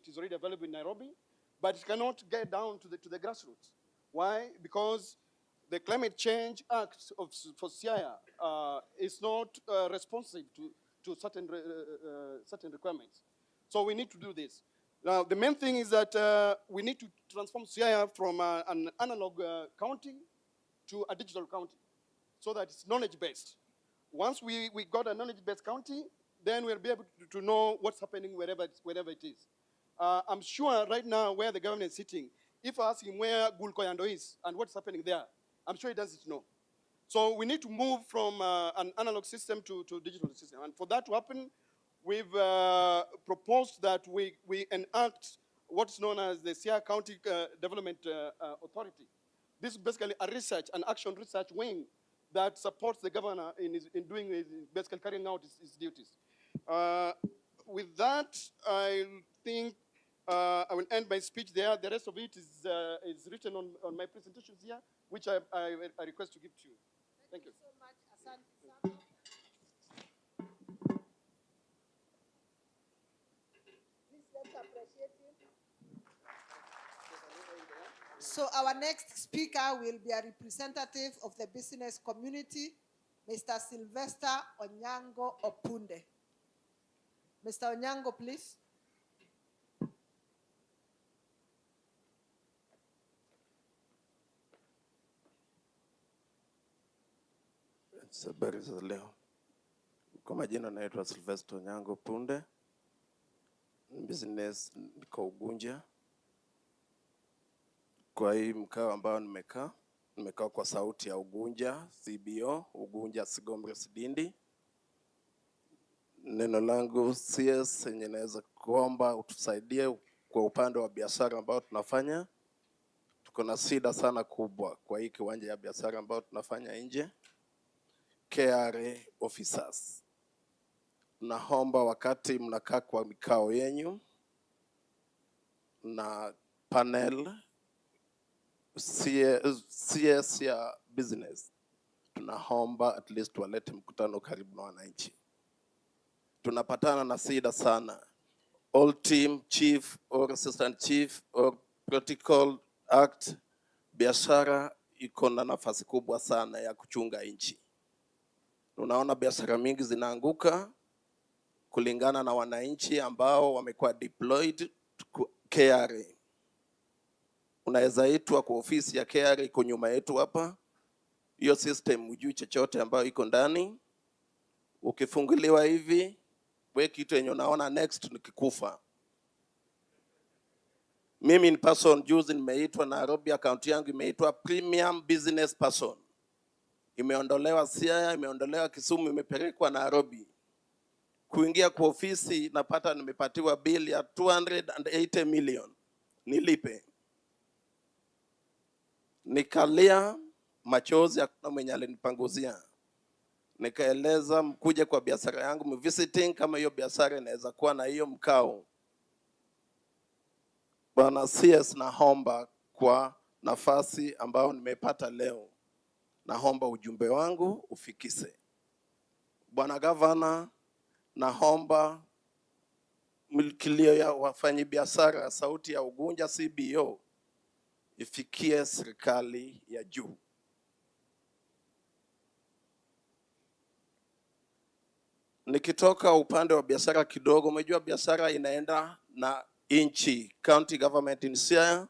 is already available in Nairobi, but it cannot get down to the grassroots. Why? Because the Climate Change Act for Siaya is not responsive to certain requirements. So we need to do this. Now, the main thing is that we need to transform Siaya from an analog county to a digital county so that it's knowledge-based. Once we got a knowledge-based county, then we'll be able to know what's happening wherever it is. I'm sure right now where the government is sitting, if I ask him where Gulkoyando is and what's happening there, I'm sure he doesn't know. So we need to move from an analog system to digital system. And for that to happen, we've proposed that we enact what's known as the Siaya County Development Authority. This is basically a research, an action research wing that supports the governor in doing basically carrying out his duties. With that, I think I will end my speech there. The rest of it is written on my presentations here, which I request to give to you. Thank you. So much, Asante. Please let's appreciate him. So our next speaker will be a representative of the business community, Mr. Sylvester Onyango Opunde. Mr. Onyango, please. Habari za leo. Kwa majina naitwa Sylvester Onyango Opunde. Business niko Ugunja. Kwa hii mkao ambao nimekaa kwa sauti ya Ugunja, CBO, Ugunja Sigombe Sidindi. Neno langu CS yenye naweza kuomba utusaidie kwa upande wa biashara ambao tunafanya. Tuko na shida sana kubwa kwa hii kiwanja ya biashara ambao tunafanya nje. KRA officers. Naomba wakati mnakaa kwa mikao yenyu na panel CS ya business, tunaomba at least walete mkutano karibu na wananchi. Tunapatana na shida sana. All team chief or assistant chief or protocol act, biashara iko na nafasi kubwa sana ya kuchunga nchi. Unaona biashara mingi zinaanguka kulingana na wananchi ambao wamekuwa deployed KRA. Unaweza itwa kwa ofisi ya KRA iko nyuma yetu hapa. Hiyo system hujui chochote ambayo iko ndani. Ukifunguliwa hivi, wewe kitu yenye unaona next ni kikufa. Mimi in person juzi nimeitwa Nairobi, account yangu imeitwa premium business person. Imeondolewa Siaya, imeondolewa Kisumu, imepelekwa Nairobi. Kuingia kwa ofisi napata nimepatiwa bill ya 280 million. Nilipe. Nikalia machozi, hakuna mwenye alinipanguzia. Nikaeleza mkuje kwa biashara yangu mvisiting kama hiyo biashara inaweza kuwa na hiyo mkao. Bwana CS, naomba kwa nafasi ambao nimepata leo, naomba ujumbe wangu ufikise. Bwana Governor, naomba milkilio ya wafanyi biashara sauti ya Ugunja CBO ifikie serikali ya juu. Nikitoka upande wa biashara kidogo, umejua biashara inaenda na inchi, county government in Siaya.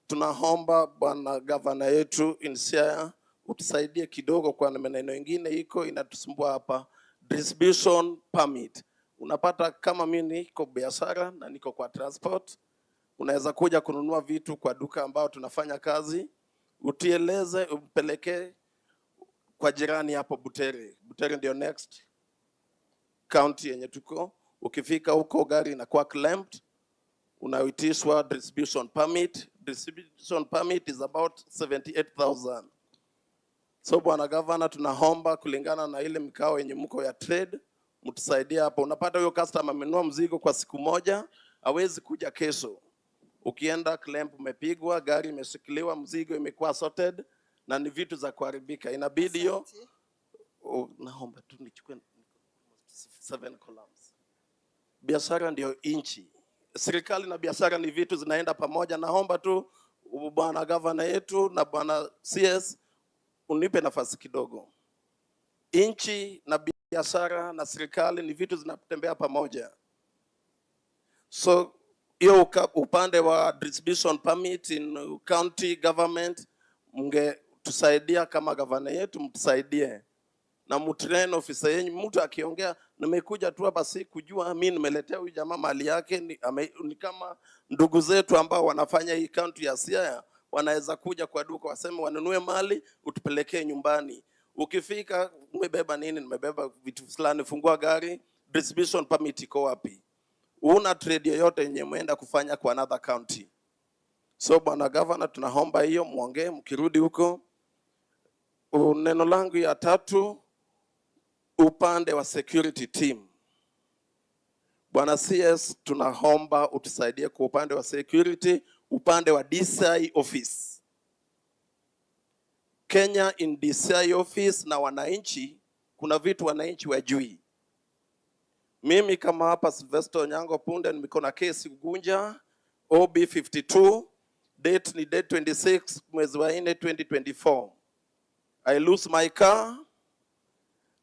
Tunaomba bwana governor yetu in Siaya utusaidie kidogo kwa maneno mengine iko inatusumbua hapa. Distribution permit. Unapata kama mimi niko biashara na niko kwa transport, unaweza kuja kununua vitu kwa duka ambao tunafanya kazi, utieleze upeleke kwa jirani hapo Butere. Butere ndio next county yenye tuko. Ukifika huko gari inakuwa clamped, unaitishwa distribution permit. Distribution permit is about 78,000. So bwana governor, tunaomba kulingana na ile mikao yenye mko ya trade, mtusaidie hapo. Unapata huyo customer amenunua mzigo kwa siku moja, hawezi kuja kesho. Ukienda clamp umepigwa, gari imeshikiliwa, mzigo imekuwa sorted na ni vitu za kuharibika. Inabidi hiyo naomba tu nichukue 7 columns. Biashara ndio inchi. Serikali na biashara ni vitu zinaenda pamoja. Naomba tu bwana governor yetu na bwana CS unipe nafasi kidogo. Inchi na biashara na serikali ni vitu zinatembea pamoja. So hiyo upande wa distribution permit in county government mnge tusaidia kama governor yetu, mtusaidie. Na mtrain officer yenu, mtu akiongea nimekuja tu hapa si kujua mimi nimeletea huyu jamaa mali yake ni kama ndugu zetu ambao wanafanya hii county ya Siaya, wanaweza kuja kwa duka waseme wanunue mali utupelekee nyumbani. Ukifika umebeba nini? Nimebeba vitu fulani, fungua gari, distribution permit iko wapi? Una trade yoyote yenye umeenda kufanya kwa another county. So bwana governor, tunaomba hiyo muongee mkirudi huko. Neno langu ya tatu, upande wa security team. Bwana CS, tunaomba utusaidie kwa upande wa security, upande wa DCI office. Kenya in DCI office na wananchi, kuna vitu wananchi wajui. Mimi kama hapa Sylvester Onyango Punde niko na kesi Ugunja OB 52, date ni date 26 mwezi wa 4 2024. I lose my car,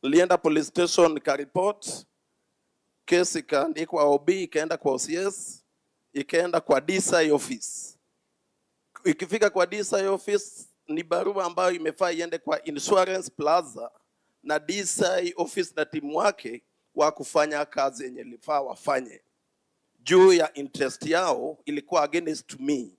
nilienda police station nikareport, kesi ikaandikwa OB, ikaenda kwa OCS, ikaenda kwa DCI office. Ikifika kwa DCI office ni barua ambayo imefaa iende kwa Insurance Plaza na DCI office na timu wake wa kufanya kazi yenye lifaa wafanye. Juu ya interest yao ilikuwa against me.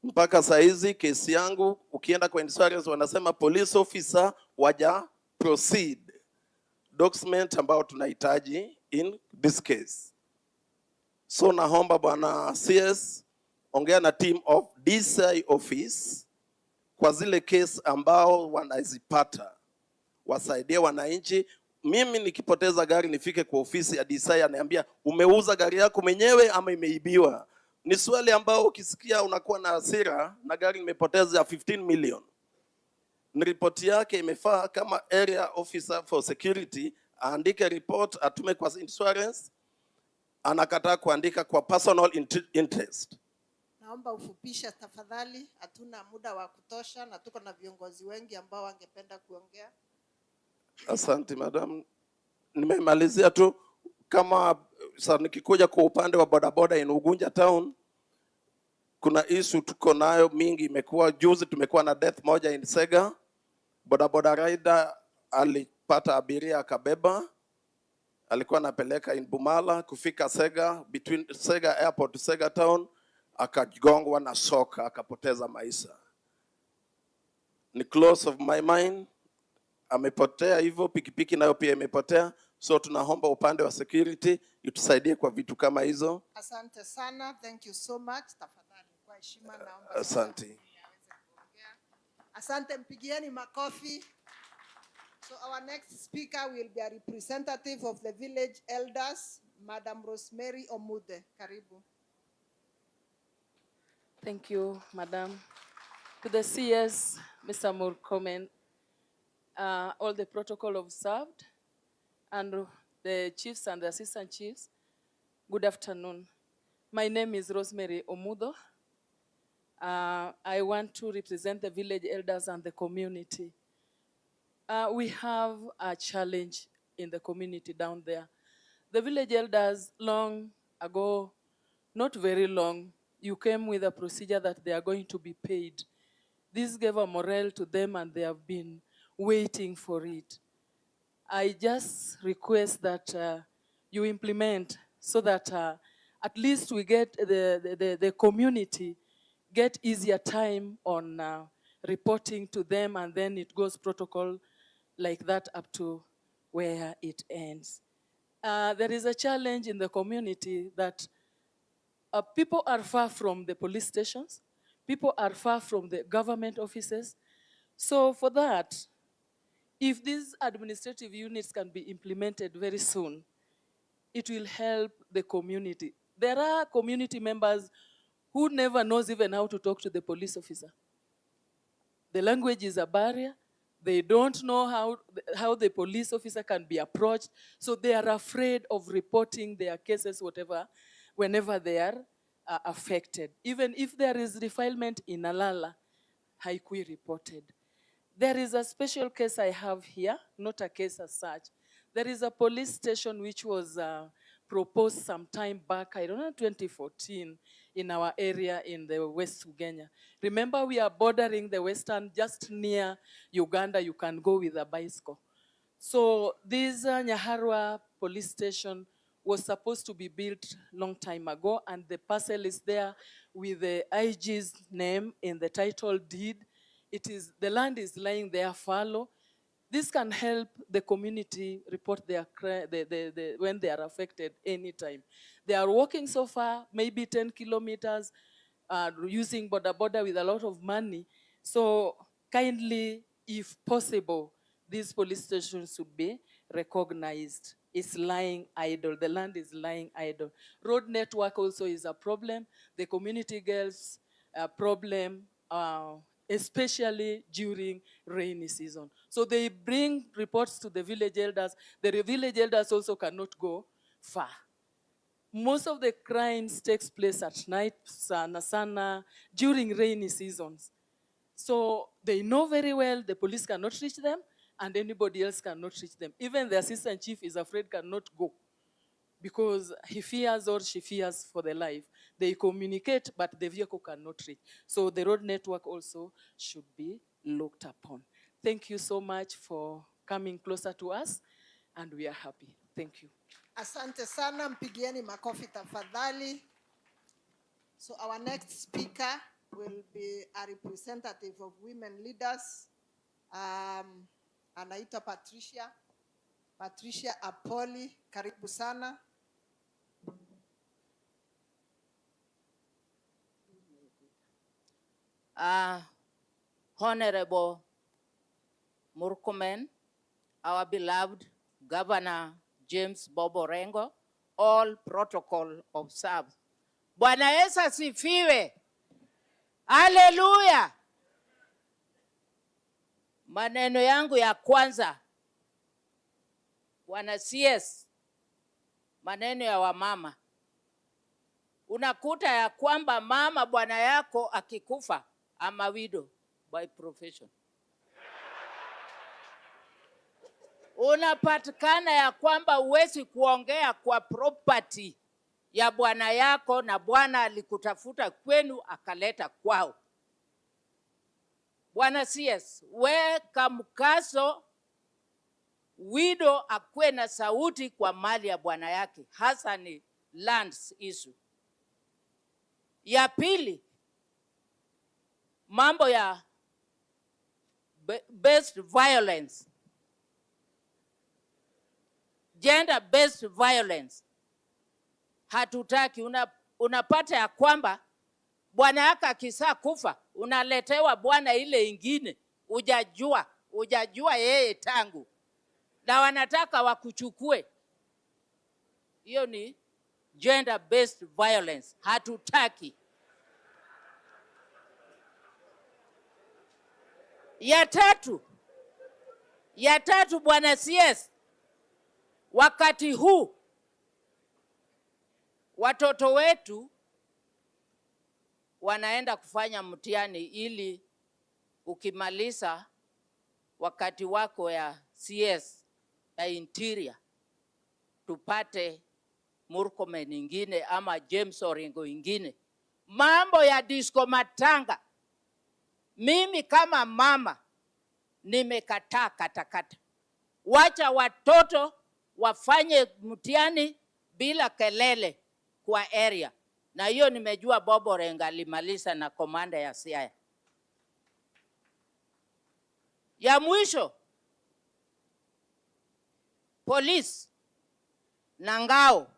Mpaka saizi kesi yangu ukienda kwa insurance wanasema police officer waja proceed. Document ambao tunahitaji in this case. So naomba bwana CS ongea na team of DCI office kwa zile case ambao wanazipata. Wasaidie wananchi. Mimi nikipoteza gari nifike kwa ofisi ya DCI aniambia umeuza gari yako mwenyewe ama imeibiwa. Ni swali ambao ukisikia unakuwa na hasira na gari nimepoteza 15 million. Ni report yake imefaa kama area officer for security aandike report atume kwa insurance, anakataa kuandika kwa personal interest. Naomba ufupisha tafadhali, hatuna muda wa kutosha na tuko na viongozi wengi ambao wangependa kuongea. Asante madam. Nimemalizia tu kama sasa nikikuja kwa upande wa bodaboda in Ugunja town, kuna issue tuko nayo mingi imekuwa. Juzi tumekuwa na death moja in Sega. Bodaboda rider alipata abiria akabeba, alikuwa anapeleka in Bumala, kufika Sega, between Sega airport to Sega town, akagongwa na soka akapoteza maisha. Ni close of my mind. Amepotea hivyo, pikipiki nayo pia imepotea. So tunaomba upande wa security itusaidie kwa vitu kama hizo. Asante sana, thank you so much. Tafadhali kwa heshima naomba. Asante. Asante, mpigieni makofi. So our next speaker will be a representative of the village elders, Madam Rosemary Omude. Karibu. Thank you, Madam. To the CS, Mr. Murkomen, all the protocol observed, and the chiefs and the assistant chiefs, good afternoon. My name is Rosemary Omudo. I want to represent the village elders and the community. We have a challenge in the community down there. The village elders, long ago, not very long, you came with a procedure that they are going to be paid. This gave a morale to them and they have been waiting for it. I just request that you implement so that at least we get the community get easier time on reporting to them, and then it goes protocol like that up to where it ends. There is a challenge in the community that people are far from the police stations, people are far from the government offices. So for that, if these administrative units can be implemented very soon, it will help the community. There are community members who never knows even how to talk to the police officer. The language is a barrier. They don't know how the police officer can be approached. So they are afraid of reporting their cases, whenever they are affected. Even if there is defilement in Alala, haikui reported. There is a special case I have here, not a case as such. There is a police station which was proposed some time back, I don't know, 2014, in our area in the West Ugenya. Remember, we are bordering the western, just near Uganda, you can go with a bicycle. So this Nyaharwa police station was supposed to be built long time ago, and the parcel is there with the IG's name in the title deed. The land is lying there fallow. This can help the community report when they are affected anytime. They are walking so far, maybe 10 kilometers, using border with a lot of money. So kindly, if possible, these police stations should be recognized. It's lying idle. The land is lying idle. Road network also is a problem. The community girls problem, especially during rainy season. So they bring reports to the village elders. The village elders also cannot go far. Most of the crimes takes place at night, sana, during rainy seasons. So they know very well the police cannot reach them and anybody else cannot reach them. Even the assistant chief is afraid cannot go because he fears or she fears for their life. They communicate, but the vehicle cannot reach. So the road network also should be looked upon. Thank you so much for coming closer to us, and we are happy. Thank you. Asante sana, mpigieni makofi tafadhali. So our next speaker will be a representative of women leaders. Anaitwa Patricia Apoli, karibu sana. Honorable Murkomen, our beloved Governor James Bobo Rengo, all protocol observed. Bwana Yesu asifiwe. Hallelujah. Maneno yangu ya kwanza, Bwana CS, maneno ya wamama. Unakuta ya kwamba mama bwana yako akikufa, ama widow by profession. Unapatikana ya kwamba uwezi kuongea kwa property ya bwana yako na bwana alikutafuta kwenu akaleta kwao. Bwana CS, weka mkazo widow akwe na sauti kwa mali ya bwana yake, hasa ni lands issue. Ya pili, mambo ya based violence, gender based violence. Hatutaki. Unapata ya kwamba bwana yako akisa kufa unaletewa bwana ile ingine hujajua yeye tangu, na wanataka wakuchukue. Hiyo ni gender based violence. Hatutaki. Ya tatu bwana CS, wakati huu watoto wetu wanaenda kufanya mtihani ili ukimaliza wakati wako ya CS ya interior tupate Murkomen ingine ama James Orengo ingine. Mambo ya disco matanga, mimi kama mama nimekataa katakata. Wacha watoto wafanye mtihani bila kelele kwa area. Na hiyo nimejua Bobo Renga alimaliza na komanda ya Siaya. Ya mwisho, police na ngao,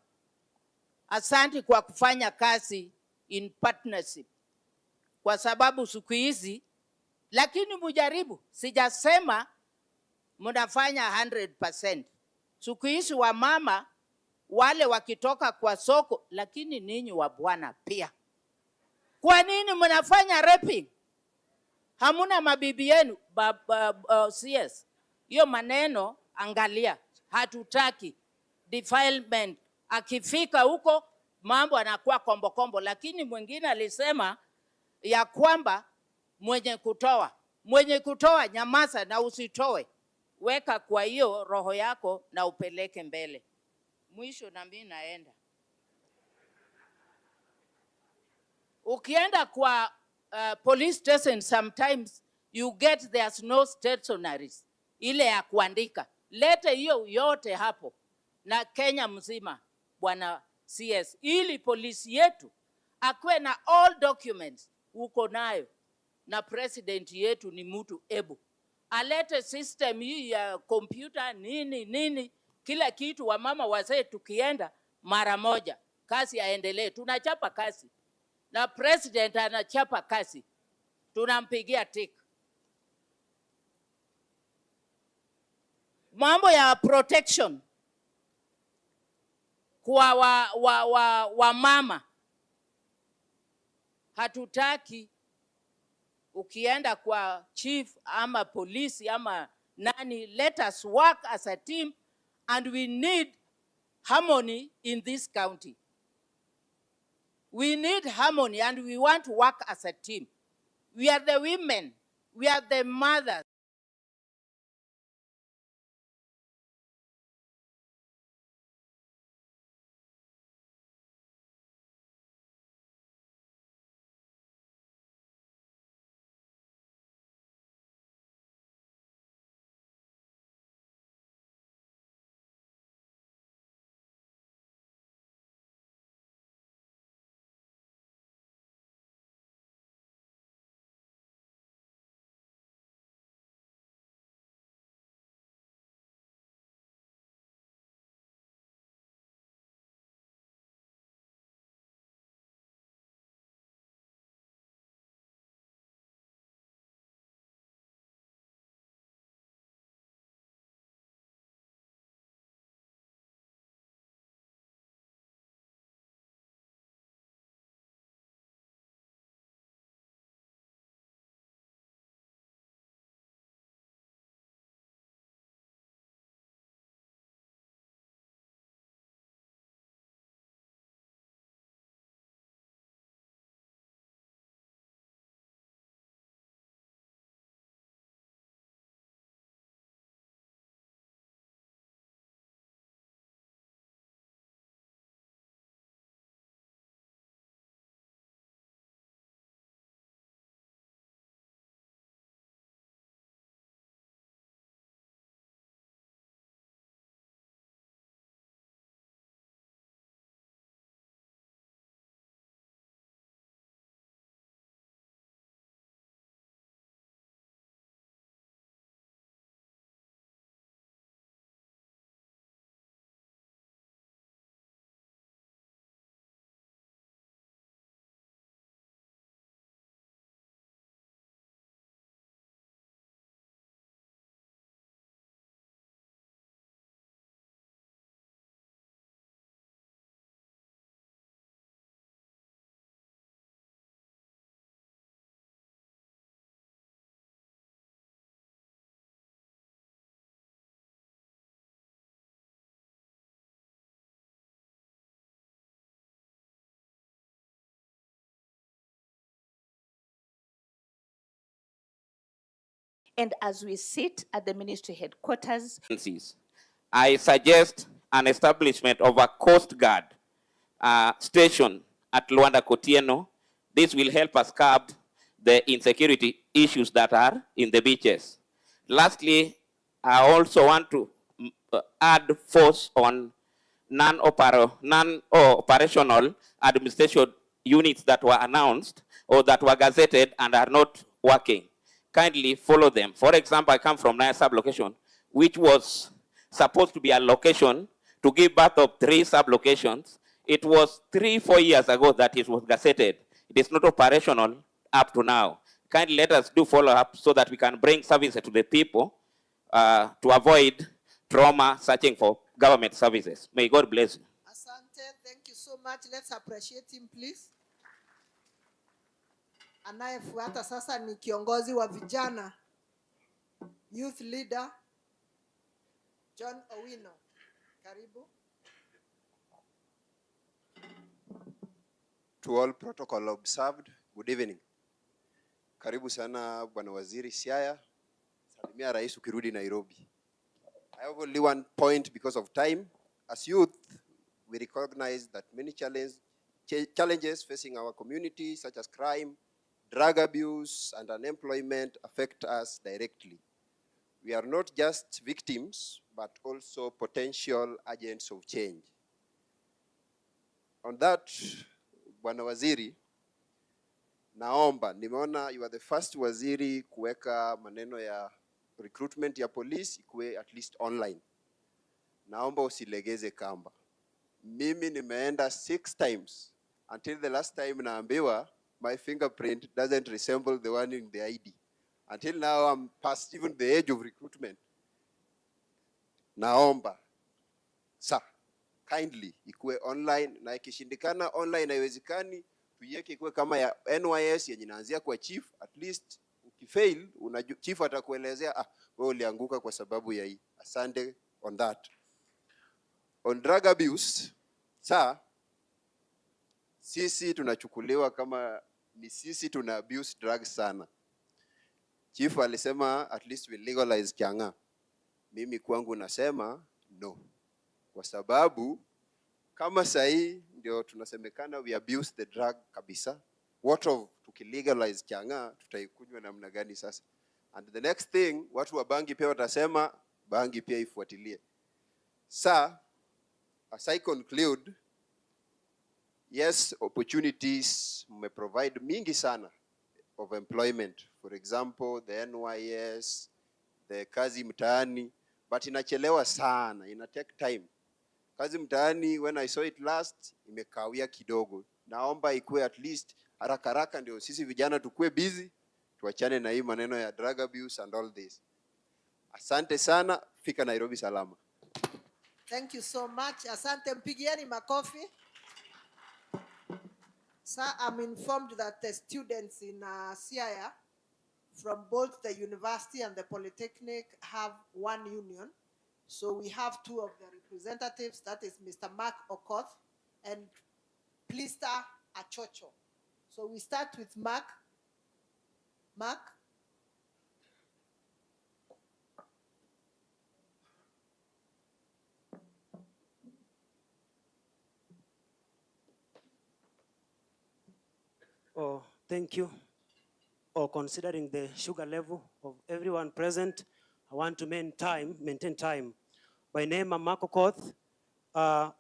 asante kwa kufanya kazi in partnership. Kwa sababu siku hizi, lakini mujaribu, sijasema mnafanya 100%. Siku hizi wa mama wale wakitoka kwa soko, lakini ninyi wa bwana pia. Kwa nini mnafanya raping? Hamuna mabibi yenu, CS. Hiyo maneno angalia, hatutaki defilement. Akifika huko mambo anakuwa kombo. Lakini mwingine alisema ya kwamba mwenye kutoa nyamaza na usitoe. Weka kwa hiyo roho yako na upeleke mbele. Mwisho na mimi naenda. Ukienda kwa police station, sometimes you get there's no stationaries ile ya kuandika. Lete hiyo yote hapo na Kenya mzima. Bwana CS, ili polisi yetu akwe na all documents uko nayo, na president yetu ni mtu ebu alete system hii ya computer nini kila kitu. Wamama wazee tukienda mara moja, kazi yaendelee. Tunachapa kazi na president anachapa kazi, tunampigia tick. Mambo ya protection kwa wa mama, hatutaki ukienda kwa chief ama polisi ama nani, let us work as a team, and we need harmony in this county. We need harmony and we want to work as a team. We are the women, we are the mothers. And as we sit at the ministry headquarters, I suggest an establishment of a Coast Guard station at Luanda Kotieno. This will help us curb the insecurity issues that are in the beaches. Lastly, I also want to add force on non-operational administration units that were announced or that were gazetted and are not working. Kindly follow them. For example, I come from Naya sub-location, which was supposed to be a location to give birth of 3 sub-locations. It was 3-4 years ago that it was gazetted. It is not operational up to now. Kindly let us do follow-up so that we can bring services to the people to avoid trauma searching for government services. May God bless you. Asante, thank you so much. Let's appreciate him, please. Anayefuata sasa ni kiongozi wa vijana, youth leader, John Owino. Karibu. To all protocol observed, good evening. Karibu sana Bwana Waziri Siaya. Salimia Rais ukirudi Nairobi. I have only one point because of time. As youth, we recognize that many challenges facing our community, such as crime, drug abuse, and unemployment, affect us directly. We are not just victims, but also potential agents of change. On that, Bwana Waziri, naomba, nimeona you are the first waziri kuweka maneno ya recruitment ya police ikuwe at least online. Naomba usilegeze kamba. Mimi nimeenda 6 times. Until the last time naambiwa my fingerprint doesn't resemble the one in the ID. Until now I'm past even the age of recruitment. Naomba, sir, kindly ikuwe online, na ikishindikana online haiwezekani, tuiweke ikuwe kama ya NYS yenye inaanzia kwa chief. At least ukifail, chief atakuelezea wewe ulianguka kwa sababu ya hii. Asante on that. On drug abuse, sir, sisi tunachukuliwa kama ni sisi tuna abuse drugs sana. Chief alisema at least we legalize changa. Mimi kwangu nasema no. Kwa sababu kama sahi ndio tunasemekana we abuse the drug kabisa, what of tukilegalize changa, tutaikunywa namna gani sasa? And the next thing, watu wa bangi pia watasema bangi pia ifuatilie. Sir, as I conclude, yes, opportunities may provide mingi sana of employment. For example, the NYS, the kazi mtaani, but inachelewa sana, ina take time. Kazi mtaani, when I saw it last, imekawia kidogo. Naomba ikuwe at least haraka ndio sisi vijana tukue busy, tuachane na hii maneno ya drug abuse and all this. Asante sana, fika Nairobi salama. Thank you so much. Asante, mpigieni makofi. Sir, I'm informed that the students in Siaya from both the university and the polytechnic have one union. So we have 2 of the representatives, that is Mr. Mark Okoth and Plista Achocho. So we start with Mark. Mark. Oh, thank you. Oh, considering the sugar level of everyone present, I want to maintain time. By name, I'm Mark Okoth,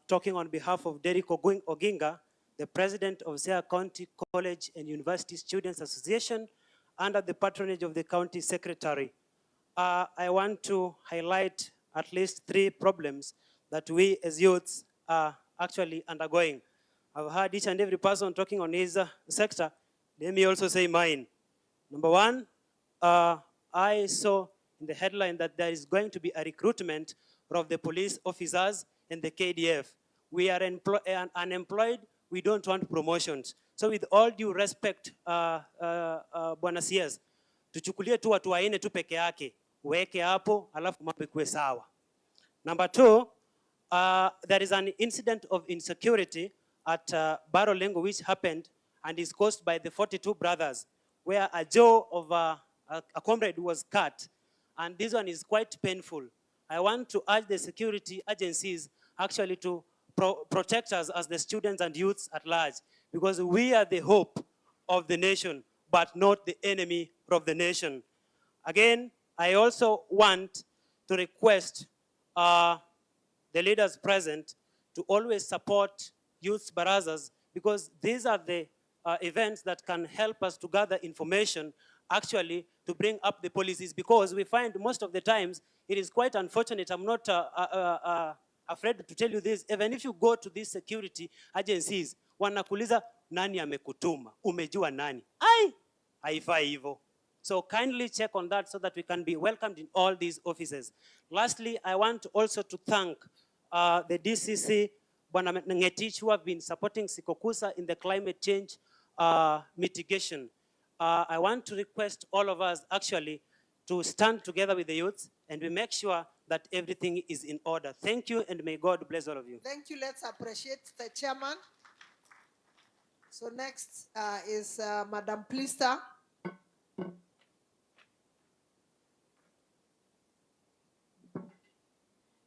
talking on behalf of Derek Odinga, the president of Siaya County College and University Students Association, under the patronage of the county secretary. I want to highlight at least 3 problems that we as youths are actually undergoing. I've heard each and every person talking on his sector. Let me also say mine. Number 1, I saw in the headline that there is going to be a recruitment of the police officers and the KDF. We are unemployed, we don't want promotions. So with all due respect, Bwana CS, tuchukulie tu watu waine tu peke yake, weke hapo, alafu mambo ikuwe sawa. Number 2, there is an incident of insecurity at Barolengo which happened and is caused by the 42 brothers, where a jaw of a comrade was cut. And this one is quite painful. I want to urge the security agencies actually to protect us as the students and youths at large, because we are the hope of the nation, but not the enemy of the nation. Again, I also want to request the leaders present to always support youth barazas, because these are the events that can help us to gather information actually to bring up the policies, because we find most of the times it is quite unfortunate. I'm not afraid to tell you this. Even if you go to these security agencies, wanakuliza nani amekutuma, umejua nani? Haifai hivyo. So kindly check on that so that we can be welcomed in all these offices. Lastly, I want also to thank the DCC, Bwana Ngetich, who have been supporting Sikokusa in the climate change mitigation. I want to request all of us actually to stand together with the youth and we make sure that everything is in order. Thank you, and may God bless all of you. Thank you. Let's appreciate the chairman. So next is Madam Plista.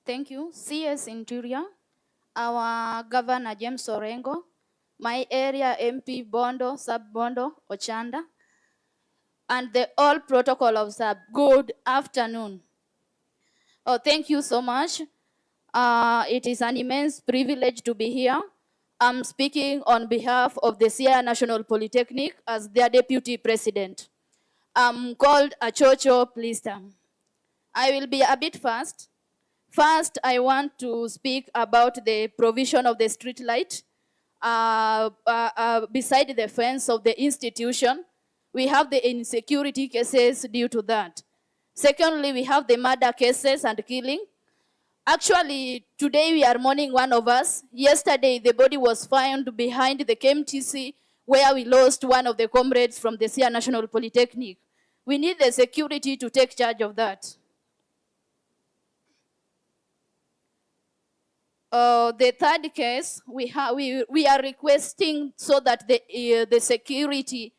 Thank you. CS Interior, our Governor James Orengo, my area MP Bondo, Sub-Bondo, Ochanda, and the all protocol of SAB. Good afternoon. Oh, thank you so much. It is an immense privilege to be here. I'm speaking on behalf of the Siaya National Polytechnic as their deputy president. I'm called Achocho Plista. I will be a bit fast. First, I want to speak about the provision of the street light beside the fence of the institution. We have the insecurity cases due to that. Secondly, we have the murder cases and killing. Actually, today we are mourning one of us. Yesterday, the body was found behind the KMTC where we lost one of the comrades from the Siaya National Polytechnic. We need the security to take charge of that. The third case, we are requesting so that the security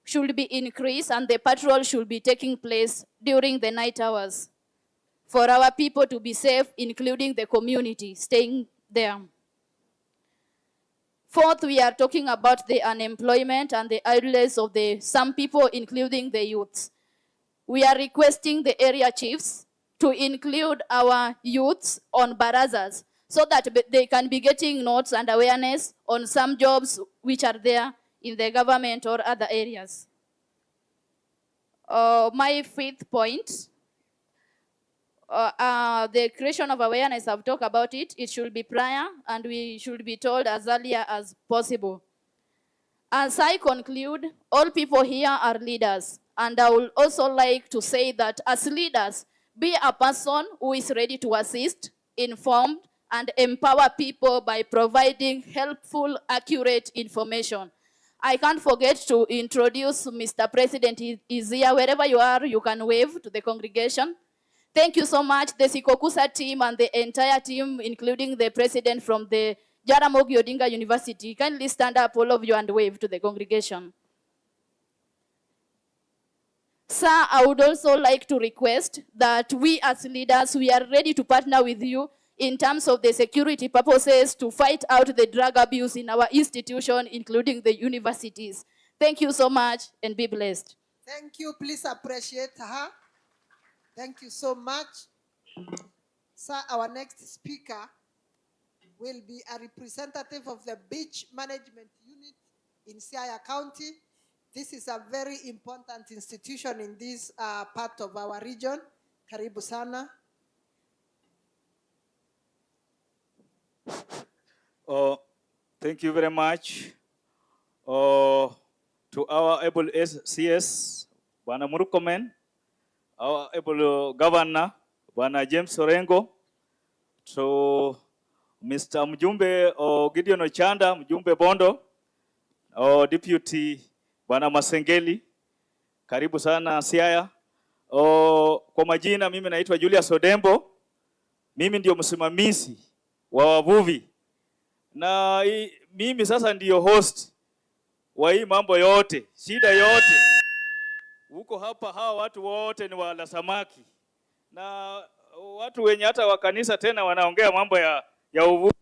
should be increased and the patrol should be taking place during the night hours for our people to be safe, including the community staying there. Fourth, we are talking about the unemployment and the idleness of some people, including the youths. We are requesting the area chiefs to include our youths on barazas so that they can be getting notes and awareness on some jobs which are there in the government or other areas. My fifth point, the creation of awareness, I've talked about it. It should be prior and we should be told as earlier as possible. As I conclude, all people here are leaders. And I would also like to say that as leaders, be a person who is ready to assist, informed, and empower people by providing helpful, accurate information. I can't forget to introduce Mr. President is here. Wherever you are, you can wave to the congregation. Thank you so much, the Sikokusa team and the entire team, including the president from the Jaramogi Odinga University. Kindly stand up, all of you, and wave to the congregation. Sir, I would also like to request that we as leaders, we are ready to partner with you in terms of the security purposes to fight out the drug abuse in our institution, including the universities. Thank you so much and be blessed. Thank you. Please appreciate her. Thank you so much. Sir, our next speaker will be a representative of the Beach Management Unit in Siaya County. This is a very important institution in this part of our region. Karibu sana. Thank you very much to our able CS, Bwana Murkomen, our able governor, Bwana James Orengo, to Mr. Mjumbe Gideon Ochanda, Mjumbe Bondo, Deputy Bwana Masengeli, karibu sana Siaya. Kwa majina mimi naitwa Julius Odembo, mimi ndio msimamizi wa wavuvi. Na mimi sasa ndiyo host wa hii mambo yote, shida yote. Huko hapa hawa watu wote ni wala samaki. Na watu wenye hata wa kanisa tena wanaongea mambo ya uvuvi.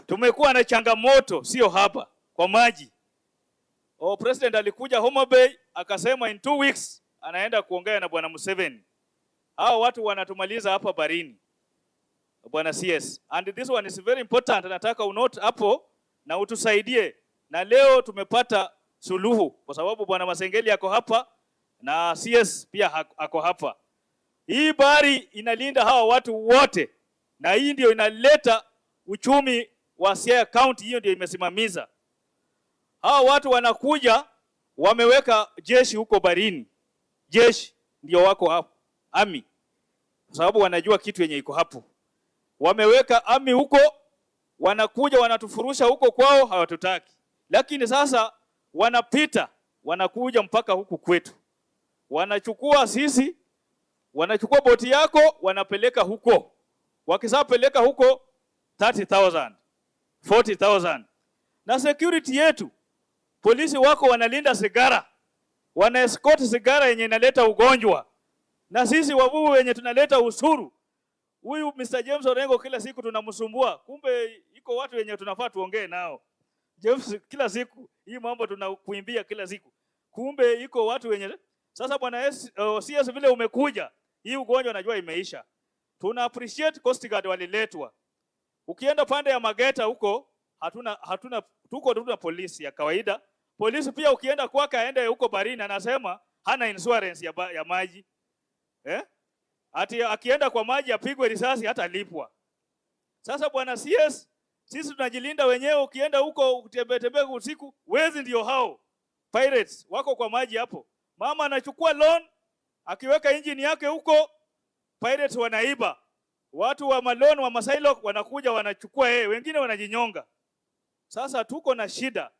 Tumekuwa na changamoto sio hapa kwa maji. President alikuja Homa Bay akasema in 2 weeks anaenda kuongea na Bwana Museveni. Hao watu wanatumaliza hapa barini. Bwana CS. And this one is very important. Nataka unote hapo na utusaidie. Na leo tumepata suluhu kwa sababu Bwana Masengeli yako hapa na CS pia ako hapa. Hii bahari inalinda hawa watu wote, na hii ndio inaleta uchumi wa Siaya County. Hiyo ndio imesimamiza hawa watu. Wanakuja wameweka jeshi huko barini, jeshi ndio wako hapo, ami, kwa sababu wanajua kitu yenye iko hapo. Wameweka ami huko, wanakuja wanatufurusha huko kwao, hawatutaki. Lakini sasa wanapita, wanakuja mpaka huku kwetu, wanachukua sisi, wanachukua boti yako, wanapeleka huko. Wakisapeleka huko 30,000, 40,000. Na security yetu, polisi wako wanalinda sigara, wana escort sigara yenye inaleta ugonjwa. Na sisi wavuvi wenye tunaleta usuru, huyu Mr. James Orengo kila siku tunamsumbua, kumbe iko watu wenye tunafaa tuongee nao. James, kila siku hii mambo tunakuimbia kila siku, kumbe iko watu wenye. Sasa bwana CS vile umekuja, hii ugonjwa najua imeisha. Tuna appreciate Coast Guard waliletwa. Ukienda pande ya Mageta huko hatuna polisi ya kawaida. Polisi pia ukienda kwake aende huko barini, anasema hana insurance ya maji. Ati akienda kwa maji apigwe risasi hata lipwa. Sasa bwana CS, sisi tunajilinda wenyewe. Ukienda huko utembee usiku, wezi ndio hao pirates wako kwa maji hapo. Mama anachukua loan, akiweka engine yake huko, pirates wanaiba. Watu wa malon wa Masailok wanakuja wanachukua wengine wanajinyonga. Sasa tuko na shida.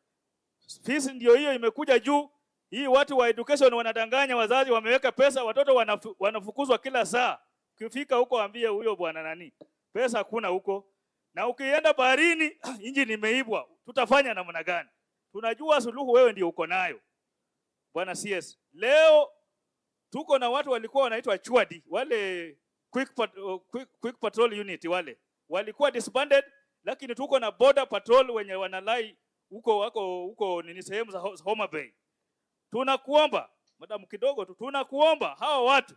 Fees ndio hiyo imekuja juu. Hii watu wa education wanadanganya wazazi, wameweka pesa, watoto wanafukuzwa kila saa. Ukifika huko ambie huyo bwana nani, pesa hakuna huko. Na ukienda baharini engine imeibwa, tutafanya namna gani? Tunajua suluhu wewe ndio uko nayo bwana CS. Leo tuko na watu walikuwa wanaitwa Chwadi, wale quick patrol unit, wale walikuwa disbanded, lakini tuko na border patrol wenye wanalai huko wako huko nini sehemu za Homa Bay. Tunakuomba madam kidogo tu, tunakuomba hawa watu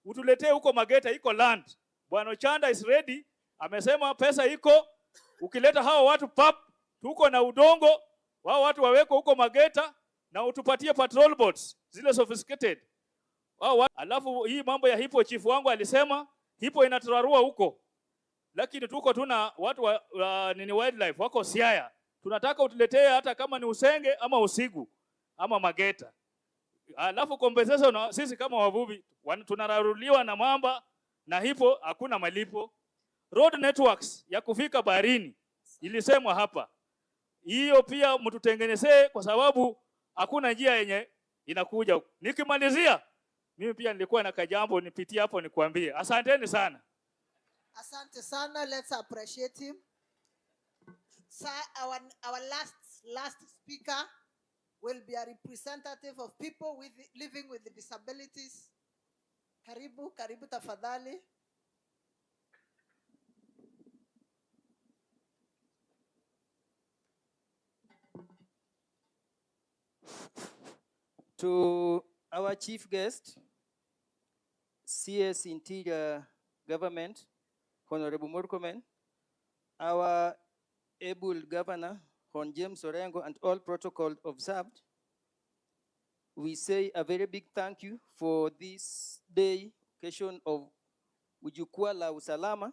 utuletee huko Mageta, iko land. Bwana Chanda is ready, amesema pesa iko. Ukileta hawa watu tuko na udongo, wao watu waweko huko Mageta, na utupatie patrol boats zile sophisticated. Alafu hii mambo ya hipo, chief wangu alisema hipo inaturarua huko, lakini tuko tuna watu wa nini wildlife wako Siaya. Tunataka utuletee hata kama ni Usenge ama Usigu ama Mageta. Alafu compensation sisi kama wavuvi tunararuliwa na mamba, na hipo hakuna malipo. Road networks ya kufika baharini ilisemwa hapa, hiyo pia mtutengenezee, kwa sababu hakuna njia yenye inakuja. Nikimalizia mimi pia nilikuwa na kajambo nipitie hapo nikuambie. Asanteni sana. Asante sana, let's appreciate him. Sir, our last speaker will be a representative of people living with disabilities. Karibu tafadhali. To our chief guest, CS Interior Government, Honorable Murkomen, our able Governor, Hon James Orengo, and all protocol observed, we say a very big thank you for this day occasion of Jukwaa la Usalama.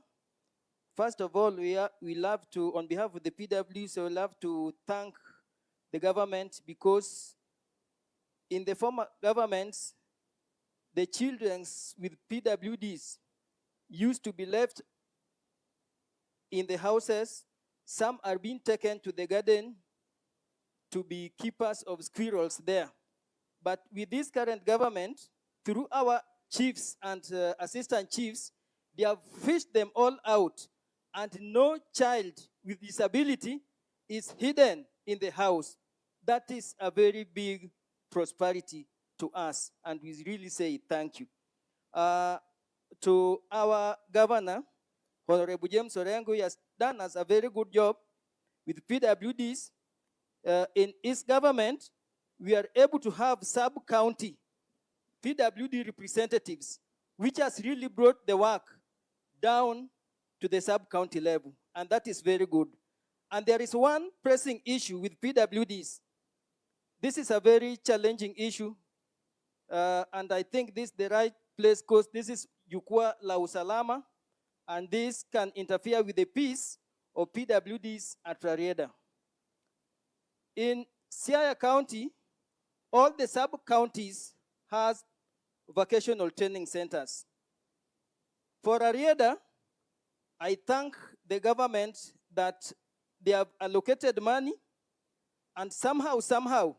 First of all, we love to, on behalf of the PWC, we love to thank the government, because in the former governments, the children with PWDs used to be left in the houses. Some are being taken to the garden to be keepers of squirrels there. But with this current government, through our chiefs and assistant chiefs, they have fished them all out, and no child with disability is hidden in the house. That is a very big prosperity to us, and we really say thank you. To our governor, Honorable James Orengo, he has done us a very good job with PWDs. In his government, we are able to have sub-county PWD representatives, which has really brought the work down to the sub-county level, and that is very good. And there is one pressing issue with PWDs. This is a very challenging issue And I think this is the right place because this is Jukwaa la Usalama, and this can interfere with the peace of PWDs at Rarieda. In Siaya County, all the sub-counties has vocational training centers. For Rarieda, I thank the government that they have allocated money, and somehow,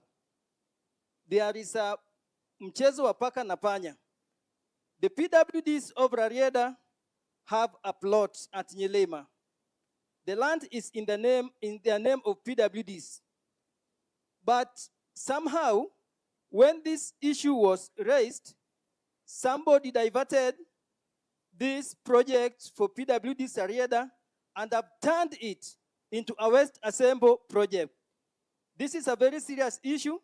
there is a mchezo wa paka na panya. The PWDs of Rarieda have a plot at Nyelema. The land is in the name of PWDs. But somehow, when this issue was raised, somebody diverted this project for PWDs Rarieda and have turned it into a West Assemble project. This is a very serious issue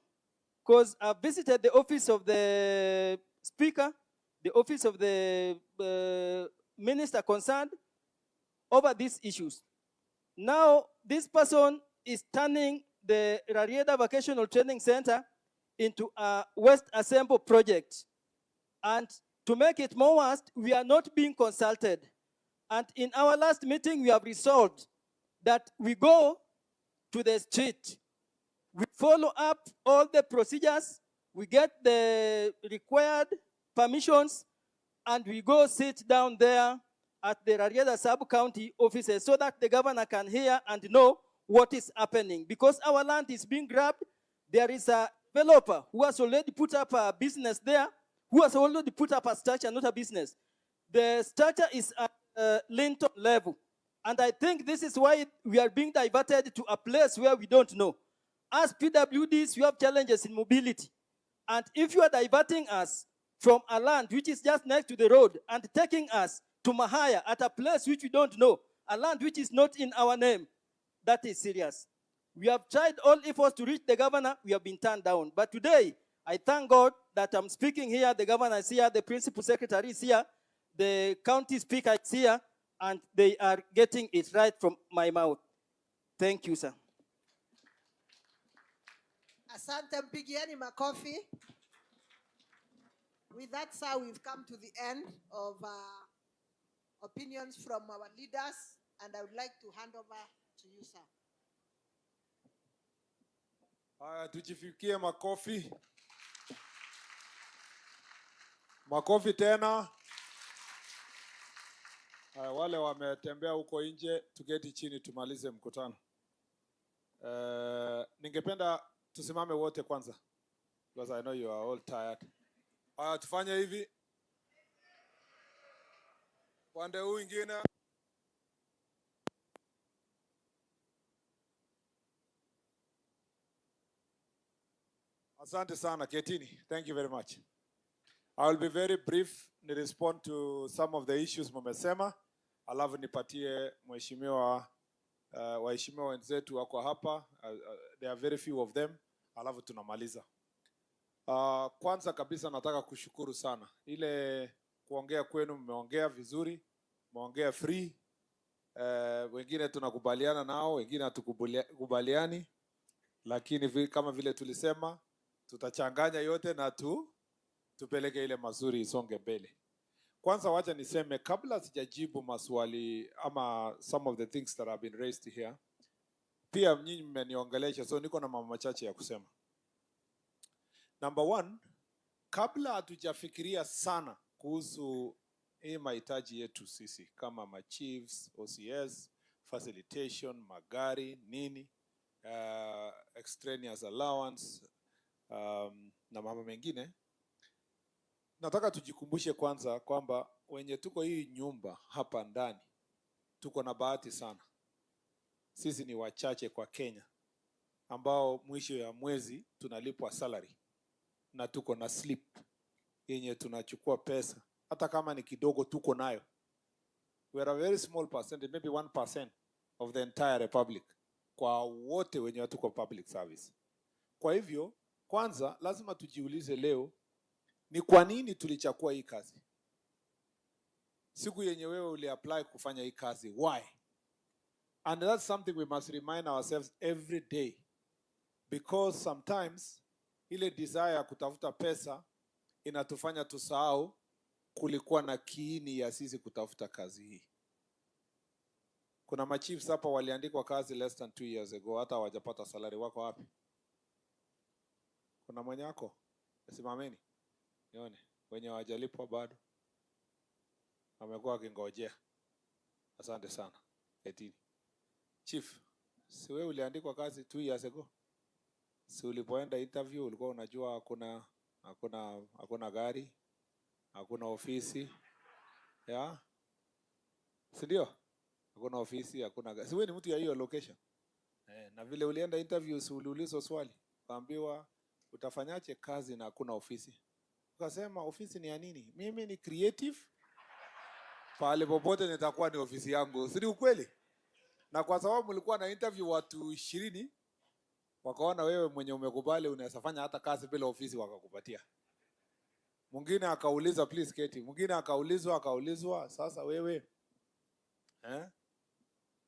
because I visited the office of the speaker, the office of the minister concerned over these issues. Now, this person is turning the Rarieda Vocational Training Center into a West Assemble project. And to make it more worse, we are not being consulted. And in our last meeting, we have resolved that we go to the street. We follow up all the procedures, we get the required permissions, and we go sit down there at the Rarieda sub-county offices so that the governor can hear and know what is happening. Because our land is being grabbed, there is a developer who has already put up a business there, who has already put up a structure, not a business. The structure is at Linton level. And I think this is why we are being diverted to a place where we don't know. As PWDs, we have challenges in mobility. And if you are diverting us from a land which is just next to the road and taking us to Mahaya at a place which we don't know, a land which is not in our name, that is serious. We have tried all efforts to reach the governor, we have been turned down. But today, I thank God that I'm speaking here, the governor is here, the principal secretary is here, the county speaker is here, and they are getting it right from my mouth. Thank you, sir. Asante, mpigieni makofi. With that, sir, we've come to the end of opinions from our leaders, and I would like to hand over to you, sir. Tujifikie makofi. Makofi tena. Wale wametembea huko nje, tuketi chini tumalize mkutano. Ningependa tusimame wote kwanza, because I know you are all tired. Tufanye hivi. Pande huu ingine. Asante sana, ketini. Thank you very much. I will be very brief. Ni respond to some of the issues mmesema. Alafu nipatie mheshimiwa waheshimiwa wenzetu wako hapa. There are very few of them. Alafu tunamaliza. Kwanza kabisa nataka kushukuru sana. Ile kuongea kwenu mmeongea vizuri, mmeongea free. Wengine tunakubaliana nao, wengine hatukubaliani. Lakini kama vile tulisema, tutachanganya yote na tupeleke ile mazuri isonge mbele. Kwanza wacha niseme kabla sijajibu maswali ama some of the things that have been raised here. Pia nyinyi mmeniongelesha, so niko na mambo machache ya kusema. Number one, kabla hatujafikiria sana kuhusu hii mahitaji yetu sisi kama machiefs, OCS, facilitation, magari, nini, extraneous allowance, na mambo mengine, nataka tujikumbushe kwanza kwamba wenye tuko hii nyumba hapa ndani, tuko na bahati sana. Sisi ni wachache kwa Kenya ambao mwisho ya mwezi tunalipwa salary na tuko na slip yenye tunachukua pesa, hata kama ni kidogo tuko nayo. We are a very small percentage, maybe 1% of the entire republic kwa wote wenye tuko public service. Kwa hivyo kwanza lazima tujiulize leo ni kwa nini tulichukua hii kazi. Siku yenye wewe uliapply kufanya hii kazi, why? And that's something we must remind ourselves every day, because sometimes ile desire ya kutafuta pesa inatufanya tusahau kulikuwa na kiini ya sisi kutafuta kazi hii. Kuna machiefs hapa waliandikwa kazi less than 2 years ago, hata hawajapata salary. Wako wapi? Kuna mwenye wako? Simameni nione wenye hawajalipwa bado, wamekuwa wakingojea. Asante sana. Etini chief, si wewe uliandikwa kazi 2 years ago? Si ulipoenda interview ulikuwa unajua hakuna gari, hakuna ofisi, ya? Si ndio? Hakuna ofisi, hakuna gari. Si wewe ni mtu ya hiyo location? Na vile ulienda interview, si uliulizwa swali, kaambiwa utafanyaje kazi na hakuna ofisi? Ukasema ofisi ni ya nini? Mimi ni creative, pale popote nitakuwa ni ofisi yangu. Si ukweli? Na kwa sababu mlikuwa na interview watu 20, wakaona wewe mwenye umekubali unaweza fanya hata kazi bila ofisi, wakakupatia. Mwingine akauliza please Keti, mwingine akaulizwa sasa wewe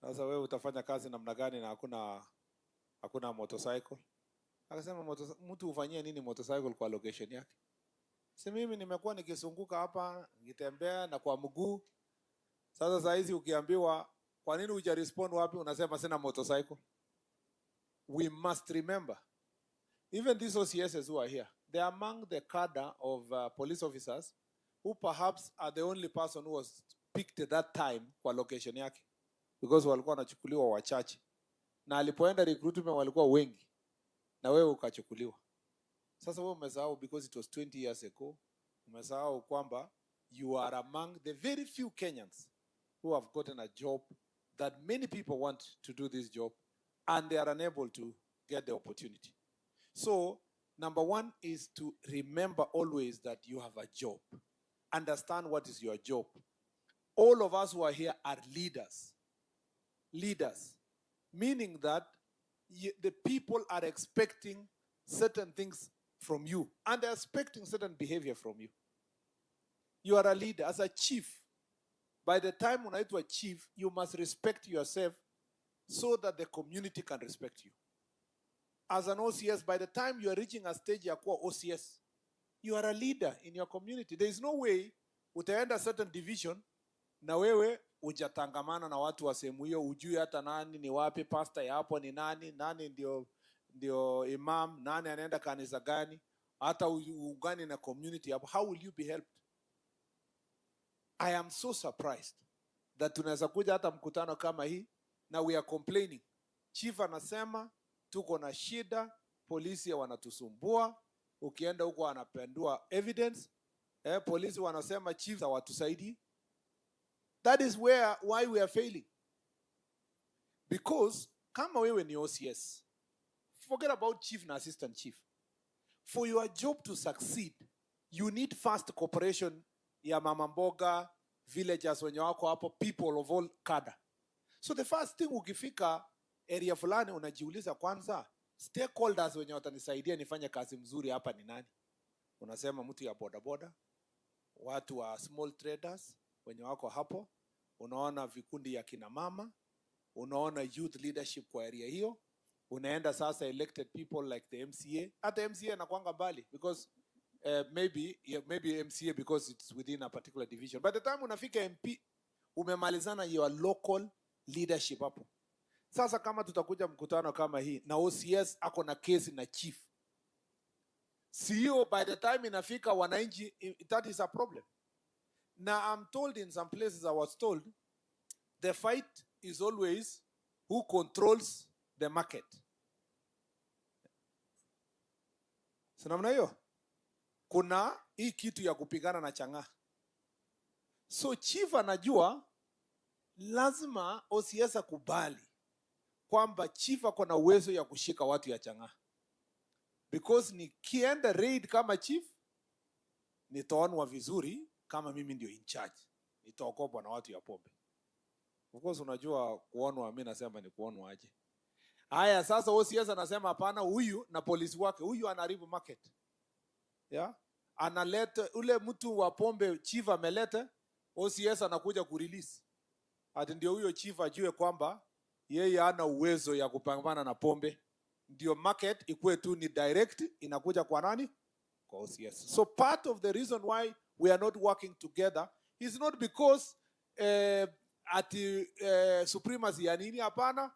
sasa wewe utafanya kazi namna gani na hakuna motorcycle? Akasema mtu ufanyie nini motorcycle kwa location yake? Si mimi nimekuwa nikizunguka hapa nikitembea na kwa mguu. Sasa saa hizi ukiambiwa kwa nini huja respond wapi, unasema sina motorcycle. We must remember, even these OCSs who are here, they are among the cadre of police officers who perhaps are the only person who was picked at that time kwa location yake, because walikuwa wanachukuliwa wachache, na alipoenda recruitment walikuwa wengi, na wewe ukachukuliwa. Sasa wewe umesahau because it was 20 years ago. Umesahau kwamba you are among the very few Kenyans who have gotten a job that many people want to do this job and they are unable to get the opportunity. So, number one is to remember always that you have a job. Understand what is your job. All of us who are here are leaders. Leaders, meaning that the people are expecting certain things from you and they're expecting certain behavior from you. You are a leader. As a chief, by the time unaitwa chief, you must respect yourself so that the community can respect you. As an OCS, by the time you are reaching a stage ya kuwa OCS, you are a leader in your community. There is no way utaenda certain division na wewe hujatangamana na watu wa sehemu hiyo, ujui hata nani ni wapi, pastor ya hapo ni nani ndio imam, nani anaenda kanisa gani, hata ugani na community hapo. How will you be helped? I am so surprised that tunaweza kuja hata mkutano kama hii na we are complaining. Chief anasema tuko na shida, polisi wanatusumbua, ukienda huko wanapendua evidence, polisi wanasema chief hawatusaidii. That is why we are failing. Because kama wewe ni OCS, forget about chief na assistant chief. For your job to succeed, you need first cooperation ya mama mboga, villagers wenye wako hapo, people of all cadre. So the first thing ukifika area fulani unajiuliza kwanza, stakeholders wenye watanisaidia nifanye kazi mzuri hapa ni nani? Unasema mtu ya bodaboda, watu wa small traders wenye wako hapo, unaona vikundi ya kina mama, unaona youth leadership kwa area hiyo, unaenda sasa elected people like the MCA. Hata MCA nakuanga mbali because maybe MCA because it's within a particular division. By the time unafika MP, umemalizana your local leadership hapo. Sasa kama tutakuja mkutano kama hii na OCS ako na kesi na chief, CEO by the time inafika wananchi, that is a problem. Now I'm told in some places, I was told, the fight is always who controls the market. Sinamna hiyo? Kuna hii kitu ya kupigana na chang'aa. So chief anajua lazima OCS akubali kwamba chief ako na uwezo ya kushika watu ya chang'aa. Because nikienda raid kama chief, nitaonwa vizuri kama mimi ndio in charge. Nitaokopwa na watu ya pombe. Of course unajua kuonwa, mimi nasema ni kuonwa aje. Haya sasa OCS anasema hapana, huyu na polisi wake, huyu anaharibu market. Yeah? Analeta ule mtu wa pombe chief ameleta, OCS anakuja kurelease. Ati ndio huyo chief ajue kwamba yeye hana uwezo ya kupambana na pombe. Ndio market ikuwe tu ni direct inakuja kwa nani? kwa OCS. So part of the reason why we are not working together is not because supremacy ya nini, hapana.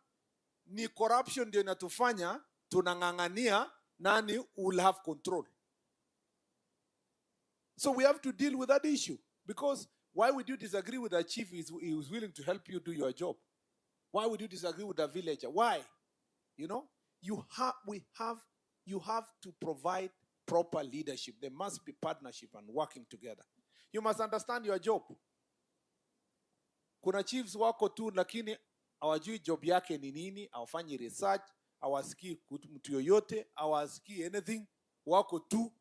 Ni corruption ndio inatufanya tunang'ang'ania nani will have control. So we have to deal with that issue, because why would you disagree with a chief he is willing to help you do your job? Why would you disagree with a villager? Why? You know, you have to provide proper leadership. There must be partnership and working together. You must understand your job. Kuna chiefs wako tu lakini hawajui job yake ni nini, hawafanyi research, hawasikii mtu yoyote, hawasikii anything, wako tu.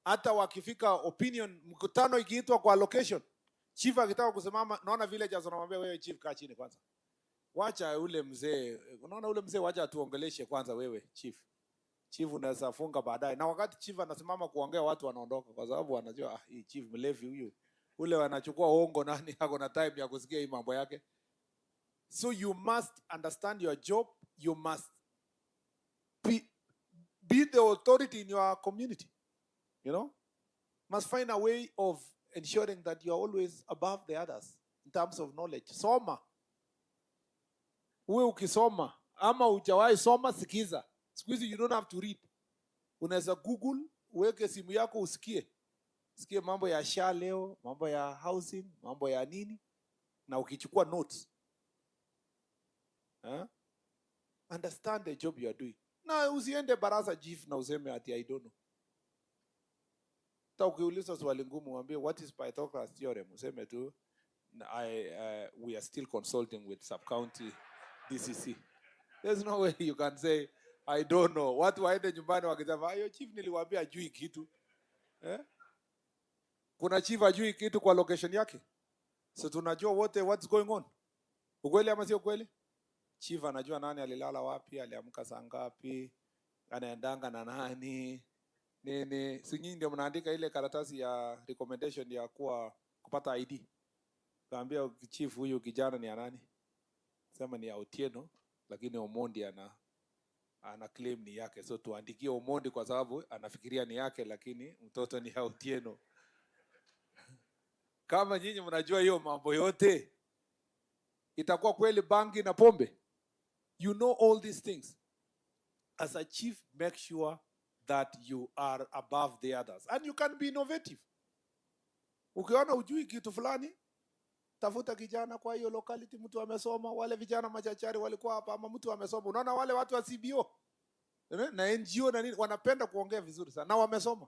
Hata wakifika opinion, mkutano ikiitwa kwa location, chief akitaka kusimama, naona villagers wanamwambia wewe chief kaa chini kwanza. Wacha ule mzee, unaona ule mzee wacha atuongeleshe kwanza wewe chief. Chief unaweza funga baadaye. Na wakati chief anasimama kuongea watu wanaondoka kwa sababu wanajua hii chief mlevi huyu. Ule wanachukua hongo nani hako na time ya kusikia hii mambo yake. So you must understand your job, you must be the authority in your community. You know? Must find a way of ensuring that you are always above the others in terms of knowledge. Soma. Uwe ukisoma ama hujawahi soma, sikiza. Siku hizi you don't have to read. Unaweza Google, uweke simu yako usikie. Sikie mambo ya SHA leo, mambo ya housing, mambo ya nini, na ukichukua notes. Understand the job you are doing. Na usiende baraza chief na useme ati I don't know. Ta ukiuliza swali ngumu uambie what is Pythagoras theorem, useme tu we are still consulting with sub-county DCC. There's no way you can say I don't know. Watu waende nyumbani wakisema ayo chief niliwaambia ajui kitu. Kuna chief ajui kitu kwa location yake. So tunajua wote what's going on. Ukweli ama sio kweli? Chief anajua nani alilala wapi, aliamka saa ngapi, anaendanga na nani. Nini, si nyinyi ndio mnaandika ile karatasi ya recommendation ya kupata ID. Kaambia chief huyu kijana ni nani? Sema ni Otieno, lakini Omondi ana claim ni yake. So tuandikie Omondi kwa sababu anafikiria ni yake lakini mtoto ni Otieno. Kama nyinyi mnajua hiyo mambo yote, itakuwa kweli bangi na pombe? You know all these things. As a chief, make sure that you are above the others. And you can be innovative. Ukiona ujui kitu fulani, tafuta kijana kwa hiyo locality, mtu amesoma. Wale vijana machachari walikuwa hapa ama mtu amesoma. Unaona wale watu wa CBO na NGO na nini wanapenda kuongea vizuri sana na wamesoma.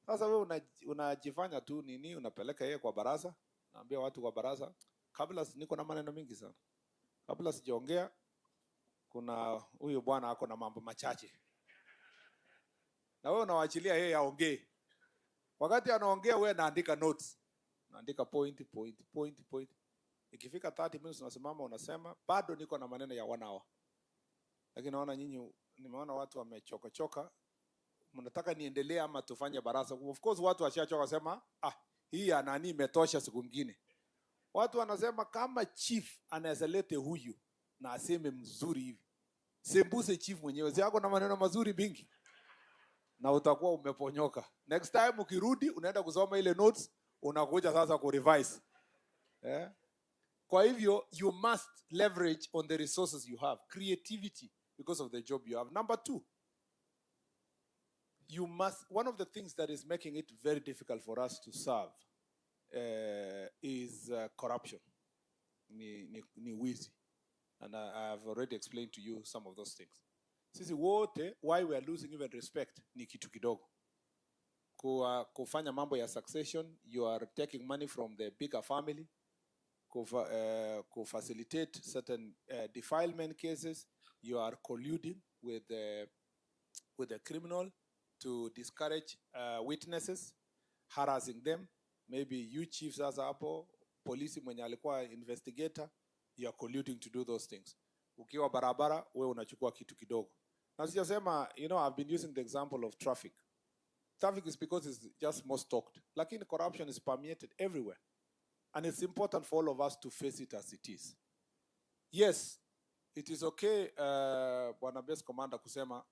Sasa wewe unajifanya tu nini, unapeleka yeye kwa baraza, naambia watu kwa baraza, kabla niko na maneno mingi sana. Kabla sijaongea kuna huyu bwana ako na mambo machache. Na wewe unawaachilia yeye aongee. Wakati anaongea wewe naandika notes. Naandika point. Ikifika 30 minutes unasimama unasema bado niko na maneno ya 1 hour. Lakini naona nyinyi, nimeona watu wamechoka. Mnataka niendelee ama tufanye baraza? Of course watu washachoka sema hii nani imetosha siku nyingine. Watu wanasema kama chief anaweza lete huyu na aseme mzuri hivi. Sembuse chief mwenyewe zako na maneno mazuri mingi. Na utakuwa umeponyoka. Next time ukirudi unaenda kusoma ile notes, unakuja sasa ku revise. Kwa hivyo you must leverage on the resources you have, creativity because of the job you have. Number 2, one of the things that is making it very difficult for us to serve is corruption. Ni wizi. And I have already explained to you some of those things. Sisi wote, why we are losing even respect ni kitu kidogo. Kufanya mambo ya succession, you are taking money from the bigger family. Facilitate certain defilement cases, you are colluding with the criminal to discourage witnesses, harassing them. Maybe you chiefs as hapo, polisi mwenye alikuwa investigator, you are colluding to do those things. Ukiwa barabara, wewe unachukua kitu kidogo. Na sijasema, I've been using the example of traffic. Traffic is because it's just most talked. Lakini corruption is permeated everywhere. And it's important for all of us to face it as it is. Yes, it is okay, Bwana Base Commander kusema,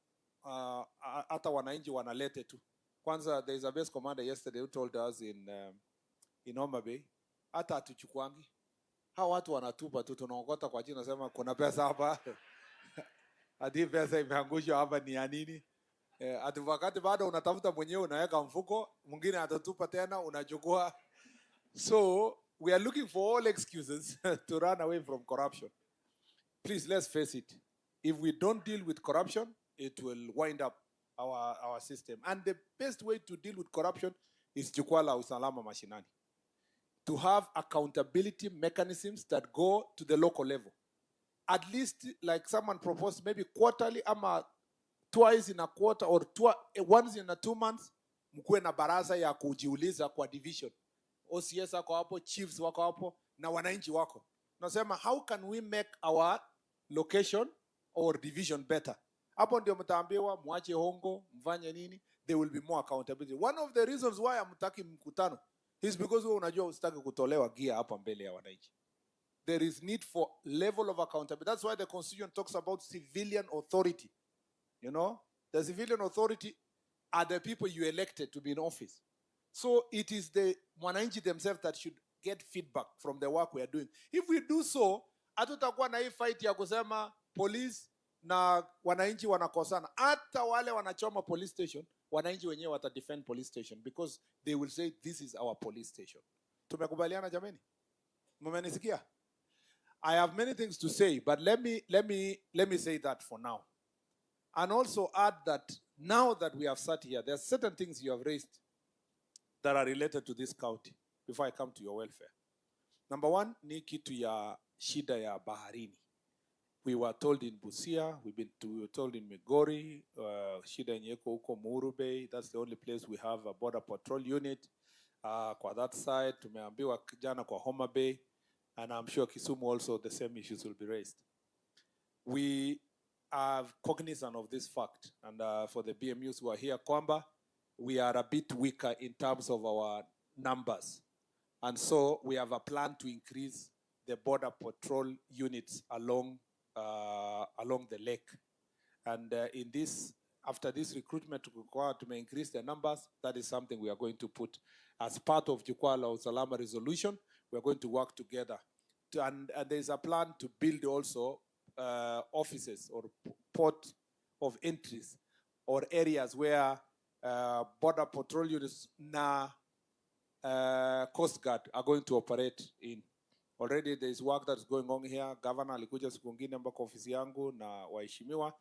hata wananchi wanalete tu. Kwanza, there is a base commander yesterday who told us in Homa Bay, hata hatuchukuangi. Hao watu wanatupa tu, tunaokota kwa jina, nasema kuna pesa hapa. Hadi pesa imeangushwa hapa ni ya nini? Ati wakati bado unatafuta mwenyewe unaweka mfuko, mwingine atatupa tena unachukua. So we are looking for all excuses to run away from corruption. Please, let's face it. If we don't deal with corruption, it will wind up our system. And the best way to deal with corruption is Jukwaa la Usalama Mashinani. To have accountability mechanisms that go to the local level. At least, like someone proposed, maybe quarterly, ama twice in a quarter, or once in a 2 months, mkuwe na baraza ya kujiuliza kwa division. OCS wako hapo, chiefs wako hapo, na wananchi wako. Nasema, how can we make our location or division better? Hapo ndio mtaambiwa, muache hongo, mfanye nini, there will be more accountability. One of the reasons why hamtaki mkutano is because wewe unajua usitaki kutolewa gia hapa mbele ya wananchi. There is need for level of accountability. That's why the Constitution talks about civilian authority. You know, the civilian authority are the people you elected to be in office. So it is the wananchi themselves that should get feedback from the work we are doing. If we do so, hatutakuwa na hii fight ya kusema police na wananchi wanakosana. Hata wale wanachoma police station, wananchi wenyewe wata defend police station because they will say this is our police station. Tumekubaliana jameni? Mmenisikia? I have many things to say, but let me say that for now. And also add that now that we have sat here, there are certain things you have raised that are related to this county before I come to your welfare. Number one, ni kitu ya shida ya baharini. We were told in Busia, we were told in Migori, shida yenye iko huko Muru Bay, that's the only place we have a border patrol unit. Kwa that side, tumeambiwa jana kwa Homa Bay, and I'm sure Kisumu also the same issues will be raised. We are cognizant of this fact, and for the BMUs who are here, kwamba, we are a bit weaker in terms of our numbers. And so we have a plan to increase the border patrol units along the lake. And after this recruitment to increase the numbers, that is something we are going to put as part of Jukwaa la Usalama resolution. We are going to work together. And there is a plan to build also offices or port of entries or areas where border patrol units na Coast Guard are going to operate in. Already there is work that's going on here. Governor alikuja siku ngine mpaka ofisi yangu na waheshimiwa.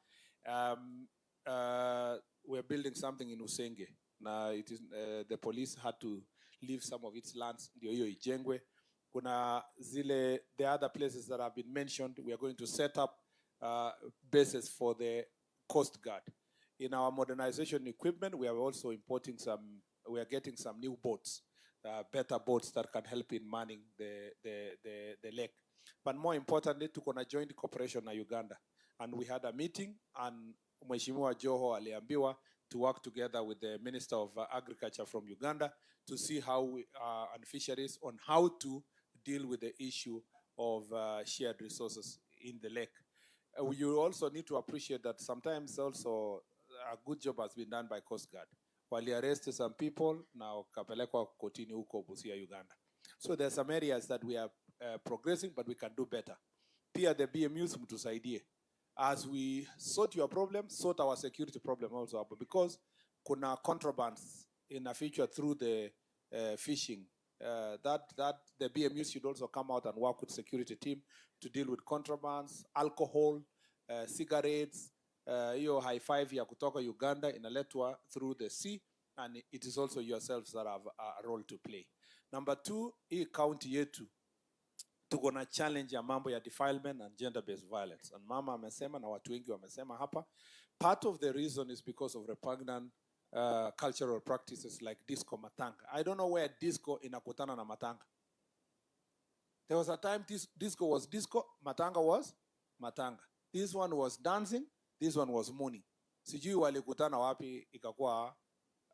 We're building something in Usenge. Now it is the police had to leave some of its lands ndio hiyo ijengwe. Kuna the other places that have been mentioned, we are going to set up bases for the Coast Guard. In our modernization equipment, we are also we are getting some new boats, better boats that can help in manning the lake. But more importantly, tuko na joint cooperation na Uganda. And we had a meeting, and Mheshimiwa Joho aliambiwa to work together with the Minister of Agriculture from Uganda to see how and fisheries on how to deal with the issue of shared resources in the lake. You also need to appreciate that sometimes also a good job has been done by Coast Guard. Wali arrested some people, now kapelekwa kotini huko Busia, Uganda. So there are some areas that we are progressing, but we can do better. Pia the BMUs mtusaidie. As we sort your problem, sort our security problem also, because kuna contrabands in the future through the fishing. That the BMUs should also come out and work with security team to deal with contrabands, alcohol, cigarettes, hiyo high five ya kutoka Uganda inaletwa through the sea, and it is also yourselves that have a role to play. Number two, hii county yetu tuko na challenge ya mambo ya defilement and gender-based violence. And mama amesema na watu wengi wamesema hapa, part of the reason is because of repugnant cultural practices like disco matanga. I don't know where disco inakutana na matanga. There was a time disco was disco, matanga was matanga. This one was dancing, this one was mourning. Sijui walikutana wapi ikakuwa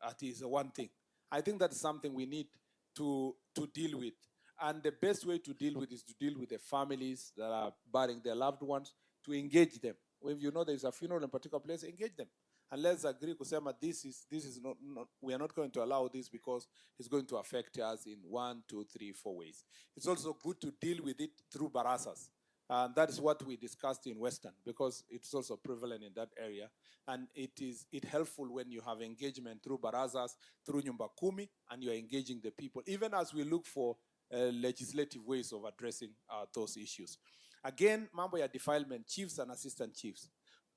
at is one thing. I think that's something we need to deal with. And the best way to deal with is to deal with the families that are burying their loved ones, to engage them. If you know there's a funeral in a particular place, engage them. And let's agree kusema this is not, we are not going to allow this because it's going to affect us in 1, 2, 3, 4 ways. It's also good to deal with it through barasas. And that is what we discussed in Western, because it's also prevalent in that area. And it's helpful when you have engagement through barazas, through nyumba kumi, and you're engaging the people, even as we look for legislative ways of addressing those issues. Again, mambo ya defilement, chiefs and assistant chiefs,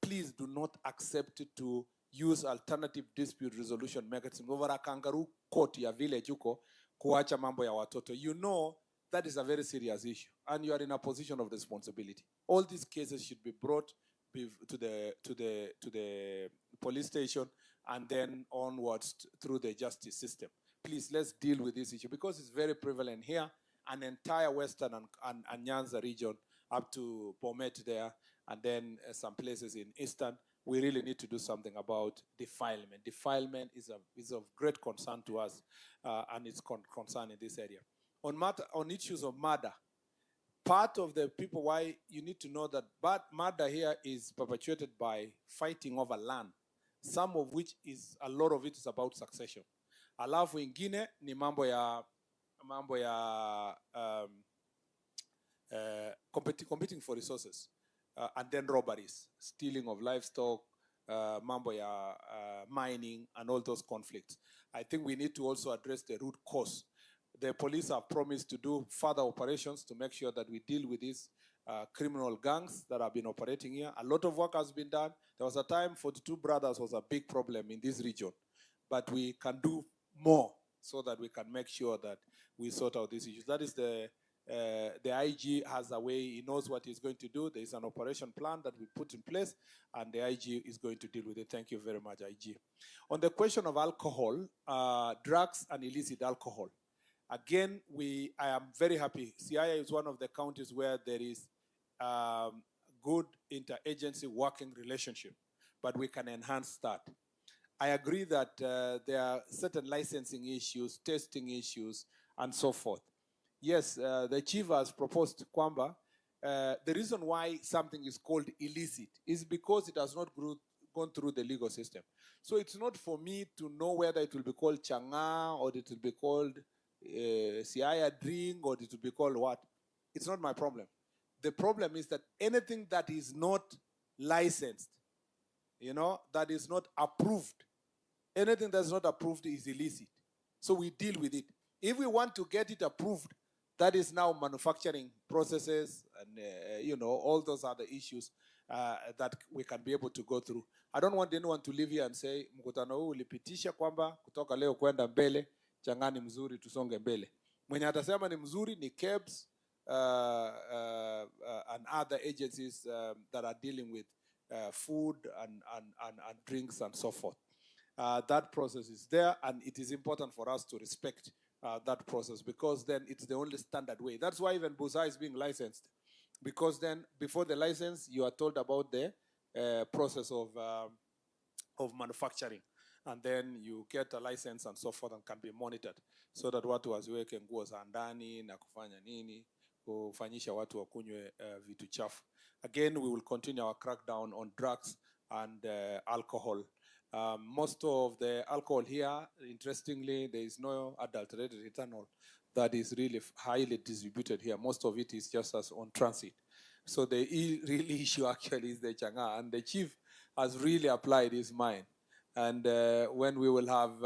please do not accept to use alternative dispute resolution mechanism over a kangaroo court ya village huko kuacha mambo ya watoto. You know that is a very serious issue, and you are in a position of responsibility. All these cases should be brought to the police station and then onwards through the justice system. Please, let's deal with this issue because it's very prevalent here, an entire Western and Nyanza region up to Bomet there, and then some places in Eastern. We really need to do something about defilement. Defilement is of great concern to us, and it's concern in this area. On issues of murder, part of the people, why you need to know that murder here is perpetuated by fighting over land, some of which is, a lot of it is about succession. Alafu ingine ni mambo ya competing for resources, and then robberies, stealing of livestock, mambo ya mining, and all those conflicts. I think we need to also address the root cause. The police have promised to do further operations to make sure that we deal with these criminal gangs that have been operating here. A lot of work has been done. There was a time 42 Brothers was a big problem in this region, but we can do more so that we can make sure that we sort out these issues. That is the IG has a way, he knows what he's going to do. There is an operation plan that we put in place, and the IG is going to deal with it. Thank you very much, IG. On the question of alcohol, drugs and illicit alcohol, again, I am very happy. Siaya is one of the counties where there is good interagency working relationship, but we can enhance that. I agree that there are certain licensing issues, testing issues, and so forth. Yes, the chief has proposed kwamba the reason why something is called illicit is because it has not gone through the legal system. So it's not for me to know whether it will be called changa or it will be called Siaya drink or it will be called what. It's not my problem. The problem is that anything that is not licensed, that is not approved, anything that's not approved is illicit. So we deal with it. If we want to get it approved, that is now manufacturing processes and all those other issues that we can be able to go through. I don't want anyone to leave here and say mkutano huu ulipitisha kwamba kutoka leo kwenda mbele changani mzuri tusonge mbele. Mwenye atasema ni mzuri ni KEBS and other agencies that are dealing with food and drinks and so forth. That process is there, and it is important for us to respect that process, because then it's the only standard way. That's why even Busa is being licensed, because then before the license, you are told about the process of manufacturing, and then you get a license and so forth and can be monitored, so that watu waziweke nguo za ndani na kufanya nini, kufanyisha watu wakunywe vitu chafu. Again, we will continue our crackdown on drugs and alcohol. Most of the alcohol here, interestingly, there is no adulterated ethanol that is really highly distributed here. Most of it is just as on transit. So the real issue actually is the changa, and the chief has really applied his mind. And when we will have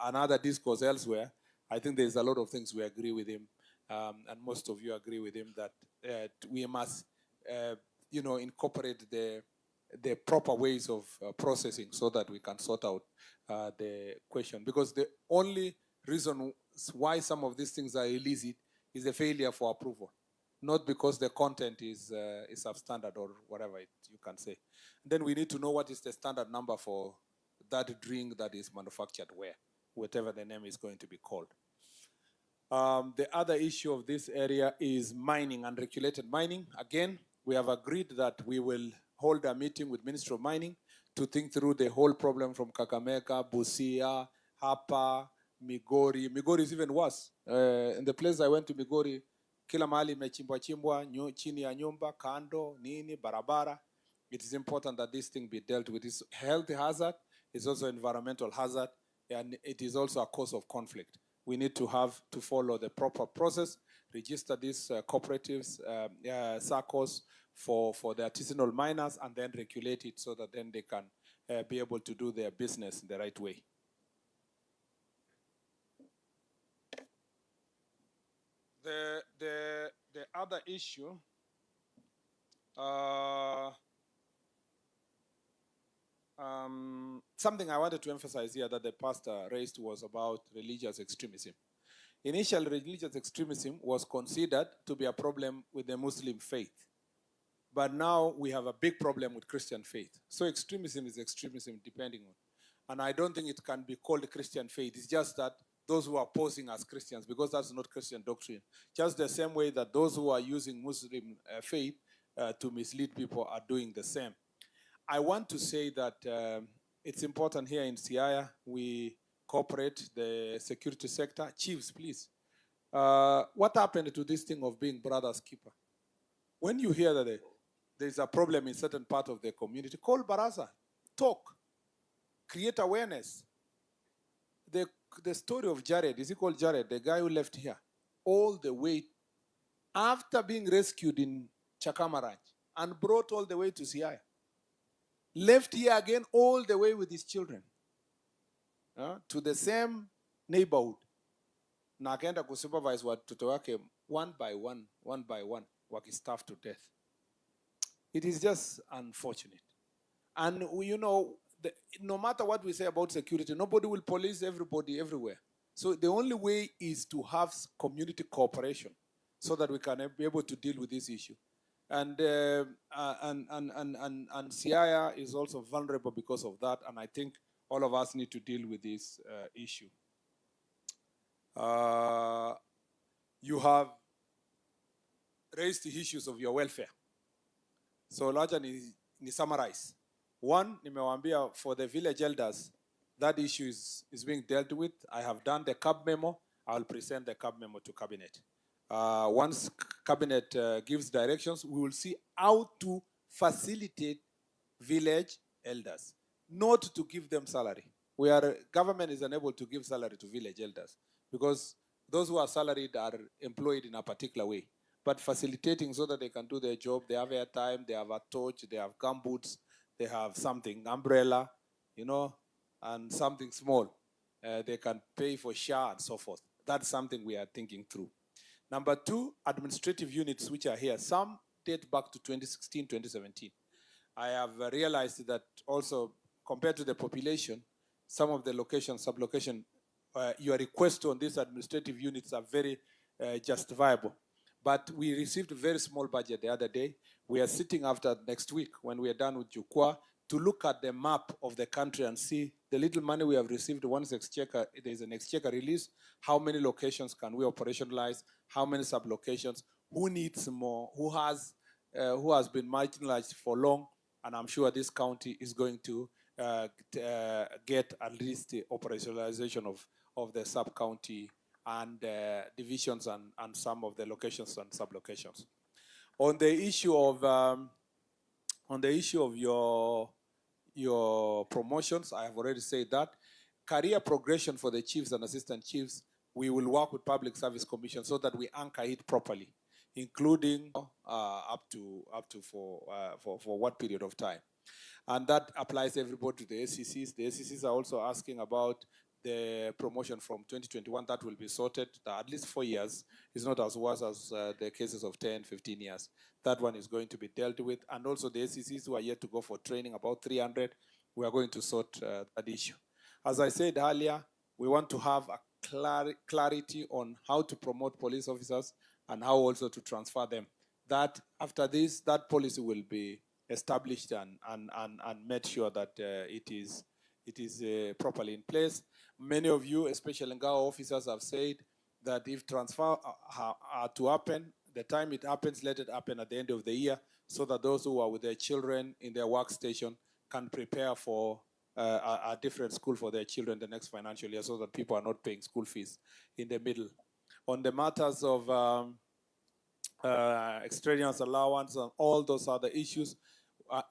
another discourse elsewhere, I think there's a lot of things we agree with him, and most of you agree with him that we must, incorporate the proper ways of processing so that we can sort out the question. Because the only reason why some of these things are illicit is a failure for approval, not because the content is substandard or whatever you can say. Then we need to know what is the standard number for that drink that is manufactured where, whatever the name is going to be called. The other issue of this area is mining, unregulated mining. Again, we have agreed that we will hold a meeting with Ministry of Mining to think through the whole problem from Kakamega, Busia, Hapa, Migori. Migori is even worse. In the place I went to Migori, kila mahali mechimbwa chini ya nyumba, kando, nini, barabara. it is important that this thing be dealt with. It's health hazard, it's also environmental hazard, and it is also a cause of conflict. We need to follow the proper process, register these cooperatives, circles for the artisanal miners, and then regulate it so that then they can be able to do their business in the right way. The other issue, something I wanted to emphasize here that the pastor raised was about religious extremism. Initially, religious extremism was considered to be a problem with the Muslim faith. But now we have a big problem with Christian faith. So extremism is extremism depending on. And I don't think it can be called Christian faith. It's just that those who are posing as Christians, because that's not Christian doctrine. Just the same way that those who are using Muslim faith to mislead people are doing the same. I want to say that it's important here in Siaya, we cooperate the security sector. Chiefs, please. What happened to this thing of being brother's keeper? When you hear that there's a problem in certain part of the community, call Baraza, talk, create awareness. The story of Jared, is he called Jared, the guy who left here, all the way after being rescued in Chakamaraj and brought all the way to Siaya. Left here again all the way with his children to the same neighborhood. Na akaenda kusupervise watoto wake one by one, wakistarve to death. It is just unfortunate. And you know, no matter what we say about security, nobody will police everybody everywhere. So the only way is to have community cooperation so that we can be able to deal with this issue. And Siaya is also vulnerable because of that, and I think all of us need to deal with this issue. You have raised the issues of your welfare. So larger ni summarize. One, nimewambia for the village elders, that issue is being dealt with. I have done the CAB memo. I'll present the CAB memo to cabinet. Once cabinet gives directions, we will see how to facilitate village elders, not to give them salary. Government is unable to give salary to village elders because those who are salaried are employed in a particular way. But facilitating so that they can do their job, they have airtime, they have a torch, they have gumboots, they have something, umbrella, you know, and something small. They can pay for SHA and so forth. That's something we are thinking through. Number two, administrative units which are here. Some date back to 2016, 2017. I have realized that also compared to the population, some of the locations, sub-location, your requests on these administrative units are very justifiable. But we received a very small budget the other day. We are sitting after next week when we are done with Jukwaa to look at the map of the country and see the little money we have received once exchequer, there's an exchequer release, how many locations can we operationalize, how many sub-locations, who needs more, who has been marginalized for long, and I'm sure this county is going to get at least the operationalization of the sub-county and divisions and some of the locations and sub-locations. On the issue of your promotions, I have already said that. Career progression for the chiefs and assistant chiefs, we will work with Public Service Commission so that we anchor it properly, including up to for what period of time. And that applies everybody to the SCCs. The SCCs are also asking about the promotion from 2021 that will be sorted, at least 4 years. Is not as worse as the cases of 10, 15 years. That one is going to be dealt with. And also the SCCs who are yet to go for training, about 300, we are going to sort that issue. As I said earlier, we want to have a clarity on how to promote police officers and how also to transfer them. That after this, that policy will be established and made sure that it is properly in place. Many of you, especially Ngao officers, have said that if transfer are to happen, the time it happens, let it happen at the end of the year so that those who are with their children in their workstation can prepare for a different school for their children the next financial year so that people are not paying school fees in the middle. On the matters of extraneous allowance and all those other issues,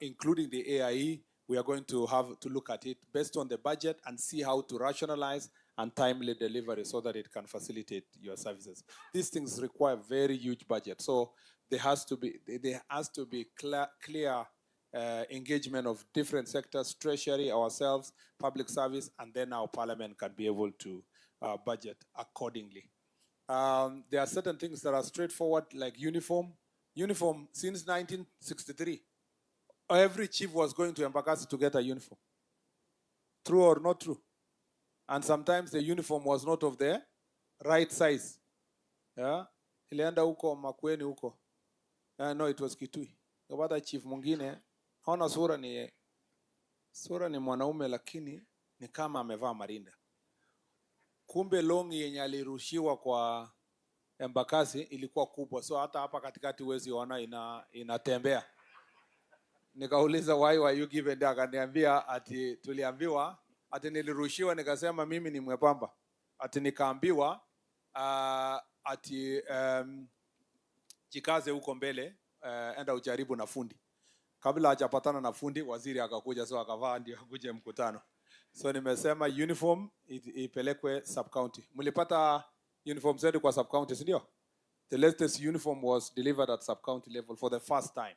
including the AIE, we are going to have to look at it based on the budget and see how to rationalize and timely delivery so that it can facilitate your services. These things require very huge budget. So there has to be clear engagement of different sectors, treasury, ourselves, public service, and then our parliament can be able to budget accordingly. There are certain things that are straightforward, like uniform. Uniform, since 1963, every chief was going to Embakasi to get a uniform. True or not true? And sometimes the uniform was not of the right size. Yeah? Ilienda huko Makueni huko. No, it was Kitui. Kapata chief mwingine, haona sura ni mwanaume lakini ni kama amevaa marinda. Kumbe longi yenye alirushiwa kwa Embakasi ilikuwa kubwa. So hata hapa katikati huwezi ona inatembea. Nikauliza why were you given that? Akaniambia ati tuliambiwa ati nilirushiwa, nikasema mimi ni mwepamba. Ati nikaambiwa ati jikaze huko mbele, enda ujaribu na fundi. Kabla hajapatana na fundi, waziri akakuja, so akavaa ndio akuje mkutano. So nimesema uniform ipelekwe sub county. Mlipata uniform zetu kwa sub county, si ndio? The latest uniform was delivered at sub county level for the first time.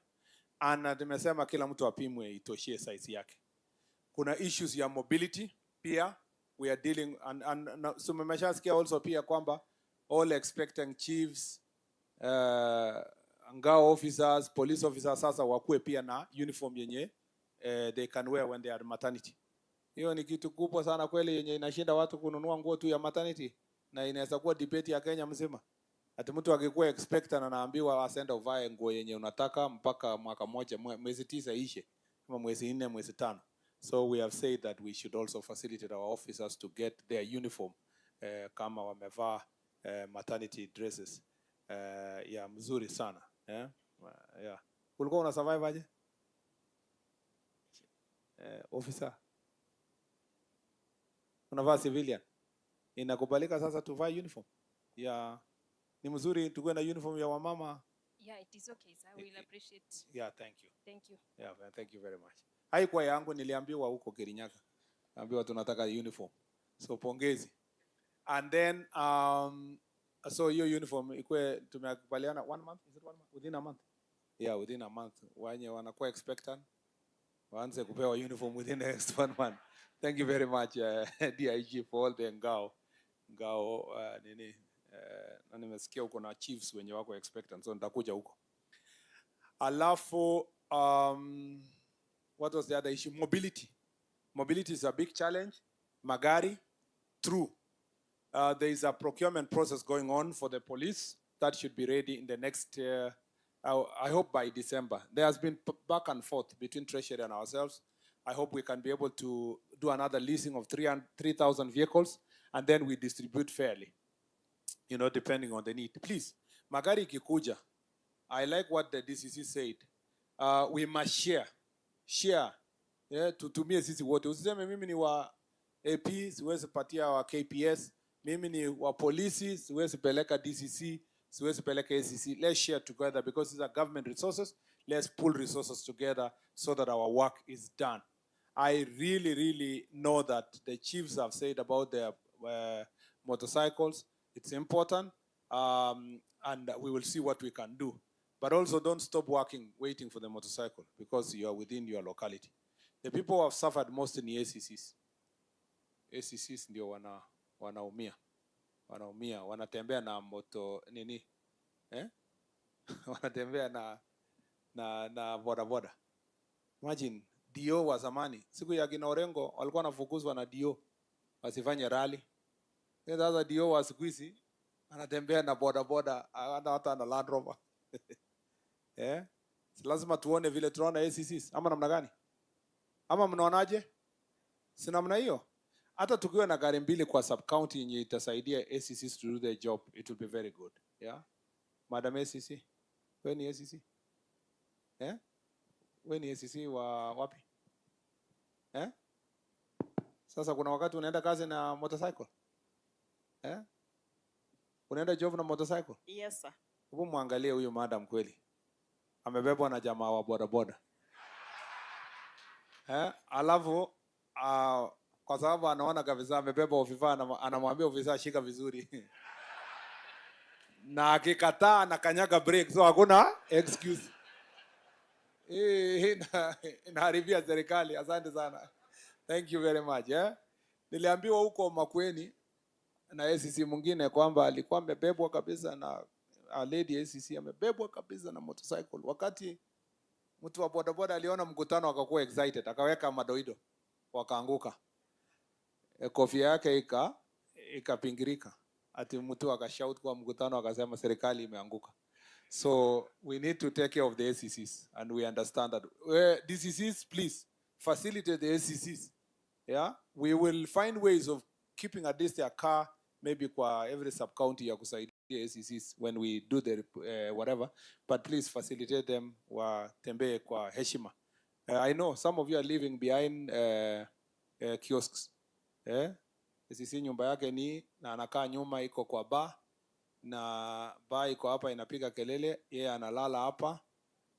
And nimesema kila mtu apimwe itoshie size yake. Kuna issues ya mobility pia we are dealing and so mmeshasikia also pia kwamba all expecting chiefs, ngao officers, police officers sasa wakuwe pia na uniform yenye they can wear when they are maternity. Hiyo ni kitu kubwa sana kweli yenye inashinda watu kununua nguo tu ya maternity, na inaweza kuwa debate ya Kenya mzima. Ati mtu akikuwa expectant na anaambiwa asenda uvae nguo yenye unataka mpaka mwaka moja, mwezi 9 ishe, kama mwezi 4, mwezi 5. So we have said that we should also facilitate our officers to get their uniform kama wamevaa maternity dresses. Yeah, mzuri sana. Yeah. Ulikuwa una survive aje? Officer. Unavaa civilian. Inakubalika sasa tuvae uniform? Yeah. Ni mzuri tuwe na uniform ya wamama. Yeah, it is okay, sir. We'll appreciate. Yeah, thank you. Thank you. Yeah, thank you very much. Haikuwa yangu, niliambiwa huko Kirinyaga. Naambiwa tunataka uniform. So pongezi. And then so your uniform ikwe tumekubaliana 1 month, is it 1 month? Within a month. Yeah, within a month. Wenye wanakuwa expectant waanze kupewa uniform within the next 1 month. Thank you very much DIG for all the ngao nini na nimesikia huko na chiefs wenye wako expectant, so nitakuja huko. Alafu what was the other issue? Mobility is a big challenge. Magari, true. There is a procurement process going on for the police that should be ready in the next I hope by December. There has been back and forth between Treasury and ourselves. I hope we can be able to do another leasing of 3,000 vehicles, and then we distribute fairly, you know, depending on the need. Please, magari kikuja, I like what the DCC said. We must share. Yeah, tutumie sisi wote. Usiseme mimi ni wa AP, siwezi patia wa KPS. Mimi ni wa polisi, siwezi peleka DCC, siwezi peleka ACC. Let's share together because these are government resources. Let's pull resources together so that our work is done. I really know that the chiefs have said about their motorcycles. It's important, and we will see what we can do. But also don't stop working, waiting for the motorcycle, because you are within your locality. The people who have suffered most in the ACCs. ACCs ndio wanaumia. Wanatembea na moto nini? Wanatembea na boda. Imagine DO wa zamani, siku ya kina Orengo walikuwa wanafukuzwa na DO wasifanye rally. Sasa DO wa siku hizi anatembea na boda, hata na Land Rover. Lazima tuone vile tunaona ACCs ama namna gani? Ama mnaonaje? Si namna hiyo. Hata tukiwa na gari mbili kwa sub county yenye itasaidia ACCs to do their job, it will be very good. Yeah? Madam ACC, wewe ni ACC? Wewe ni ACC wa wapi? Sasa kuna wakati unaenda kazi na motorcycle? Unaenda job na motorcycle? Yes, sir. Hebu muangalie huyu madam kweli. Amebebwa na jamaa wa boda. Alafu kwa sababu anaona kabisa amebeba ofisa, anamwambia ofisa shika vizuri. Na akikataa anakanyaga break, so hakuna excuse. Inaharibia serikali. Asante sana. Thank you very much. Niliambiwa huko Makueni na ACC mwingine kwamba alikuwa amebebwa kabisa na a lady ACC amebebwa kabisa na motorcycle. Wakati mtu wa bodaboda aliona mkutano akakuwa excited, akaweka madoido, wakaanguka. Kofia yake ikapingirika. Ati mtu akashout kwa mkutano akasema serikali imeanguka. So we need to take care of the ACCs, and we understand that. DCCs, please facilitate the ACCs. Yeah, we will find ways of keeping at least a car, maybe kwa every sub-county ya kusaidia ACCs when we do the whatever. But please facilitate them watembee kwa heshima. I know some of you are living behind kiosks. ACC nyumba yake ni na anakaa nyuma, iko kwa bar, na bar iko hapa inapiga kelele, yeye analala hapa,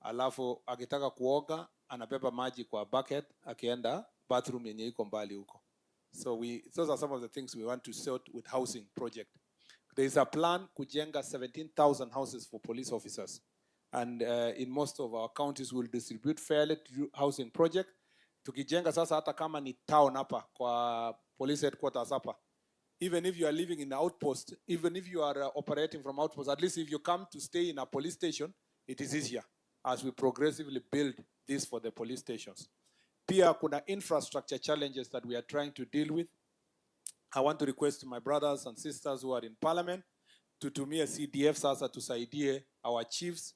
alafu akitaka kuoga anabeba maji kwa bucket akienda bathroom yenye iko mbali huko. So those are some of the things we want to sort with housing project. There is a plan kujenga 17,000 houses for police officers, and in most of our counties we'll distribute fairly to housing project. Tukijenga sasa hata kama ni town hapa kwa police headquarters hapa, even if you are living in an outpost, even if you are operating from outpost, at least if you come to stay in a police station, it is easier as we progressively build this for the police stations. Pia kuna infrastructure challenges that we are trying to deal with. I want to request my brothers and sisters who are in parliament to tumia CDF sasa tusaidie our chiefs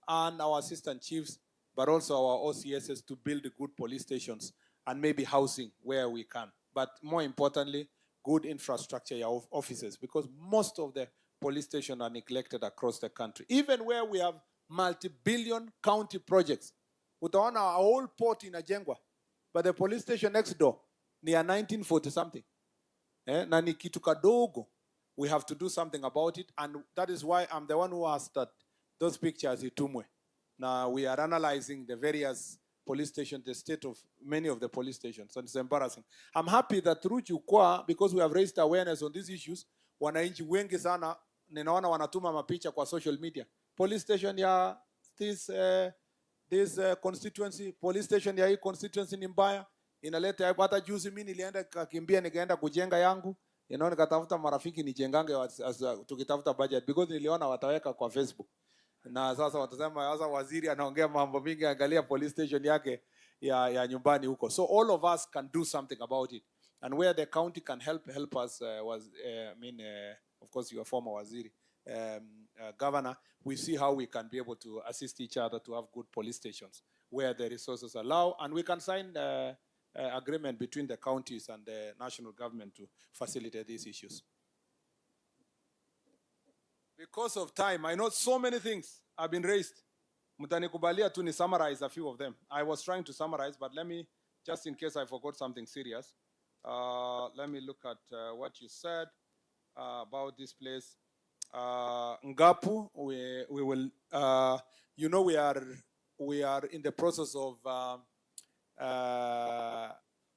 and our assistant chiefs, but also our OCSs to build good police stations and maybe housing where we can. But more importantly, good infrastructure of offices, because most of the police stations are neglected across the country. Even where we have multi-billion county projects, utaona a whole port inajengwa, but the police station next door ni ya 1940 something. Na ni kitu kadogo. We have to do something about it, and that is why I'm the one who asked that those pictures itumwe. Now we are analyzing the various police stations, the state of many of the police stations, and it's embarrassing. I'm happy that through Jukwaa, because we have raised awareness on these issues, wananchi wengi sana ninaona wanatuma mapicha kwa social media. Police station ya this constituency, police station ya hii constituency ni mbaya, inaleta hata juzi mimi nilienda kakimbia nikaenda kujenga yangu, nikatafuta marafiki nijengange tukitafuta budget, because niliona wataweka kwa Facebook. Na sasa watasema sasa waziri anaongea mambo mingi, angalia police station yake ya nyumbani huko. So all of us can do something about it, and where the county can help us of course your former waziri governor, we see how we can be able to assist each other to have good police stations where the resources allow, and we can sign agreement between the counties and the national government to facilitate these issues. Because of time, I know so many things have been raised. Mtanikubalia tu ni summarize a few of them. I was trying to summarize, but let me, just in case I forgot something serious, let me look at what you said about this place. Ngapu, we will, we are in the process of,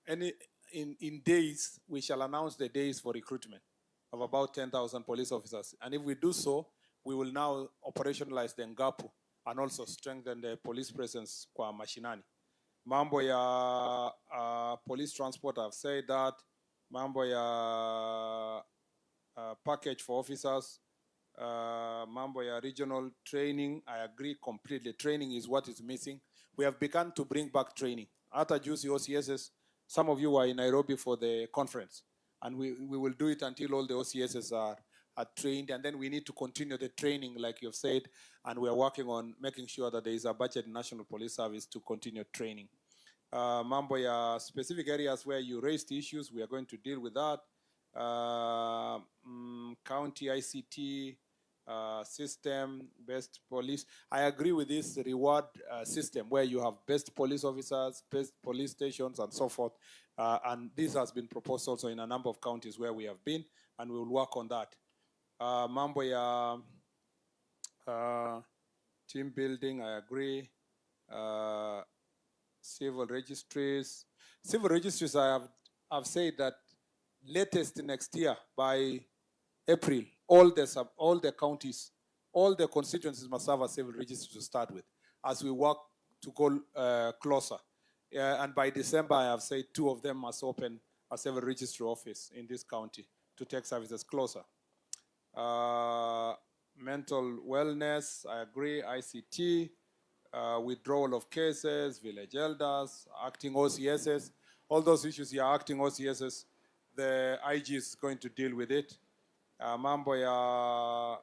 in days, we shall announce the days for recruitment of about 10,000 police officers. And if we do so, we will now operationalize the Ngapu and also strengthen the police presence kwa mashinani. Mambo ya police transport, I've said that. Mambo ya package for officers. Mambo ya regional training, I agree completely. Training is what is missing. We have begun to bring back training. Hata juzi OCSs, some of you were in Nairobi for the conference. And we will do it until all the OCSs are trained, and then we need to continue the training like you've said, and we are working on making sure that there is a budget in National Police Service to continue training. Mambo ya specific areas where you raised issues, we are going to deal with that. County ICT system, best police. I agree with this reward system where you have best police officers, best police stations, and so forth. And this has been proposed also in a number of counties where we have been, and we will work on that. Mambo ya team building, I agree. civil registries. Civil registries, I've said that latest next year by April, all the counties, all the constituencies must have a civil registry to start with, as we work to go closer. And by December, I have said 2 of them must open a civil registry office in this county to take services closer. Mental wellness, I agree, ICT, withdrawal of cases, village elders, acting OCSs, all those issues here, acting OCSs, the IG is going to deal with it. Mambo ya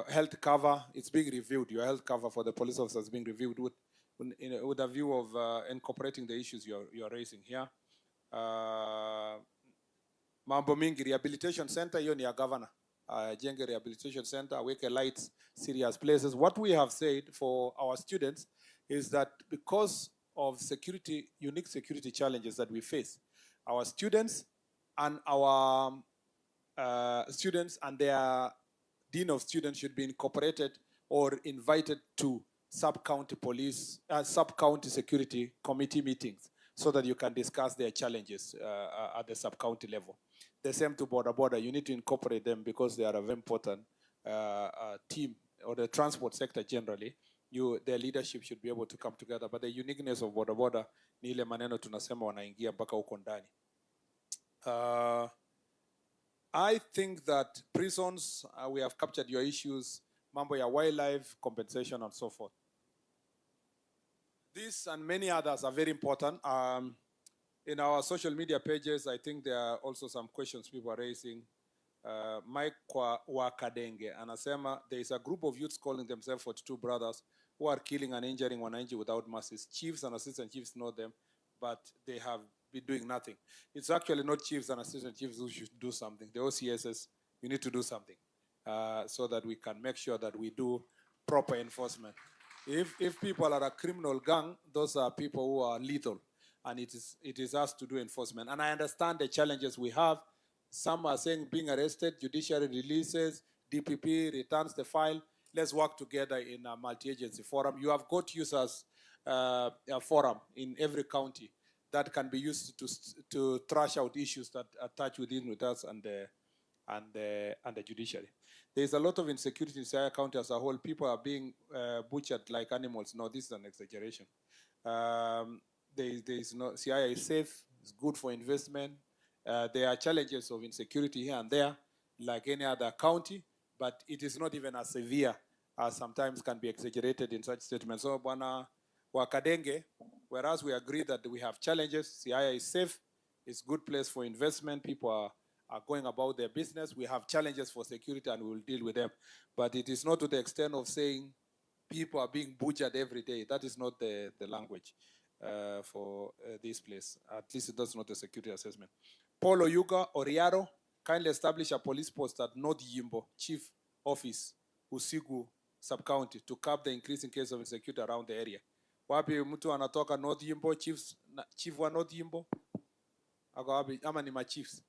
health cover, it's being reviewed. Your health cover for the police officers is being reviewed with a view of incorporating the issues you're raising here. Mambo mingi, rehabilitation center, hiyo ni ya governor. Jenge rehabilitation center, weke lights, serious places. What we have said for our students is that because of security, unique security challenges that we face, our students and their dean of students should be incorporated or invited to sub-county police, sub-county security committee meetings so that you can discuss their challenges at the sub-county level. The same to border. You need to incorporate them because they are a very important team, or the transport sector generally. Their leadership should be able to come together. But the uniqueness of border ni ile maneno tunasema wanaingia mpaka huko ndani. I think that prisons, we have captured your issues, mambo ya wildlife, compensation, and so forth. This and many others are very important. In our social media pages, I think there are also some questions people are raising. Mike Wakadenge anasema there is a group of youths calling themselves 42 brothers who are killing and injuring wananchi without mercy. Chiefs and assistant chiefs know them, but they have been doing nothing. It's actually not chiefs and assistant chiefs who should do something. The OCSs, you need to do something so that we can make sure that we do proper enforcement. If people are a criminal gang, those are people who are lethal, and it is us to do enforcement. And I understand the challenges we have. Some are saying being arrested, judiciary releases, DPP returns the file. Let's work together in a multi-agency forum. You have got users a forum in every county that can be used to thrash out issues that attach with us and the judiciary. There's a lot of insecurity in Siaya County as a whole. People are being butchered like animals. No, this is an exaggeration. Siaya is safe, it's good for investment. There are challenges of insecurity here and there, like any other county, but it is not even as severe as sometimes can be exaggerated in such statements. So, Bwana Wakadenge, whereas we agree that we have challenges, Siaya is safe, it's a good place for investment, people are going about their business. We have challenges for security and we will deal with them. But it is not to the extent of saying people are being butchered every day. That is not the language for this place. At least that's not a security assessment. Paul Oyuga Oriaro, kindly establish a police post at North Yimbo Chief Office, Usigu Sub-County to curb the increasing case of insecurity around the area. Wapi mtu anatoka North Yimbo, chief wa North Yimbo? Ako wapi? Ama ni ma-chiefs?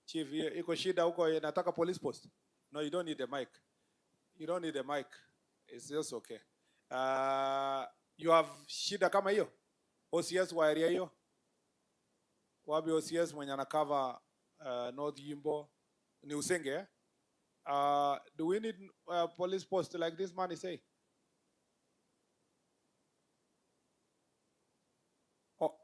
Chief, iko shida huko nataka police post? No, you don't need a mic. You don't need a mic. It's just okay. You have shida kama hiyo? OCS wa area hiyo? Wapi OCS mwenye anakava North Yimbo? Ni Usenge, eh? Do we need a police post like this man is saying?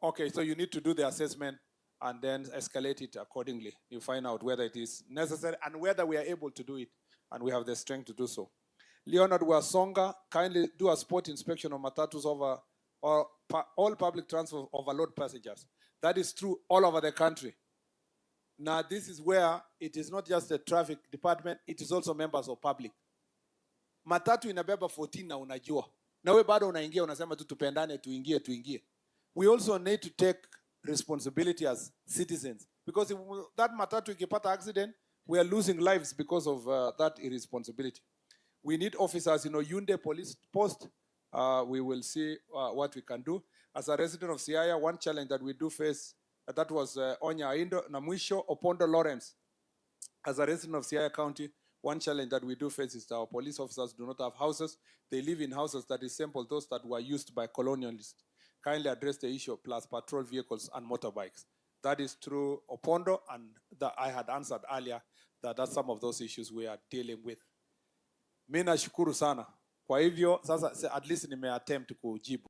Okay, so you need to do the assessment and then escalate it accordingly. You find out whether it is necessary and whether we are able to do it and we have the strength to do so. Leonard Wasonga, kindly do a spot inspection of matatus over all public transport overload passengers. That is true all over the country. Now, this is where it is not just the traffic department, it is also members of public. Matatu inabeba 14 na unajua. Na we bado unaingia unasema tu tupendane tuingie. We also need to take responsibility as citizens, because if that matatu ikipata accident, we are losing lives because of that irresponsibility. We need officers in Oyunde police post. We will see what we can do. As a resident of Siaya, one challenge that we do face, that was Onya Aindo, na mwisho Opondo Lawrence. As a resident of Siaya County, One challenge that we do face is that our police officers do not have houses. They live in houses that resemble those that were used by colonialists. Kindly address the issue of plus patrol vehicles and motorbikes. That is through Opondo, and that I had answered earlier that that's some of those issues we are dealing with. Mimi nashukuru sana. Kwa hivyo, sasa at least nimeattempt kujibu.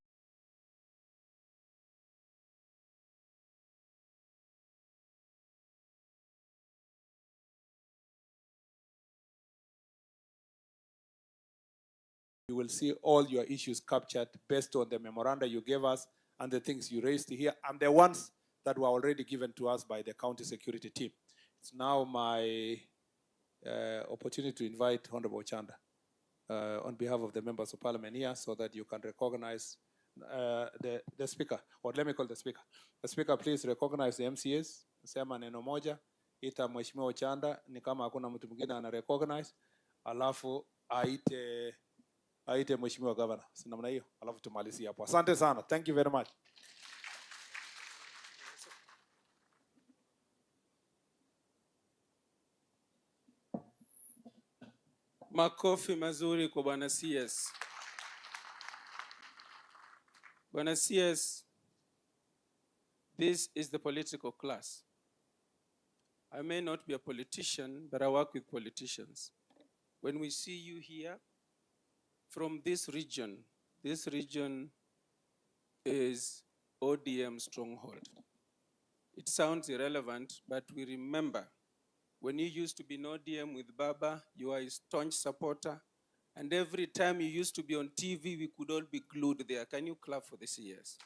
You will see all your issues captured based on the memoranda you gave us and the things you raised here and the ones that were already given to us by the county security team. It's now my opportunity to invite Honorable Chanda on behalf of the members of parliament here so that you can recognize the speaker, or let me call the speaker. The speaker, please recognize the MCAs. Sema neno moja, ita Mheshimiwa Chanda, ni kama hakuna mtu mwingine ana recognize, alafu aite Mheshimiwa Governor. Si namna hiyo, alafu tumalizie hapo. Asante sana. Thank you very much. Makofi mazuri kwa Bwana CS. Bwana CS, this is the political class. I may not be a politician, but I work with politicians. When we see you here from this region is ODM stronghold. It sounds irrelevant, but we remember when you used to be in ODM with Baba, you are a staunch supporter. And every time you used to be on TV, we could all be glued there. Can you clap for the CS?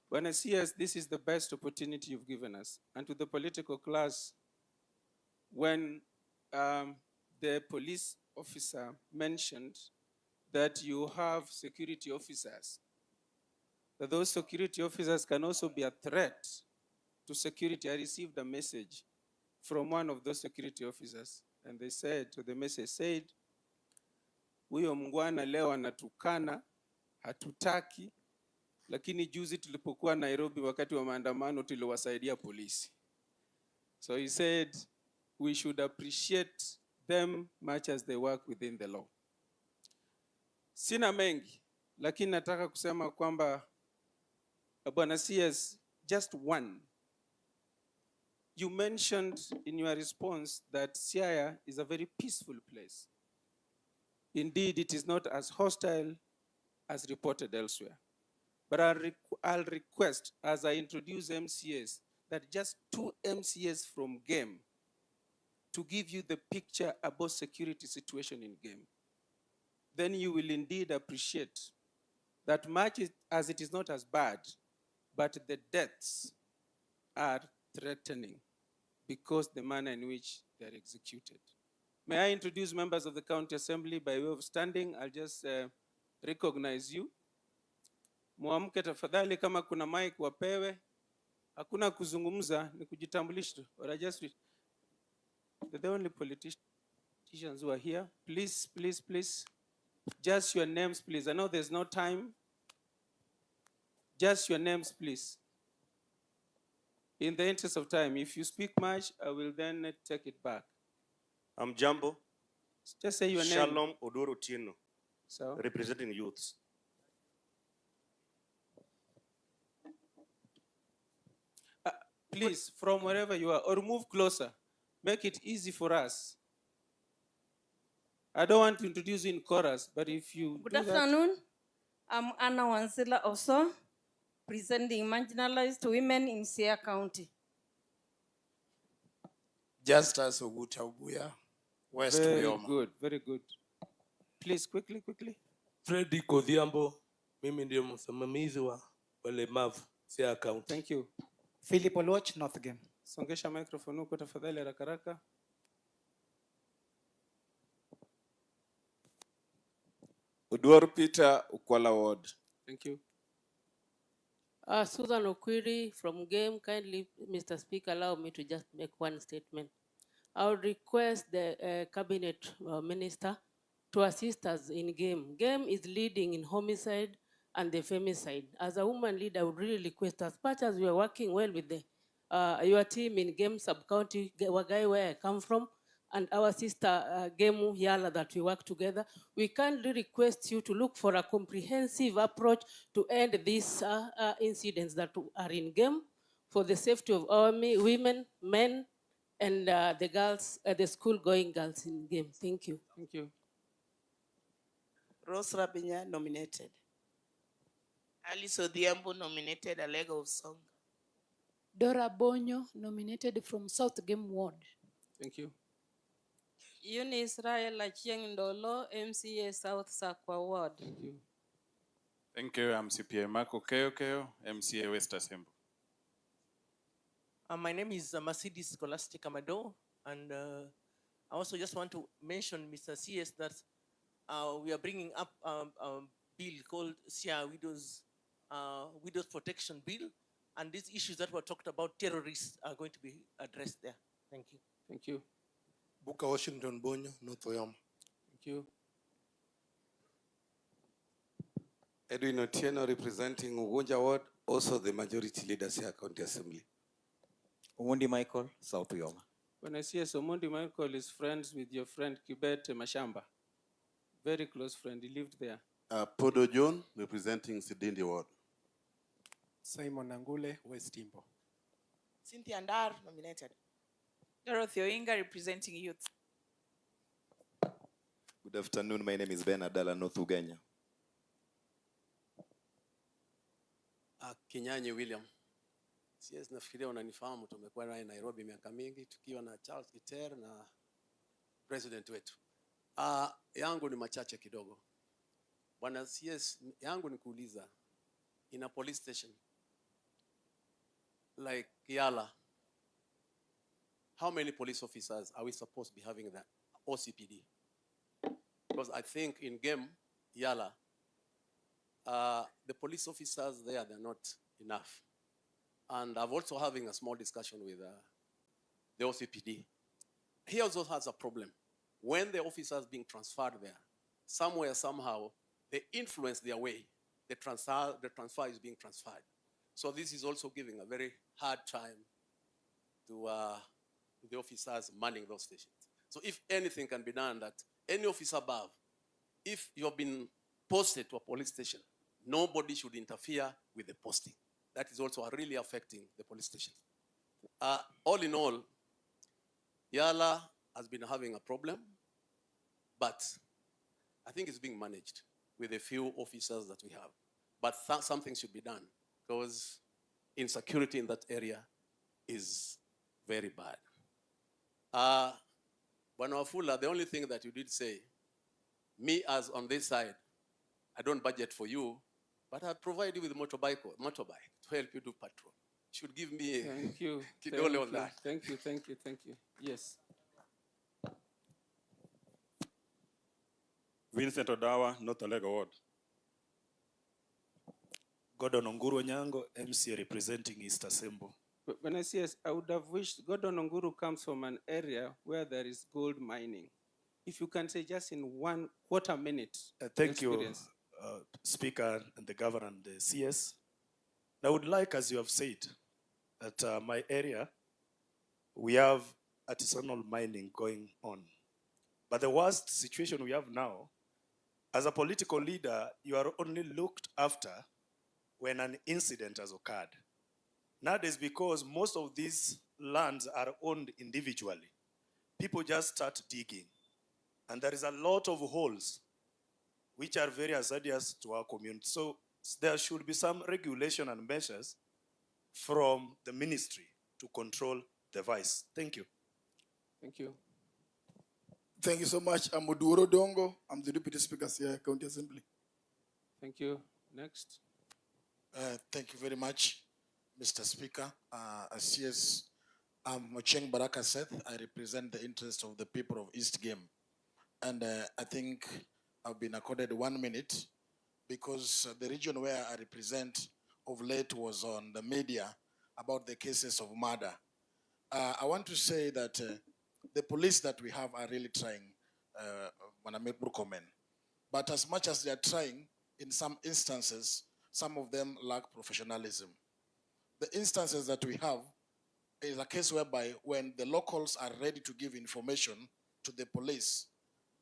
When I CS, this is the best opportunity you've given us. And to the political class, when the police officer mentioned that you have security officers, that those security officers can also be a threat to security. I received a message from one of those security officers, and they said, the message said, huyo mngwana leo anatukana, hatutaki, lakini juzi tulipokuwa Nairobi wakati wa maandamano tuliwasaidia polisi. So he said, we should appreciate them much as they work within the law. Sina mengi, lakini nataka kusema kwamba Bwana CS, just one. You mentioned in your response that Siaya is a very peaceful place. Indeed, it is not as hostile as reported elsewhere. But I'll request, as I introduce MCAs, that just 2 MCAs from Game to give you the picture about security situation in Game. Then you will indeed appreciate that much as it is not as bad, but the deaths are threatening because the manner in which they are executed. May I introduce members of the County Assembly by way of standing? I'll just recognize you. Muamke tafadhali, kama kuna mic wapewe. Hakuna kuzungumza, ni kujitambulisha. Or I just they're the only politicians who are here. Please, please, please. Just your names, please. I know there's no time. Just your names, please. In the interest of time, if you speak much, I will then take it back. I'm Jambo. Just say your name. Shalom Odoro Tieno. So, representing youths. Please, from wherever you are, or move closer. Make it easy for us. I don't want to introduce you in chorus, but if you Good afternoon. I'm Anna Wansila also, presenting marginalized women in Siaya County. Justice Oguta Ubuya, West Very Wyoma. good, very good. Please, quickly, quickly. Freddy Kodhiambo, mimi ndio msimamizi wa walemavu Siaya County. Thank you. Philip Oloch, North Game. Songesha microphone huko tafadhali haraka haraka. Udwar Peter Ukwala Ward. Thank you. Susan Okwiri from Game. Kindly, Mr. Speaker, allow me to just make one statement. I would request the cabinet minister to assist us in Game. Game is leading in homicide and the femicide. As a woman leader, I would really request, as much as we are working well with the your team in Game Sub-County, Wagai, where I come from, and our sister Gemu Yala that we work together, we kindly request you to look for a comprehensive approach to end these incidents that are in Game for the safety of our women, men, and the girls, the school-going girls in Game. Thank you. Thank you. Rose Rabinya nominated. Alice Odhiambo nominated Alega of Song. Dora Bonyo nominated from South Game Ward. Thank you. Eunice Raila Chieng Ndolo, MCA South Sakwa Ward. Thank you. Thank you. I'm CPA Marco Keo, MCA West Assembly. My name is Mercedes Scholastic Amado, and I also just want to mention, Mr. CS, that we are bringing up a bill called Siaya Widows Protection Bill, and these issues that were talked about, terrorists, are going to be addressed there. Thank you. Thank you. Buka Washington Bonyo, North Oyam. Thank you. Edwin Otieno representing Ugunja Ward, also the majority leaders here at County Assembly. Omondi Michael, South Oyama. When I see Omondi Michael is friends with your friend Kibet Mashamba. Very close friend, he lived there. Podo John representing Sidindi Ward. Simon Angule, West Timbo. Cynthia Ndar nominated. Dorothy Oinga representing youth. Good afternoon, my name is Ben Adala, North Ugenya. Kinyanyi William. CS nafikiria unanifahamu, tumekuwa naye Nairobi miaka mingi tukiwa na Charles Giter na president wetu. Yangu ni machache kidogo. Bwana CS, yangu ni kuuliza, in a police station like Yala, how many police officers are we supposed to be having that OCPD? Because I think in Game Yala, the police officers there, they're not enough. And I'm also having a small discussion with the OCPD. He also has a problem. When the officers being transferred there, somewhere, somehow, they influence their way. The transfer is being transferred. So this is also giving a very hard time to the officers manning those stations. So if anything can be done, that any officer above, if you've been posted to a police station, nobody should interfere with the posting. That is also really affecting the police station. All in all, Yala has been having a problem, but I think it's being managed with a few officers that we have. But something should be done, because insecurity in that area is very bad. Bwana Wafula, the only thing that you did say, me as on this side, I don't budget for you, but I provide you with a motorbike to help you do patrol. You should give me Thank you. kidole on that. Thank you, thank you, thank you. Yes. Vincent Odawa, North Olega Ward. Gordon Onguru Nyango, MCA representing East Assembly. When I say yes, I would have wished Gordon Onguru comes from an area where there is gold mining. If you can say just in 1/4 minute. Thank you, Speaker and the Governor and the CS. I would like, as you have said, that my area, we have artisanal mining going on. But the worst situation we have now, as a political leader, you are only looked after when an incident has occurred. Nowadays, because most of these lands are owned individually, people just start digging. And there is a lot of holes which are very hazardous to our community. So there should be some regulation and measures from the ministry to control the vice. Thank you. Thank you. Thank you so much. I'm Oduro Dongo. I'm the Deputy Speaker, Siaya County Assembly. Thank you. Next. Thank you very much, Mr. Speaker. As CS Mocheng Baraka said, I represent the interest of the people of East Game. And I think I've been accorded 1 minute because the region where I represent of late was on the media about the cases of murder. I want to say that the police that we have are really trying, Murkomen. But as much as they are trying, in some instances, some of them lack professionalism. The instances that we have, is a case whereby when the locals are ready to give information to the police,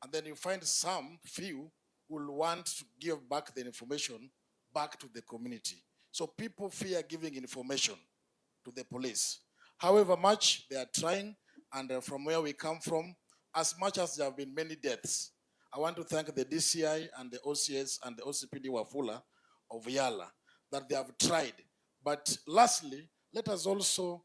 and then you find some few will want to give back the information back to the community. So people fear giving information to the police. However much they are trying, and from where we come from, as much as there have been many deaths, I want to thank the DCI and the OCS and the OCPD Wafula of Yala that they have tried. But lastly, let us also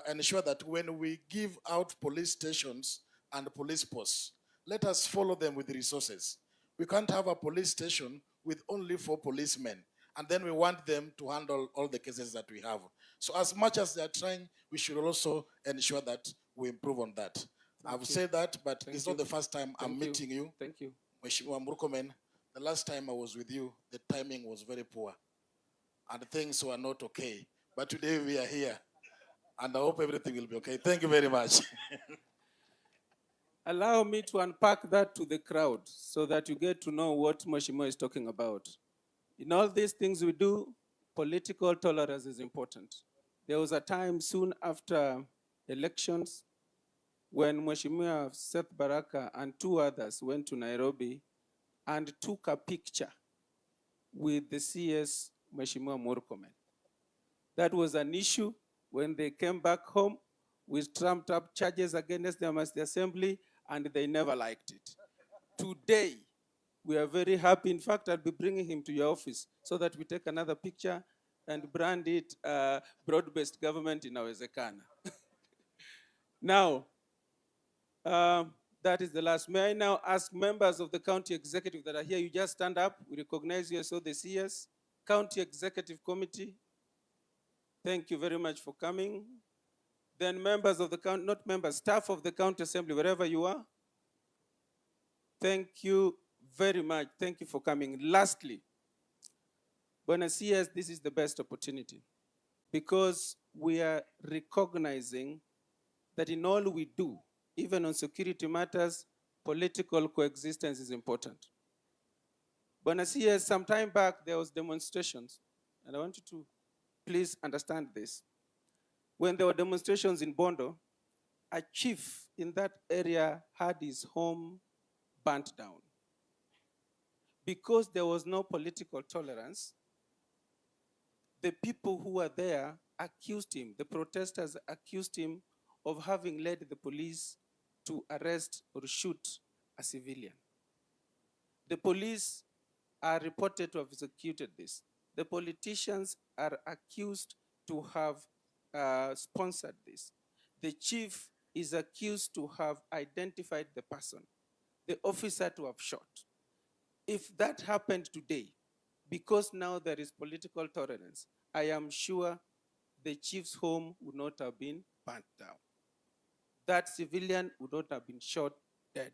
ensure that when we give out police stations and police posts, let us follow them with resources. We can't have a police station with only 4 policemen, and then we want them to handle all the cases that we have. So as much as they are trying, we should also ensure that we improve on that. I've said that, but it's not the first time I'm meeting you. Thank you. Mheshimiwa Murkomen, the last time I was with you, the timing was very poor, and things were not okay. But today we are here, and I hope everything will be okay. Thank you very much. Allow me to unpack that to the crowd so that you get to know what Mheshimiwa is talking about. In all these things we do, political tolerance is important. There was a time soon after elections when Mheshimiwa Seth Baraka and 2 others went to Nairobi and took a picture with the CS Mheshimiwa Murkomen. That was an issue. When they came back home, we trumped up charges against them as the assembly, and they never liked it. Today, we are very happy. In fact, I'll be bringing him to your office so that we take another picture and brand it broad-based government inawezekana. Now, that is the last. May I now ask members of the county executive that are here, you just stand up. We recognize you, so the CS. County Executive Committee, thank you very much for coming. Then members of the county, not members, staff of the county assembly, wherever you are, thank you very much. Thank you for coming. Lastly, Bwana CS, this is the best opportunity because we are recognizing that in all we do, even on security matters, political coexistence is important. Bwana CS, some time back there was demonstrations, and I want you to please understand this. When there were demonstrations in Bondo, a chief in that area had his home burnt down. Because there was no political tolerance, the people who were there accused him, the protesters accused him of having led the police to arrest or shoot a civilian. The police are reported to have executed this. The politicians are accused to have sponsored this. The chief is accused to have identified the person, the officer to have shot. If that happened today, because now there is political tolerance, I am sure the chief's home would not have been burnt down. That civilian would not have been shot dead.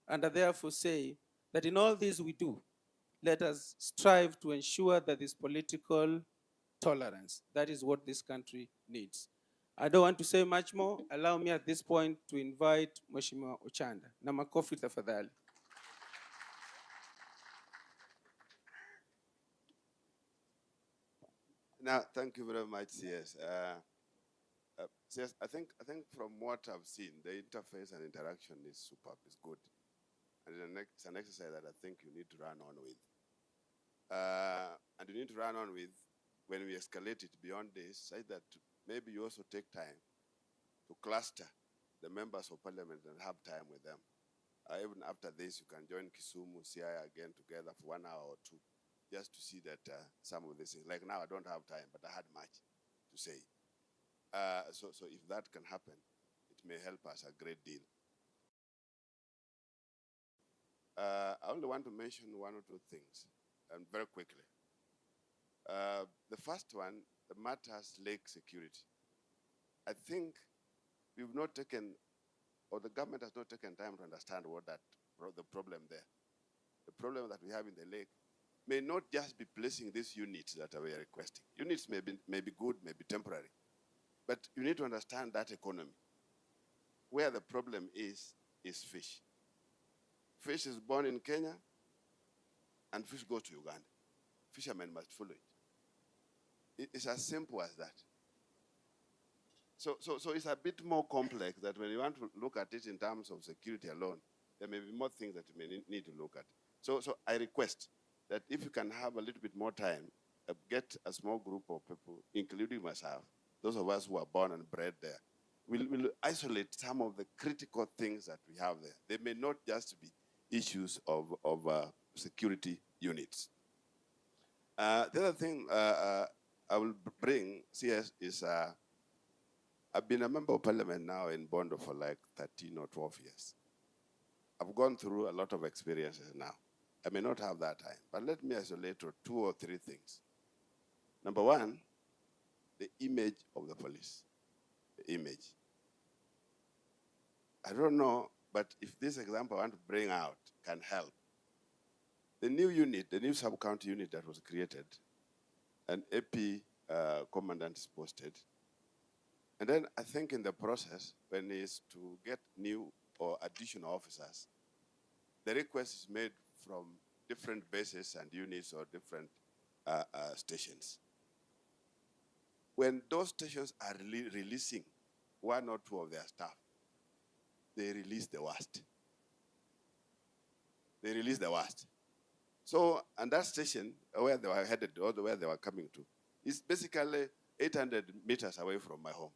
And I therefore say that in all this we do, let us strive to ensure that this political tolerance, that is what this country needs. I don't want to say much more. Allow me at this point to invite Mheshimiwa Ochanda. Na makofi tafadhali. Now, thank you very much, CS. CS, I think from what I've seen, the interface and interaction is superb, it's good. And it's an exercise that I think you need to run on with. And you need to run on with when we escalate it beyond this, such that maybe you also take time to cluster the members of parliament and have time with them. Even after this, you can join Kisumu, Siaya again together for 1 hour or 2, just to see that some of these things, like now I don't have time, but I had much to say. So if that can happen, it may help us a great deal. I only want to mention 1 or 2 things, and very quickly. The first one, the matters lake security. I think we've not taken, or the government has not taken time to understand what the problem there. The problem that we have in the lake may not just be placing these units that we are requesting. Units may be good, may be temporary, but you need to understand that economy. Where the problem is fish. Fish is born in Kenya, and fish goes to Uganda. Fishermen must follow it. It's as simple as that. So it's a bit more complex that when you want to look at it in terms of security alone, there may be more things that you may need to look at. So I request that if you can have a little bit more time, get a small group of people, including myself, those of us who are born and bred there, we'll isolate some of the critical things that we have there. They may not just be issues of security units. The other thing I will bring, CS, is I've been a member of parliament now in Bondo for like 13 or 12 years. I've gone through a lot of experiences now. I may not have that time, but let me isolate two or three things. Number one, the image of the police. The image. I don't know, but if this example I want to bring out can help. The new unit, the new sub-county unit that was created, an AP commandant is posted. And then I think in the process, when it's to get new or additional officers, the request is made from different bases and units or different stations. When those stations are releasing one or two of their staff, they release the worst. They release the worst. So, and that station, where they were headed, or where they were coming to, is basically 800 meters away from my home.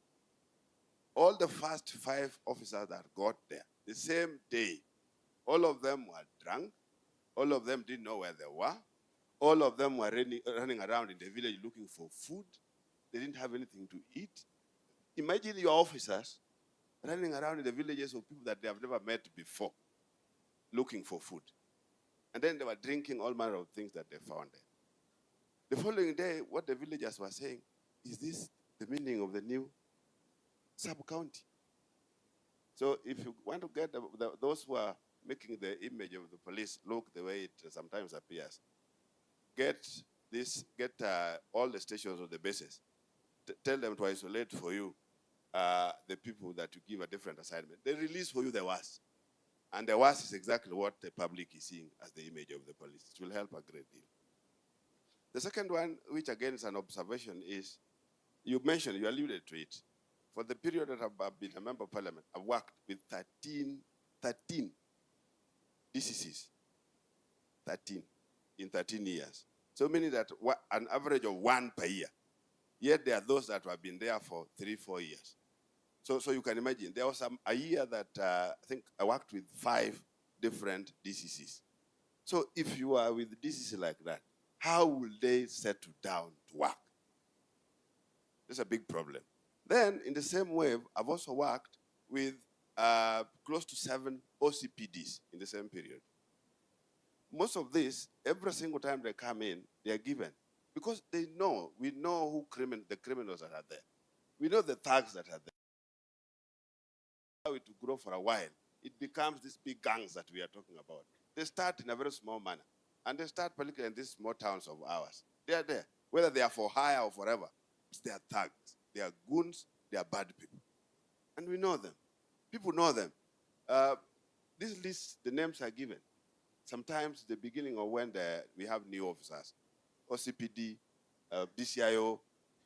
All the first 5 officers that got there, the same day, all of them were drunk, all of them didn't know where they were, all of them were running around in the village looking for food. They didn't have anything to eat. Imagine your officers running around in the villages of people that they have never met before, looking for food. And then they were drinking all manner of things that they found there. The following day, what the villagers were saying, is this the meaning of the new sub-county? So if you want to get those who are making the image of the police look the way it sometimes appears, get all the stations or the bases, tell them to isolate for you the people that you give a different assignment. They release for you the worst. And the worst is exactly what the public is seeing as the image of the police. It will help a great deal. The second one, which again is an observation, is you mentioned, you alluded to it. For the period that I've been a member of parliament, I've worked with 13 DCCs. 13 in 13 years. So meaning that an average of 1 per year. Yet there are those that have been there for 3-4 years. So you can imagine, there was a year that I think I worked with 5 different DCCs. So if you are with DCC like that, how will they settle down to work? That's a big problem. Then, in the same way, I've also worked with close to 7 OCPDs in the same period. Most of this, every single time they come in, they are given. Because they know, we know the criminals that are there. We know the thugs that are there. Allow it to grow for a while, it becomes these big gangs that we are talking about. They start in a very small manner. And they start particularly in these small towns of ours. They are there. Whether they are for hire or forever, they are thugs. They are goons. They are bad people. And we know them. People know them. This list, the names are given. Sometimes the beginning of when we have new officers, OCPD, DCIO,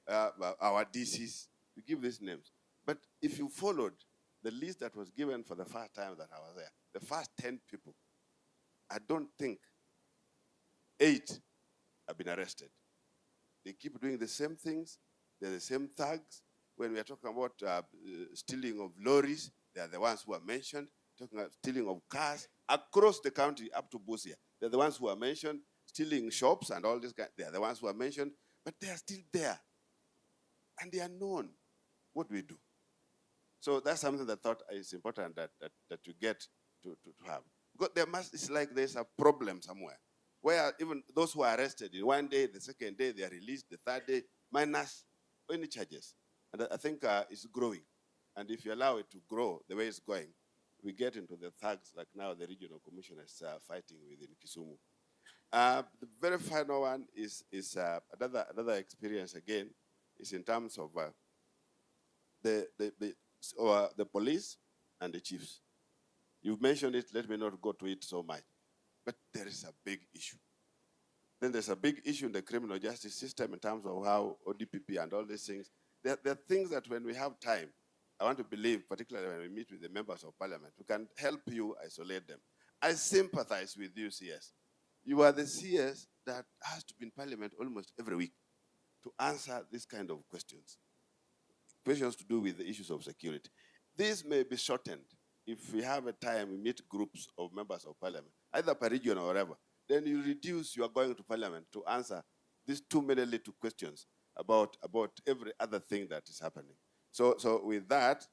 our DCs, we give these names. But if you followed the list that was given for the first time that I was there, the first 10 people, I don't think 8 have been arrested. They keep doing the same things. They're the same thugs. When we are talking about stealing of lorries, they are the ones who are mentioned. Talking about stealing of cars across the country up to Busia. They're the ones who are mentioned. Stealing shops and all this kind, they are the ones who are mentioned. But they are still there. And they are known. What do we do? So that's something that I thought is important that you get to have. Because it's like there's a problem somewhere, where even those who are arrested in one day, the second day, they are released, the third day, minus any charges. And I think it's growing. And if you allow it to grow the way it's going, we get into the thugs like now the regional commissioners are fighting within Kisumu. The very final one is another experience again, is in terms of the police and the chiefs. You've mentioned it, let me not go to it so much. But there is a big issue. Then there's a big issue in the criminal justice system in terms of how ODPP and all these things, there are things that when we have time, I want to believe, particularly when we meet with the members of parliament, we can help you isolate them. I sympathize with you, CS. You are the CS that has to be in parliament almost every week to answer this kind of questions. Questions to do with the issues of security. This may be shortened if we have a time, we meet groups of members of parliament, either per region or whatever. Then you reduce your going to parliament to answer these too many little questions about every other thing that is happening. So with that,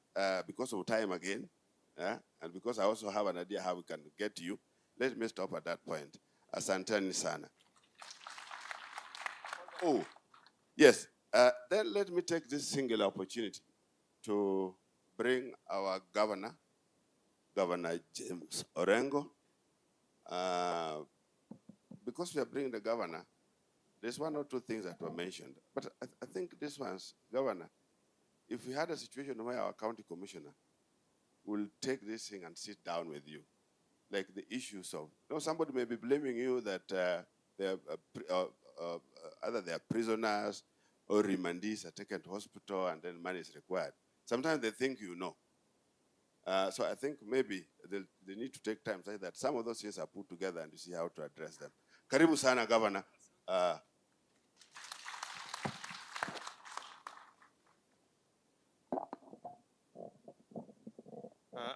because of time again, and because I also have an idea how we can get to you, let me stop at that point. Asanteni sana. Oh, yes. Then let me take this single opportunity to bring our governor, Governor James Orengo. Because we are bringing the governor, there's one or two things that were mentioned. But I think this one's, Governor, if we had a situation where our county commissioner will take this thing and sit down with you, like the issues of, somebody may be blaming you that either they are prisoners or remandees are taken to hospital and then money is required. Sometimes they think you know. So I think maybe they need to take time so that some of those things are put together and you see how to address them. Karibu sana, Governor.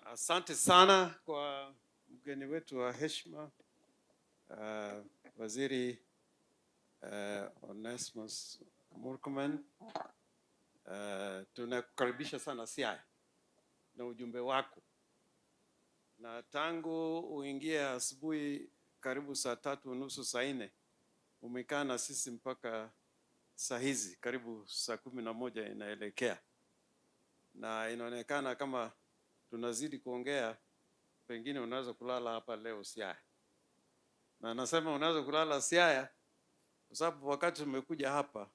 Asante sana kwa mgeni wetu wa heshima, Waziri Onesmus Murkomen. Tunakukaribisha sana Siaya na ujumbe wako. Na tangu uingie asubuhi karibu saa 3:30 saa 4, umekaa na sisi mpaka saa hizi karibu saa 11 inaelekea. Na inaonekana kama tunazidi kuongea, pengine unaweza kulala hapa leo Siaya. Na nasema unaweza kulala Siaya kwa sababu wakati tumekuja hapa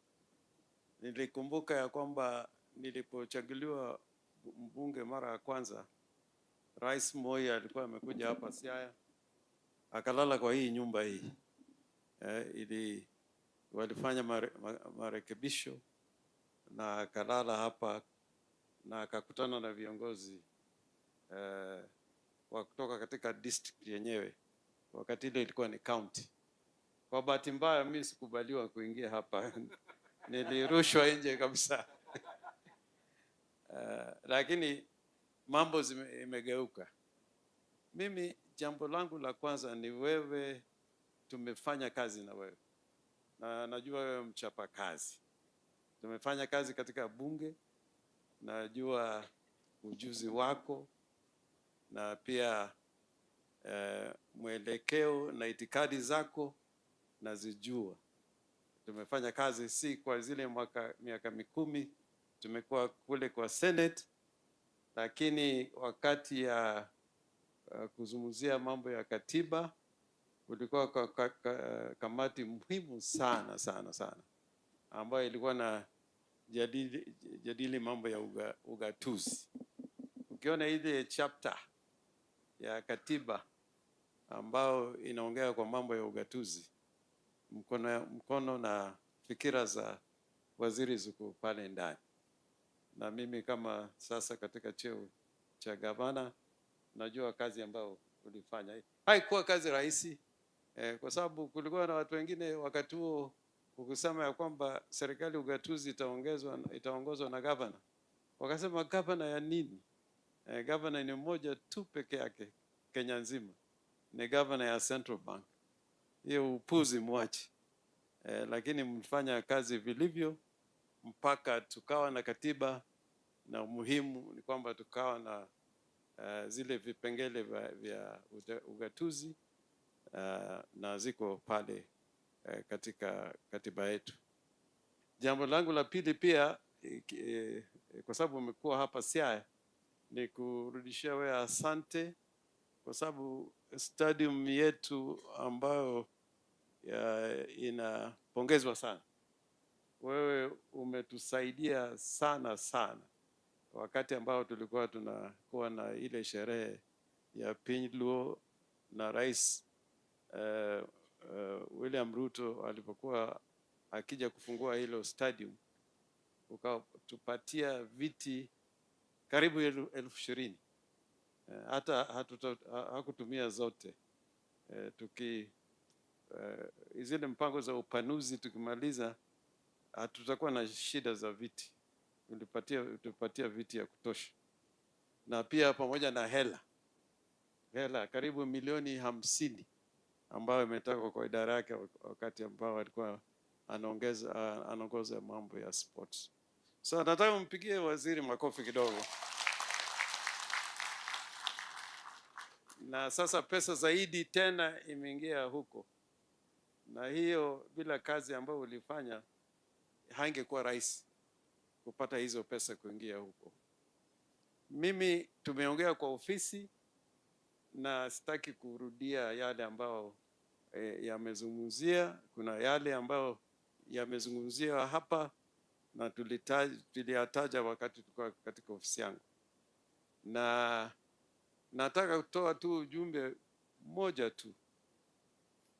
nilikumbuka ya kwamba nilipochaguliwa mbunge mara ya kwanza, Rais Moi alikuwa amekuja hapa Siaya, akalala kwa hii nyumba hii. Ili walifanya marekebisho na akalala hapa na akakutana na viongozi wa kutoka katika district yenyewe. Wakati ile ilikuwa ni county. Kwa bahati mbaya mimi sikubaliwa kuingia hapa. Nilirushwa nje kabisa. Lakini mambo imegeuka. Mimi jambo langu la kwanza ni wewe, tumefanya kazi na wewe. Na najua wewe mchapa kazi. Tumefanya kazi katika bunge, najua ujuzi wako na pia mwelekeo na itikadi zako nazijua. Tumefanya kazi si kwa zile miaka 10 tumekuwa kule kwa Senate, lakini wakati ya kuzungumzia mambo ya katiba kulikuwa kamati muhimu sana ambayo ilikuwa na jadili mambo ya ugatuzi. Ukiona ile chapter ya katiba ambao inaongea kwa mambo ya ugatuzi, mkono na fikira za waziri zuko pale ndani. Na mimi kama sasa katika cheo cha gavana najua kazi ambayo ulifanya. Haikuwa kazi rahisi kwa sababu kulikuwa na watu wengine wakati huo ukisema ya kwamba serikali ugatuzi itaongozwa na gavana. Wakasema gavana ya nini? Gavana ni mmoja tu peke yake Kenya nzima. Ni gavana ya Central Bank. Hiyo upuzi mwache. Lakini mfanya kazi vilivyo mpaka tukawa na katiba, na muhimu ni kwamba tukawa na zile vipengele vya ugatuzi na ziko pale katika katiba yetu. Jambo langu la pili pia kwa sababu umekuwa hapa Siaya ni kurudishia wewe asante kwa sababu stadium yetu ambayo inapongezwa sana. Wewe umetusaidia sana wakati ambao tulikuwa tunakuwa na ile sherehe ya Pinluo na Rais William Ruto alipokuwa akija kufungua hilo stadium. ukatupatia viti karibu 20,000. Hata hakutumia zote. Zile mpango za upanuzi tukimaliza, hatutakuwa na shida za viti. Tulipatia viti ya kutosha. Na pia pamoja na hela karibu milioni 50 ambayo imetoka kwa idara yake wakati ambao alikuwa anaongoza mambo ya sports. So nataka mpigie waziri makofi kidogo. Na sasa pesa zaidi tena imeingia huko. Na hiyo bila kazi ambayo ulifanya haingekuwa rahisi kupata hizo pesa kuingia huko. Mimi tumeongea kwa ofisi na sitaki kurudia yale ambao yamezungumzia. Kuna yale ambao yamezungumziwa hapa na tuliyataja wakati tulikuwa katika ofisi yangu. Na nataka kutoa tu ujumbe mmoja tu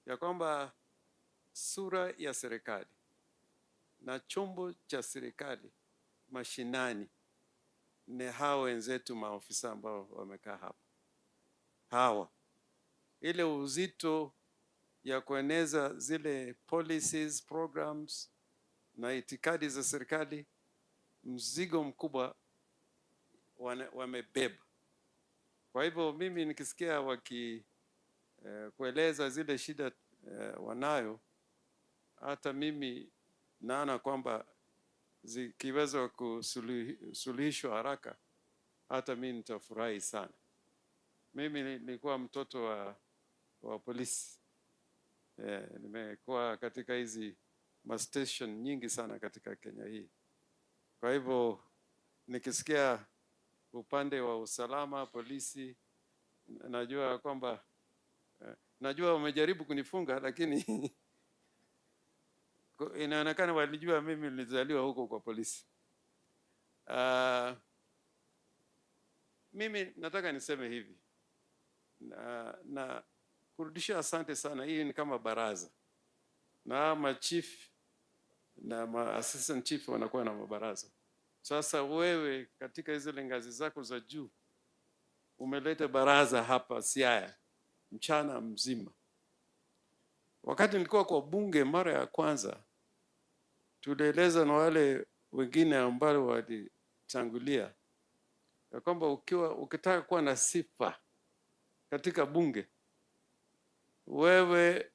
ya kwamba sura ya serikali na chombo cha serikali mashinani ni hao wenzetu maofisa ambao wamekaa hapa. Hawa ile uzito ya kueneza zile policies, programs na itikadi za serikali, mzigo mkubwa wamebeba. Kwa hivyo mimi nikisikia kueleza zile shida wanayo, hata mimi naona kwamba zikiweza kusuluhishwa haraka, hata mimi nitafurahi sana. Mimi nilikuwa mtoto wa polisi. Nimekuwa katika hizi station nyingi sana katika Kenya hii. Kwa hivyo nikisikia upande wa usalama, polisi, najua kwamba najua wamejaribu kunifunga, lakini inaonekana walijua mimi nilizaliwa huko kwa polisi. Mimi nataka niseme hivi na kurudisha asante sana. Hii ni kama baraza, na machief na assistant chief wanakuwa na mabaraza. Sasa wewe katika zile ngazi zako za juu umeleta baraza hapa Siaya mchana mzima. Wakati nilikuwa kwa bunge mara ya kwanza, tulieleza na wale wengine ambao walitangulia ya kwamba ukitaka kuwa na sifa katika bunge, wewe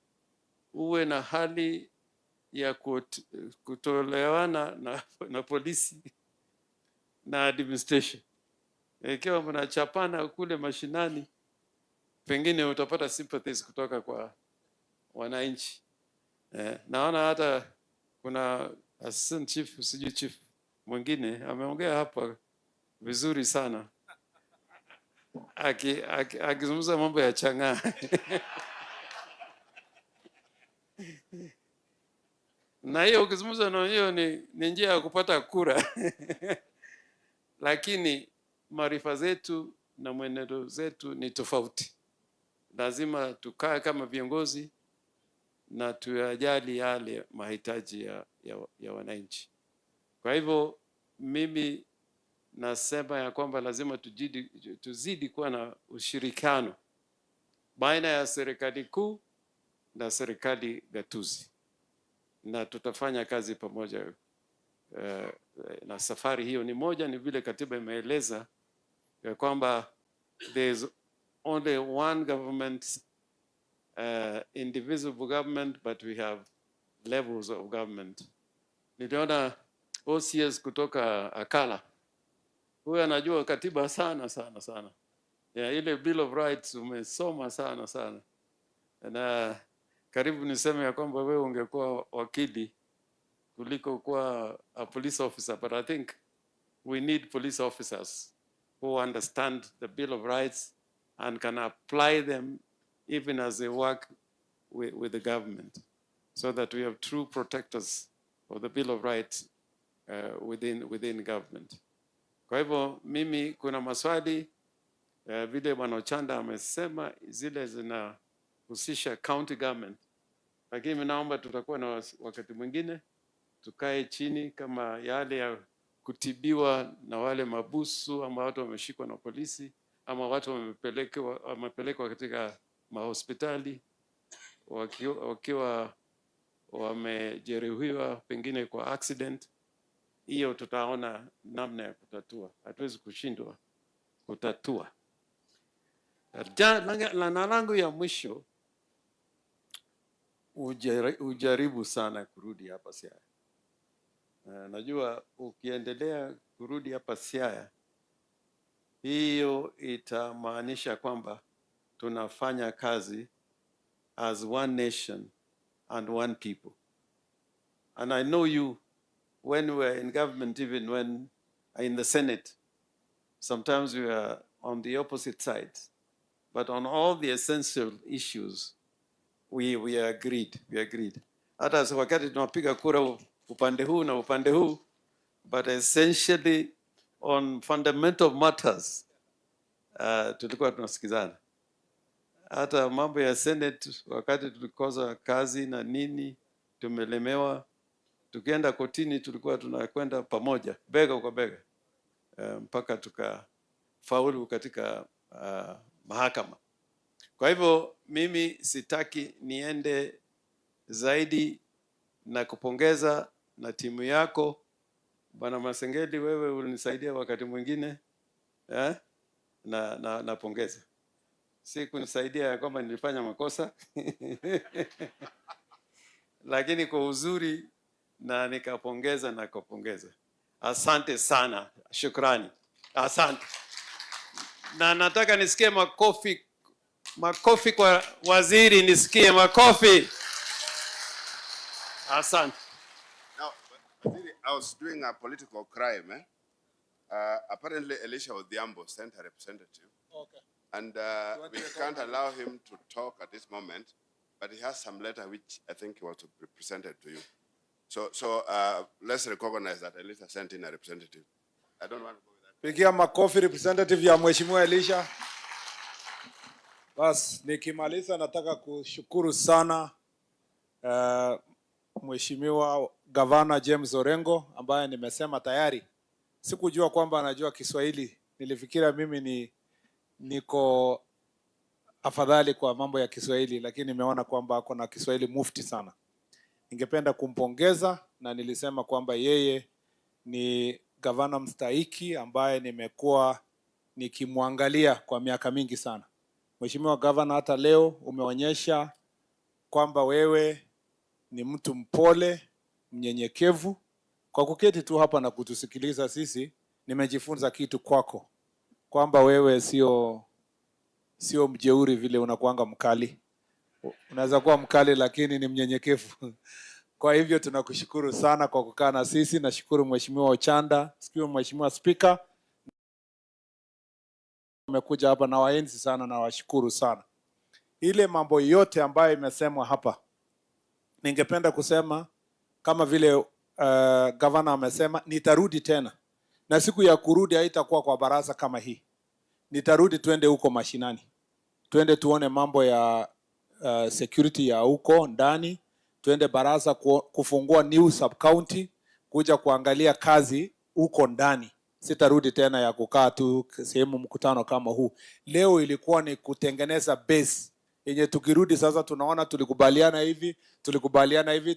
uwe na hali ya kutolewana na polisi na administration. Ikiwa mnachapana kule mashinani, pengine utapata sympathies kutoka kwa wananchi. Naona hata kuna assistant chief, sijui chief mwingine ameongea hapa vizuri sana akizungumza mambo ya chang'aa. Na hiyo ukizungumza na hiyo ni njia ya kupata kura. Lakini maarifa zetu na mwenendo zetu ni tofauti. Lazima tukae kama viongozi na tuyajali yale mahitaji ya wananchi. Kwa hivyo mimi nasema ya kwamba lazima tuzidi kuwa na ushirikiano baina ya serikali kuu na serikali gatuzi, na tutafanya kazi pamoja. Na safari hiyo ni moja, ni vile katiba imeeleza ya kwamba there's only one government, indivisible government, but we have levels of government. Niliona OCS kutoka Akala, huyo anajua katiba sana. Ile Bill of Rights umesoma sana. Na karibu niseme ya kwamba wewe ungekuwa wakili kuliko kuwa a police officer, but I think we need police officers who understand the Bill of Rights and can apply them even as they work with the government, so that we have true protectors of the Bill of Rights within government. Kwa hivyo mimi kuna maswali vile Bwana Ochanda amesema zile zinahusisha county government, lakini naomba tutakuwa na wakati mwingine tukae chini, kama yale ya kutibiwa na wale mabusu ama watu wameshikwa na polisi ama watu wamepelekwa katika mahospitali wakiwa wamejeruhiwa pengine kwa accident. Hiyo tutaona namna ya kutatua, hatuwezi kushindwa kutatua. Na langu ya mwisho, ujaribu sana kurudi hapa Siaya. Najua ukiendelea kurudi hapa Siaya, hiyo itamaanisha kwamba tunafanya kazi as one nation and one people. And I know you, when we were in government, even when in the Senate, sometimes we were on the opposite sides. But on all the essential issues, we agreed. Hata wakati tunapiga kura upande huu na upande huu, but essentially on fundamental matters, tulikuwa tunasikizana. Hata mambo ya Senate, wakati tulikosa kazi na nini, tumelemewa, tukienda kotini tulikuwa tunakwenda pamoja, bega kwa bega, mpaka tukafaulu katika mahakama. Kwa hivyo mimi sitaki niende zaidi, na kupongeza na timu yako Bwana Masengeli, wewe ulinisaidia wakati mwingine, na napongeza. Si kunisaidia ya kwamba nilifanya makosa lakini kwa uzuri, na nikapongeza na kupongeza. Asante sana, shukrani, asante. Na nataka nisikie makofi kwa waziri, nisikie makofi. Asante. Now, I was doing a political crime. Apparently, Elisha Odhiambo sent a representative. Okay. And we can't allow him to talk at this moment, but he has some letter which I think was to be presented to you. So let's recognize that Elisha sent in a representative. I don't want to go with that. Pigia makofi representative ya Mheshimiwa Elisha. Bas, nikimaliza nataka kushukuru sana Mheshimiwa Gavana James Orengo ambaye nimesema tayari. Sikujua kwamba anajua Kiswahili. Nilifikiria mimi niko afadhali kwa mambo ya Kiswahili, lakini nimeona kwamba ako na Kiswahili mufti sana. Ningependa kumpongeza, na nilisema kwamba yeye ni gavana mstahiki ambaye nimekuwa nikimwangalia kwa miaka mingi sana. Mheshimiwa Gavana, hata leo umeonyesha kwamba wewe ni mtu mpole, mnyenyekevu. Kwa kuketi tu hapa na kutusikiliza sisi, nimejifunza kitu kwako, kwamba wewe sio mjeuri vile unakuanga mkali. Unaweza kuwa mkali lakini ni mnyenyekevu. Kwa hivyo tunakushukuru sana kwa kukaa na sisi. Nashukuru Mheshimiwa Ochanda, sikio Mheshimiwa Speaker. Umekuja hapa na waenzi sana, na washukuru sana. Ile mambo yote ambayo imesemwa hapa, ningependa kusema kama vile gavana amesema, nitarudi tena. Na siku ya kurudi haitakuwa kwa baraza kama hii. Nitarudi tuende huko mashinani. Tuende tuone mambo ya security ya huko ndani. Tuende baraza kufungua new sub county, kuja kuangalia kazi huko ndani. Sitarudi tena ya kukaa tu sehemu mkutano kama huu. Leo ilikuwa ni kutengeneza base yenye tukirudi sasa tunaona tulikubaliana hivi,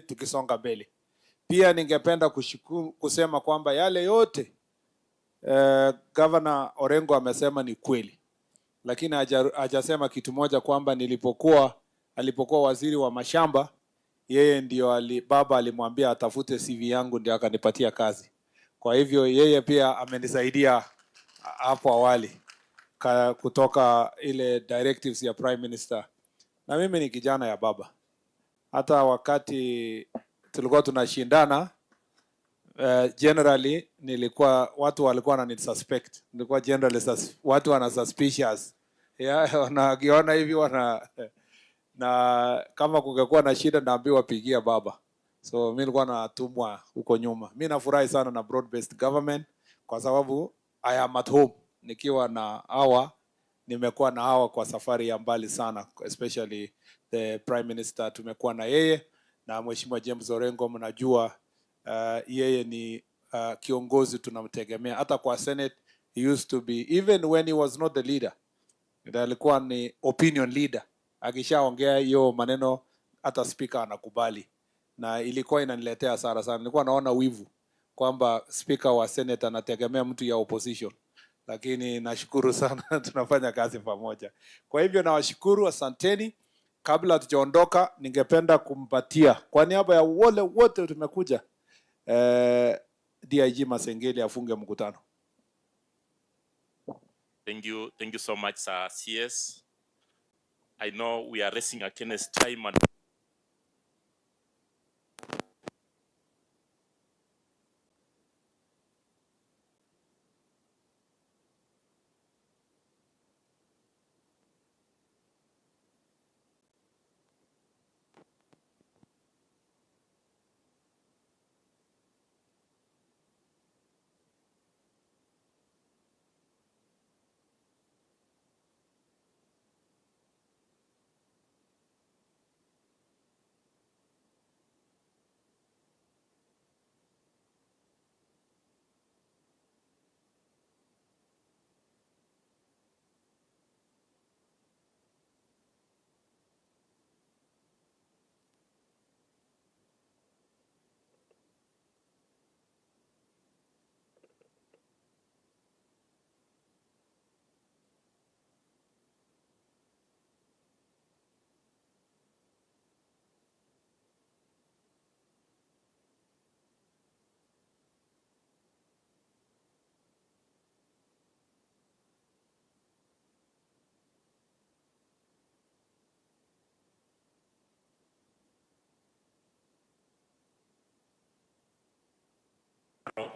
tukisonga mbele. Pia ningependa kusema kwamba yale yote Governor Orengo amesema ni kweli. Lakini hajasema kitu moja, kwamba alipokuwa waziri wa mashamba, yeye ndio baba alimwambia atafute CV yangu ndio akanipatia kazi. Kwa hivyo yeye pia amenisaidia hapo awali kutoka ile directives ya Prime Minister. Na mimi ni kijana ya baba. Hata wakati tulikuwa tunashindana, generally watu walikuwa wananisuspect. Nilikuwa generally watu wana suspicious. Wanagiona hivi na kama kungekuwa na shida naambiwa pigia baba. So mimi nilikuwa natumwa huko nyuma. Mimi nafurahi sana na broad based government kwa sababu I am at home. Nikiwa na nimekuwa na hawa kwa safari ya mbali sana, especially the Prime Minister tumekuwa na yeye. na Mheshimiwa James Orengo, mnajua yeye ni kiongozi tunamtegemea. Hata kwa Senate he used to be, even when he was not the leader, alikuwa ni opinion leader. Akishaongea hiyo maneno hata speaker anakubali, na ilikuwa inaniletea hasara sana. Nilikuwa naona wivu kwamba speaker wa Senate anategemea mtu ya opposition, lakini nashukuru sana tunafanya kazi pamoja. Kwa hivyo nawashukuru, asanteni. Kabla tujaondoka, ningependa kumpatia kwa niaba ya wale wote tumekuja DIG Masengeli afunge mkutano. Thank you so much, CS. I know we are racing against time and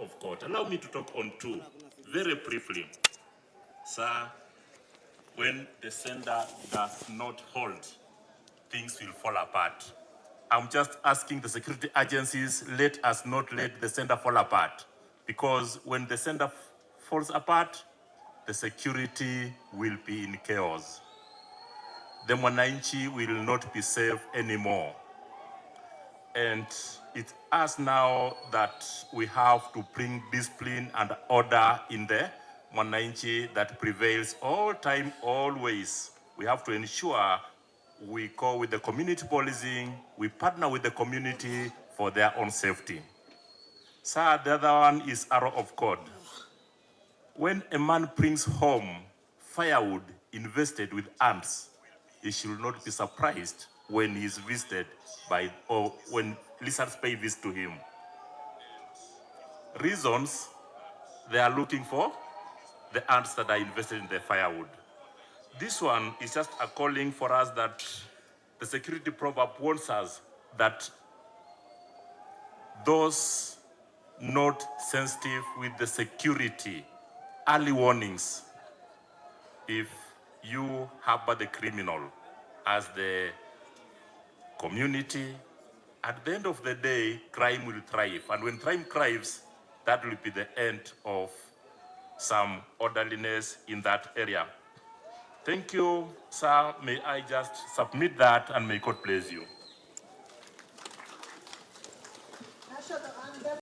of court. Allow me to talk on two very briefly. Sir, when the sender does not hold, things will fall apart. I'm just asking the security agencies, let us not let the sender fall apart, because when the sender falls apart, the security will be in chaos. The Mwananchi will not be safe anymore. And it's us now that we have to bring discipline and order in the Mwananchi that prevails all time, always. We have to ensure we go with the community policing, we partner with the community for their own safety. Sir, the other one is arrow of God. When a man brings home firewood invested with ants, he should not be surprised when he is visited by, or when lizards pay visit to him. Reasons, they are looking for the ants that are invested in the firewood. This one is just a calling for us that the security proverb warns us that those not sensitive with the security, early warnings, if you harbor the criminal as the community, at the end of the day, crime will thrive. And when crime thrives, that will be the end of some orderliness in that area. Thank you, sir. May I just submit that, and may God bless you.